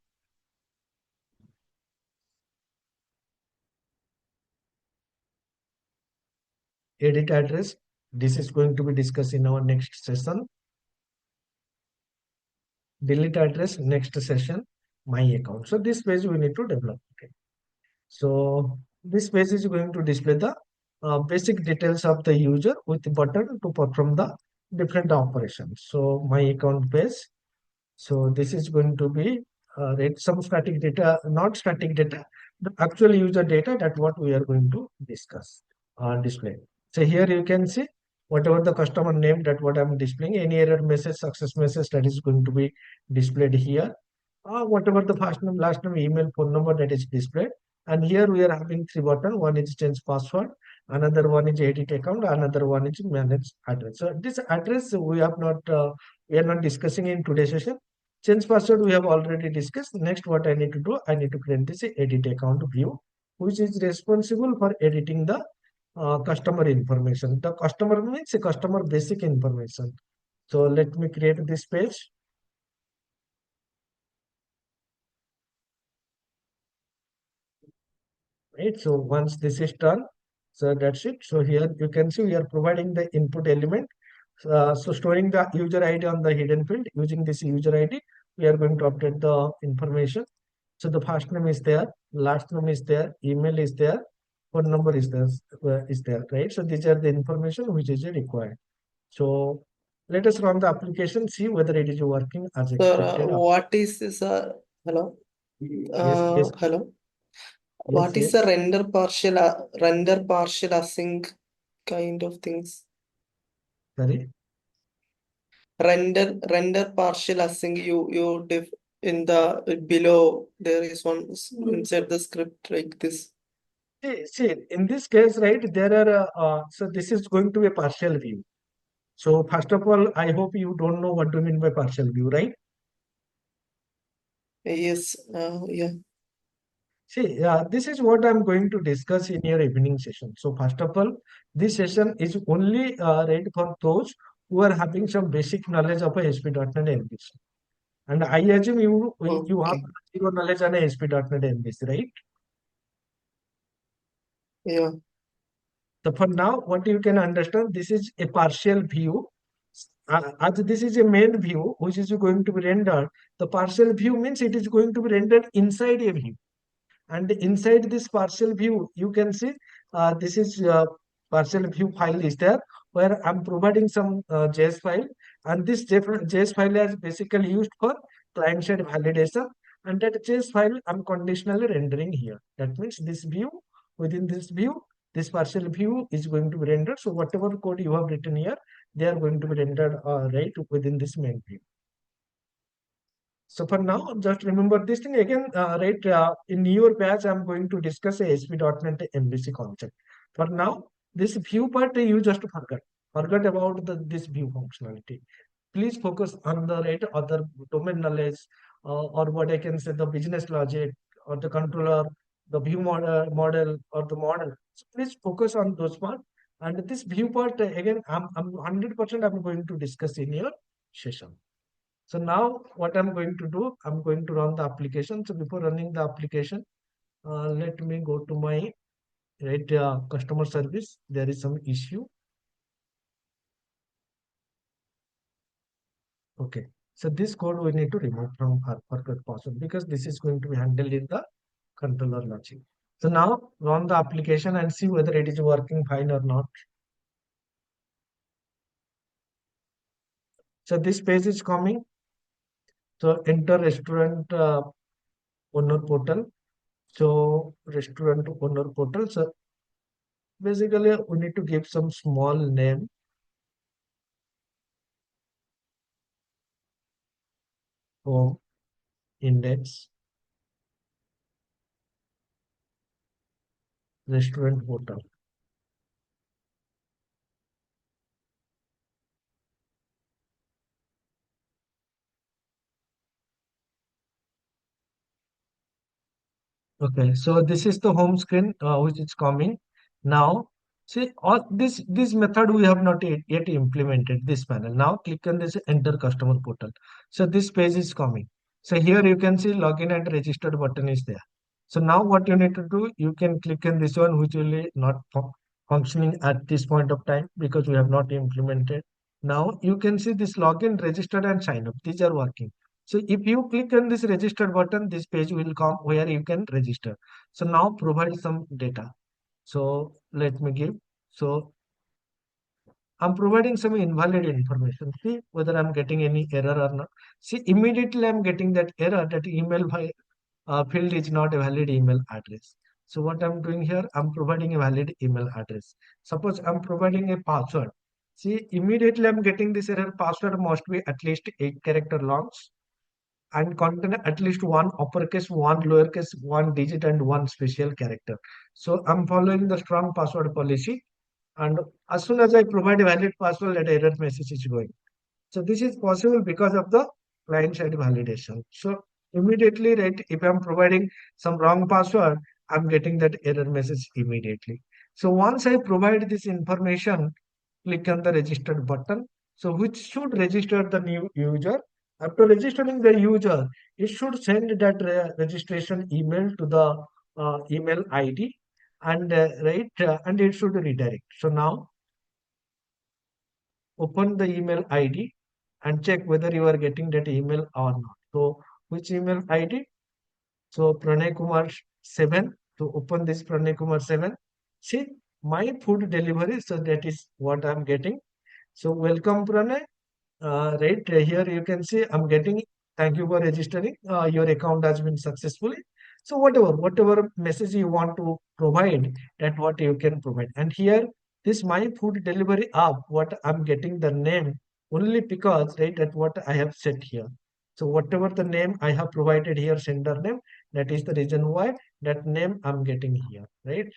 Edit address, this is going to be discussed in our next session. Delete address, next session. My account. So this page we need to develop. Okay. So this page is going to display the basic details of the user with the button to perform the different operations. So my account page. So this is going to be some static data, not static data, the actual user data, that what we are going to discuss display. So here you can see whatever the customer name, that what I'm displaying, any error message, success message, that is going to be displayed here. Whatever the first name, last name, email, phone number, that is displayed. And here we are having three buttons. One is change password, another one is edit account, another one is manage address. So this address we are not discussing in today's session. Change password we have already discussed. Next, what I need to do, I need to create this edit account view, which is responsible for editing the customer information. The customer means a customer basic information. So let me create this page. Right. So once this is done, so that's it. So here you can see we are providing the input element. So storing the user ID on the hidden field. Using this user ID, we are going to update the information. So the first name is there, last name is there, email is there, phone number is there, right? So these are the information which is required. So let us run the application, see whether it is working as Sir, expected. what is this? Hello? Yes. Hello? Yes, What is yes. the render partial async kind of things? Sorry. Render partial async, you diff in the below there is one inside the script like this. See, in this case, right, there are, so this is going to be a partial view. So first of all, I hope you don't know what do you mean by partial view, right? Yes, yeah. See, this is what I'm going to discuss in your evening session. So first of all, this session is only ready for those who are having some basic knowledge of a ASP.NET MVC. And I assume you have Okay. zero knowledge on a ASP.NET MVC, right? Yeah. So for now, what you can understand, this is a partial view. As this is a main view, which is going to be rendered, the partial view means it is going to be rendered inside a view. And inside this partial view, you can see this is partial view file is there, where I'm providing some JS file, and this JS file is basically used for client-side validation, and that JS file I'm conditionally rendering here. That means this view, within this view, this partial view is going to be rendered. So whatever code you have written here, they are going to be rendered right within this main view. So for now, just remember this thing again, right? In your batch, I'm going to discuss a ASP.NET MVC concept. For now, this view part you just forget about this view functionality. Please focus on the right other domain knowledge, or what I can say, the business logic, or the controller, the view model or the model. So please focus on those part. And this view part again, I'm 100% I'm going to discuss in your session. So now what I'm going to do, I'm going to run the application. So before running the application, let me go to my customer service. There is some issue. Okay. So this code we need to remove from our forgot password, because this is going to be handled in the controller logic. So now run the application and see whether it is working fine or not. So this page is coming. So enter restaurant owner portal. So restaurant owner portal. So basically we need to give some small name. home, index, restaurant, hotel. Okay, so this is the home screen which is coming. Now, see all this method we have not yet implemented this panel. Now click on this enter customer portal. So this page is coming. So here you can see login and registered button is there. So now what you need to do, you can click on this one which will be not functioning at this point of time because we have not implemented. Now you can see this login, registered and sign up. These are working. So if you click on this register button, this page will come where you can register. So now provide some data. So let me give. So I'm providing some invalid information. See whether I'm getting any error or not. See immediately I'm getting that error that email field is not a valid email address. So what I'm doing here, I'm providing a valid email address. Suppose I'm providing a password. See immediately I'm getting this error. Password must be at least 8-character long and contain at least one uppercase, one lowercase, one digit, and one special character. So I'm following the strong password policy. And as soon as I provide a valid password, that error message is going. So this is possible because of the client-side validation. So immediately, right, if I'm providing some wrong password, I'm getting that error message immediately. So once I provide this information, click on the registered button. So which should register the new user. After registering the user, it should send that registration email to the email ID and and it should redirect. So now open the email ID and check whether you are getting that email or not. So which email ID? So Pranay Kumar 7. To open this Pranay Kumar 7, see my food delivery. So that is what I'm getting. So welcome Pranay. Here you can see I'm getting thank you for registering. Your account has been successfully. So whatever message you want to provide, that what you can provide. And here this my food delivery app, what I'm getting the name only because that what I have set here. So whatever the name I have provided here, sender name, that is the reason why that name I'm getting here, right?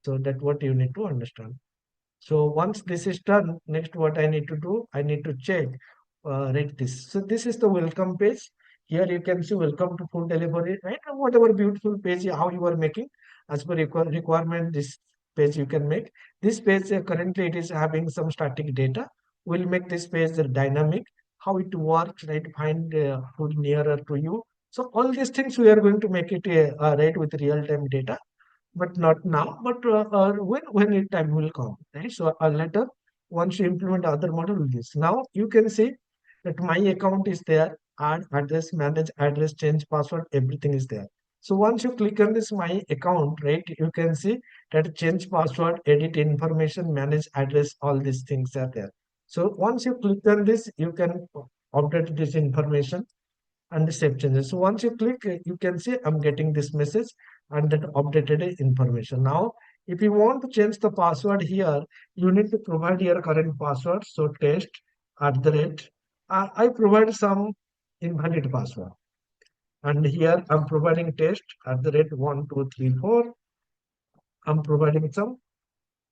So that what you need to understand. So once this is done, next what I need to do, I need to check, rate this. So this is the welcome page. Here you can see welcome to food delivery, right? And whatever beautiful page how you are making as per requirement, this page you can make. This page currently it is having some static data. We'll make this page dynamic. How it works, right? Find food nearer to you. So all these things we are going to make it right with real time data but not now, but when it time will come, right? So later, once you implement other model with this, now you can see that my account is there, add address, manage address, change password, everything is there. So once you click on this my account, right, you can see that change password, edit information, manage address, all these things are there. So once you click on this, you can update this information and the save changes. So once you click, you can see I'm getting this message and that updated information. Now, if you want to change the password here, you need to provide your current password. So test at the rate. I provide some invalid password. And here I'm providing test at the rate 1234. I'm providing some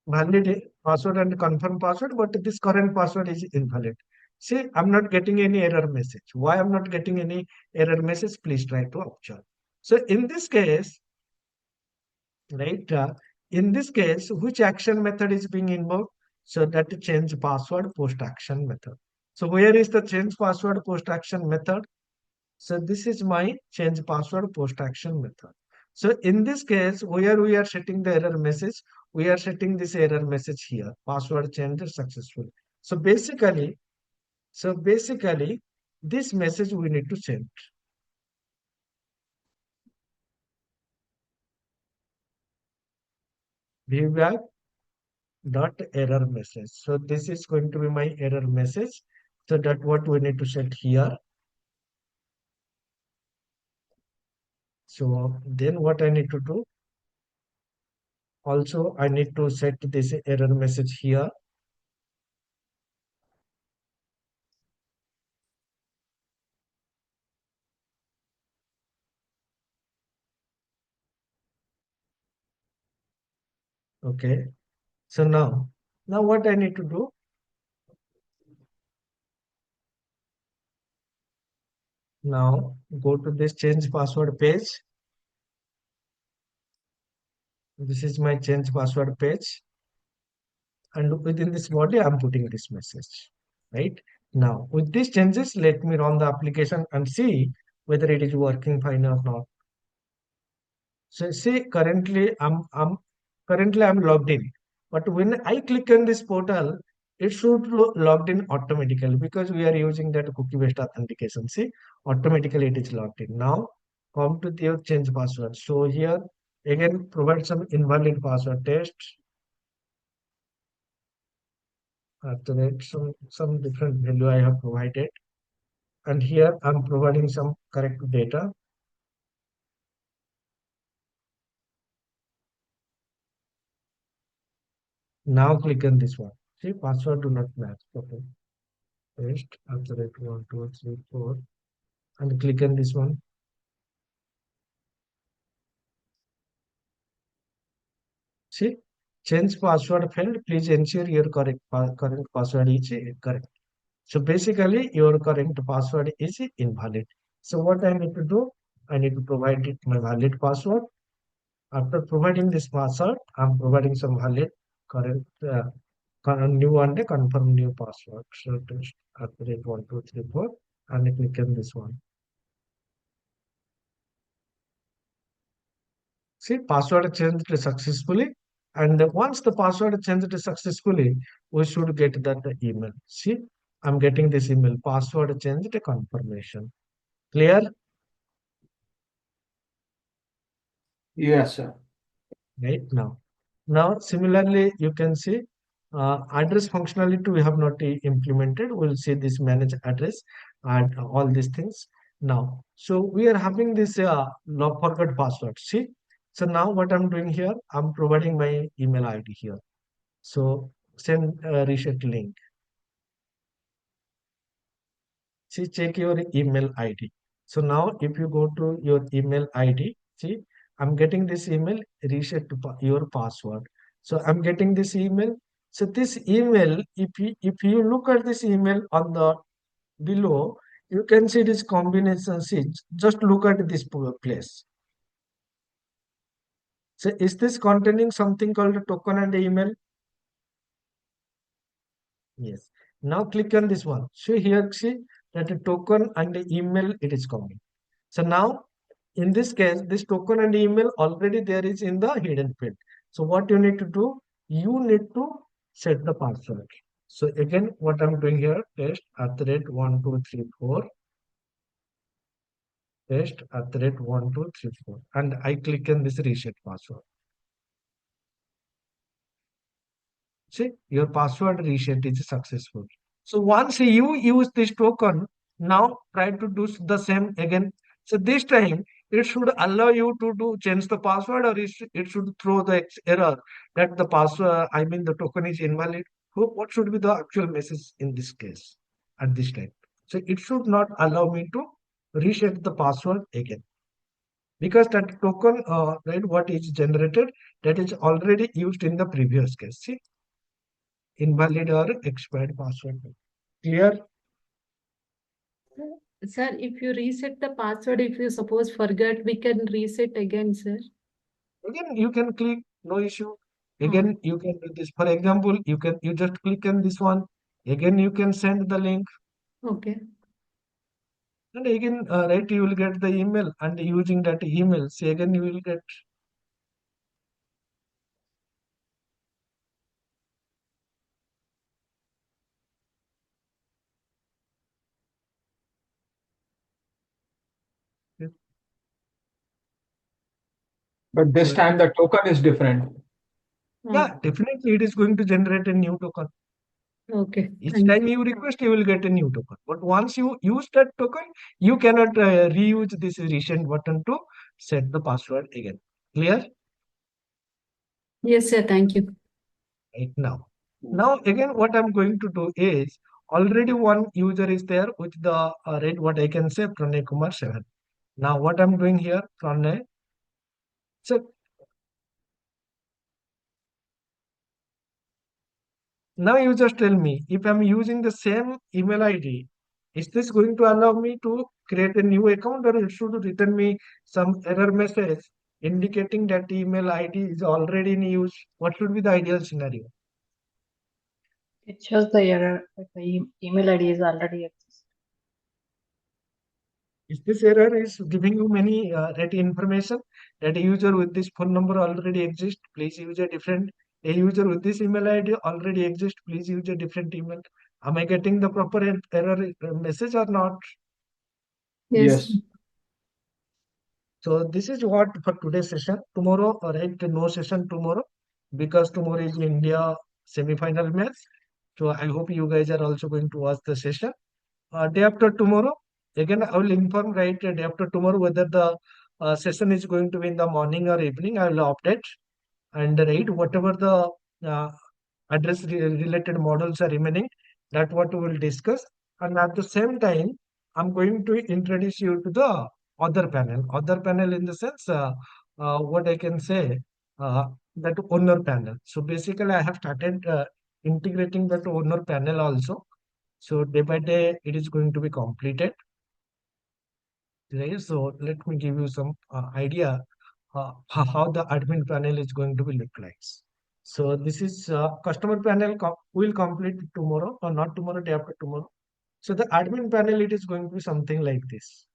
valid password and confirm password, but this current password is invalid. See, I'm not getting any error message. Why I'm not getting any error message? Please try to observe. So in this case, right, in this case, which action method is being invoked? So that change password post action method. So where is the change password post action method? So this is my change password post action method. So in this case, where we are setting the error message, we are setting this error message here, password change successful. So basically, this message we need to send. Viewback dot error message. So this is going to be my error message. So that what we need to set here. So then what I need to do? Also, I need to set this error message here. Okay. So now what I need to do? Now go to this change password page. This is my change password page. And within this body, I'm putting this message, right? Now, with these changes, let me run the application and see whether it is working fine or not. So see, currently I'm logged in, but when I click on this portal, it should logged in automatically because we are using that cookie-based authentication. See, automatically it is logged in. Now, come to your change password. So here again, provide some invalid password test. After that, some different value I have provided, and here I'm providing some correct data. Now click on this one. See, password do not match. Okay. Paste after that 1, 2, 3, 4, and click on this one. See, change password failed. Please ensure your current password is correct. So basically, your current password is invalid. So what I need to do? I need to provide it my valid password. After providing this password, I'm providing some valid current new and confirm new password. So test after it 1, 2, 3, 4, and click on this one. See, password changed successfully. And once the password changed successfully, we should get that email. See, I'm getting this email, password changed confirmation. Clear? Yes, sir. Right now. Now, similarly, you can see address functionality we have not implemented. We'll see this manage address and all these things now. So we are having this no forgot password. See, so now what I'm doing here, I'm providing my email ID here. So send reset link. See, check your email ID. So now if you go to your email ID, see, I'm getting this email, reset to your password. So I'm getting this email. So this email, if you look at this email on the below, you can see this combination. See, just look at this place. So is this containing something called a token and email? Yes. Now click on this one. So here see that a token and the email it is coming. So now in this case, this token and email already there is in the hidden field. So what you need to do, you need to set the password. So again, what I'm doing here, test at the rate 1, 2, 3, 4, test at the rate 1, 2, 3, 4, and I click on this reset password. See, your password reset is successful. So once you use this token, now try to do the same again. So this time it should allow you to change the password, or it should throw the error that the password, I mean the token is invalid. So what should be the actual message in this case at this time? So it should not allow me to reset the password again because that token, right, what is generated, that is already used in the previous case. See, invalid or expired password. Clear? Sir, if you reset the password, if you suppose forget, we can reset again, sir. Again, you can click, no issue. Again, you can do this. For example, you just click on this one. Again, you can send the link, Okay. and again, right, you will get the email, and using that email, see again, you will get. But this time the token is different. Yeah, definitely, it is going to generate a new token. Okay. Each time you request, you will get a new token. But once you use that token, you cannot reuse this reset button to set the password again. Clear? Yes, sir. Thank you. Right now. Now again, what I'm going to do is already one user is there with the rate what I can say Pranay Kumar 7. Now what I'm doing here, Pranay. So Now you just tell me, if I'm using the same email ID, is this going to allow me to create a new account, or it should return me some error message indicating that email ID is already in use? What should be the ideal scenario? It shows the error that the email ID is already exists. If this error is giving you many right information that a user with this phone number already exists, please use a different. A user with this email ID already exists, please use a different email. Am I getting the proper error message or not? Yes. Yes. So this is what for today's session. Tomorrow, right? No session tomorrow because tomorrow is India semi-final match. So I hope you guys are also going to watch the session. Day after tomorrow, again I will inform right day after tomorrow whether the session is going to be in the morning or evening. I will update and right whatever the uh, related models are remaining, that what we will discuss. And at the same time, I'm going to introduce you to the other panel in the sense what I can say, uh, that owner panel. So basically I have started integrating that owner panel also. So day by day it is going to be completed, right? So let me give you some idea how the admin panel is going to be look like. So this is customer panel will complete tomorrow, or not tomorrow, day after tomorrow. So the admin panel, it is going to be something like this.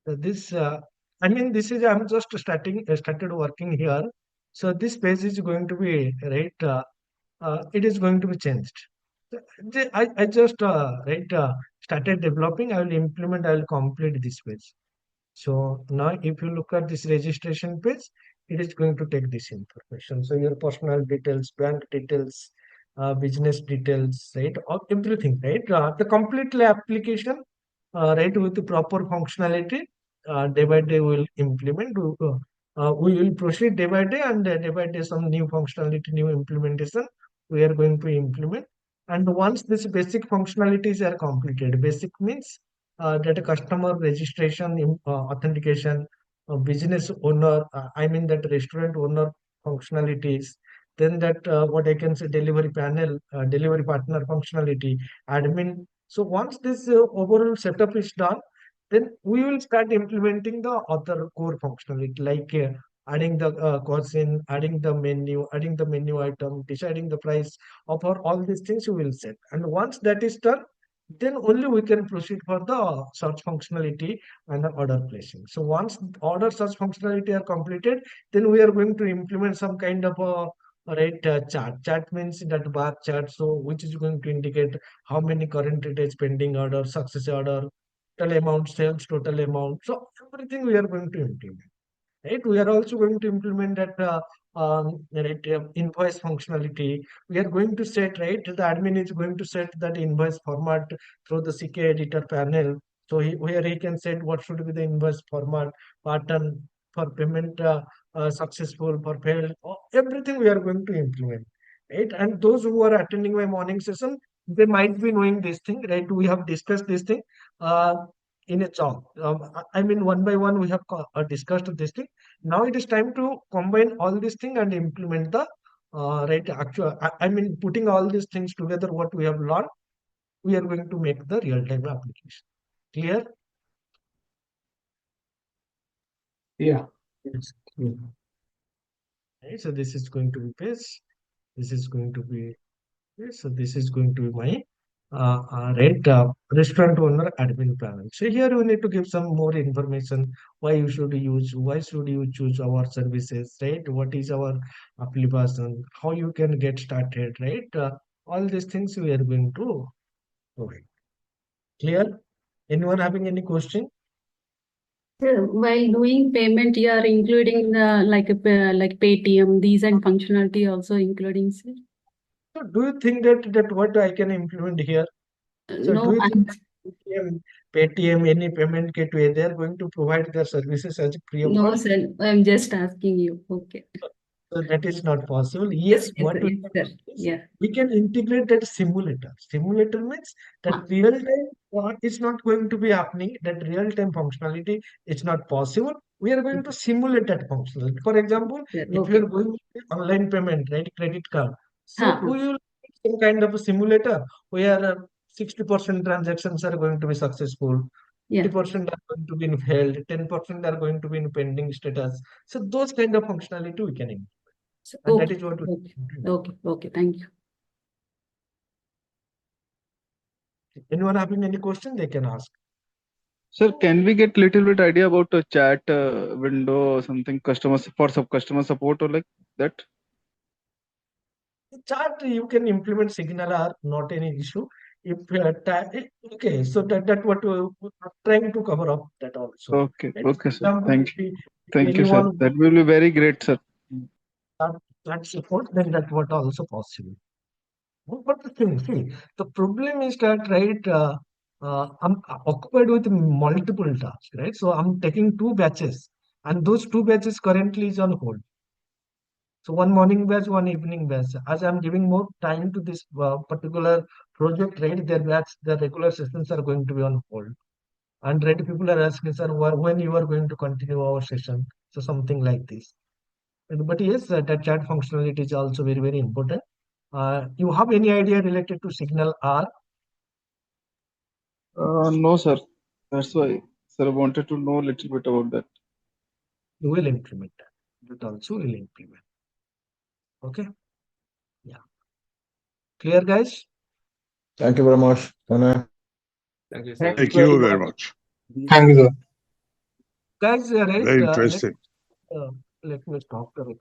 This I mean this is I'm just started working here. So this page is going to be right. It is going to be changed. I just right started developing. I will implement. I will complete this page. So now if you look at this registration page, it is going to take this information. So your personal details, bank details, business details, right? Everything, right? The complete application, right, with the proper functionality, day by day we will implement. We will proceed day by day, and day by day some new functionality, new implementation we are going to implement. And once this basic functionalities are completed, basic means that a customer registration, authentication, business owner, I mean that restaurant owner functionalities, then that what I can say delivery panel, delivery partner functionality, admin. So once this overall setup is done, then we will start implementing the other core functionality like adding the cuisine, adding the menu item, deciding the price of all these things we will set. And once that is done, then only we can proceed for the search functionality and the order placing. So once order search functionality are completed, then we are going to implement some kind of a right chart. Chart means that bar chart, so which is going to indicate how many current days pending order, success order, total amount, sales total amount. So everything we are going to implement. Right, we are also going to implement that right, invoice functionality. We are going to set, right, the admin is going to set that invoice format through the CK editor panel. So where he can set what should be the invoice format pattern for payment successful, for failed, everything we are going to implement, right? And those who are attending my morning session, they might be knowing this thing, right? We have discussed this thing uh, in a talk. I mean, one by one, we have discussed this thing. Now it is time to combine all these things and implement the right actual. I mean, putting all these things together, what we have learned, we are going to make the real-time application. Clear? Yeah. Yes. Clear. Right, so this is going to be page. This is going to be yes, so this is going to be my right restaurant owner admin panel. So here you need to give some more information why should you choose our services, right? What is our application, how you can get started, right? All these things we are going to provide. Clear? Anyone having any question? While doing payment, you are including the like Paytm, these and functionality also including, sir? So do you think that what I can implement here? So do No, you think Paytm, any payment gateway, they are going to provide their services as free of no, cost? sir. I'm just asking you. Okay. So that is not possible. Yes, what we Yes, can sir. do is Yeah. we can integrate that simulator. Simulator means that real time is not going to be happening. That real time functionality is not possible. We are going to simulate that functionality. For example, Yeah, if you are okay. going to online payment, right, credit card. So Huh. we will make some kind of a simulator where 60% transactions are going to be successful. Yeah. 50% are going to be in failed, 10% are going to be in pending status. So those kind of functionality we can implement. And that Okay. is what we Okay. do. Okay. Okay. Thank you. Anyone having any question, they can ask. Sir, can we get little bit idea about a chat window or something customer support or like that? Chat, you can implement Signal are not any issue. If okay, so that what we're trying to cover up that also. Okay, Right? okay, For sir. example, Thank if you, sir. anyone That will be very great, sir. that support, then that what also possible. But the thing, see, the problem is that, right, I'm occupied with multiple tasks, right? So I'm taking 2 batches, and those 2 batches currently is on hold. So one morning batch, one evening batch. As I'm giving more time to this particular project, right, their regular sessions are going to be on hold. And right, people are asking, sir, when you are going to continue our session? So something like this. But yes, that chat functionality is also very, very important. You have any idea related to Signal R? No, sir. That's why, sir, I wanted to know a little bit about that. You will implement that. That also will implement. Okay. Yeah. Clear, guys? Thank you very much. Tanay. Thank you, Thank sir. you Thank you very very much. much. Thank you, sir. Guys, right, Very interesting. let me stop the record.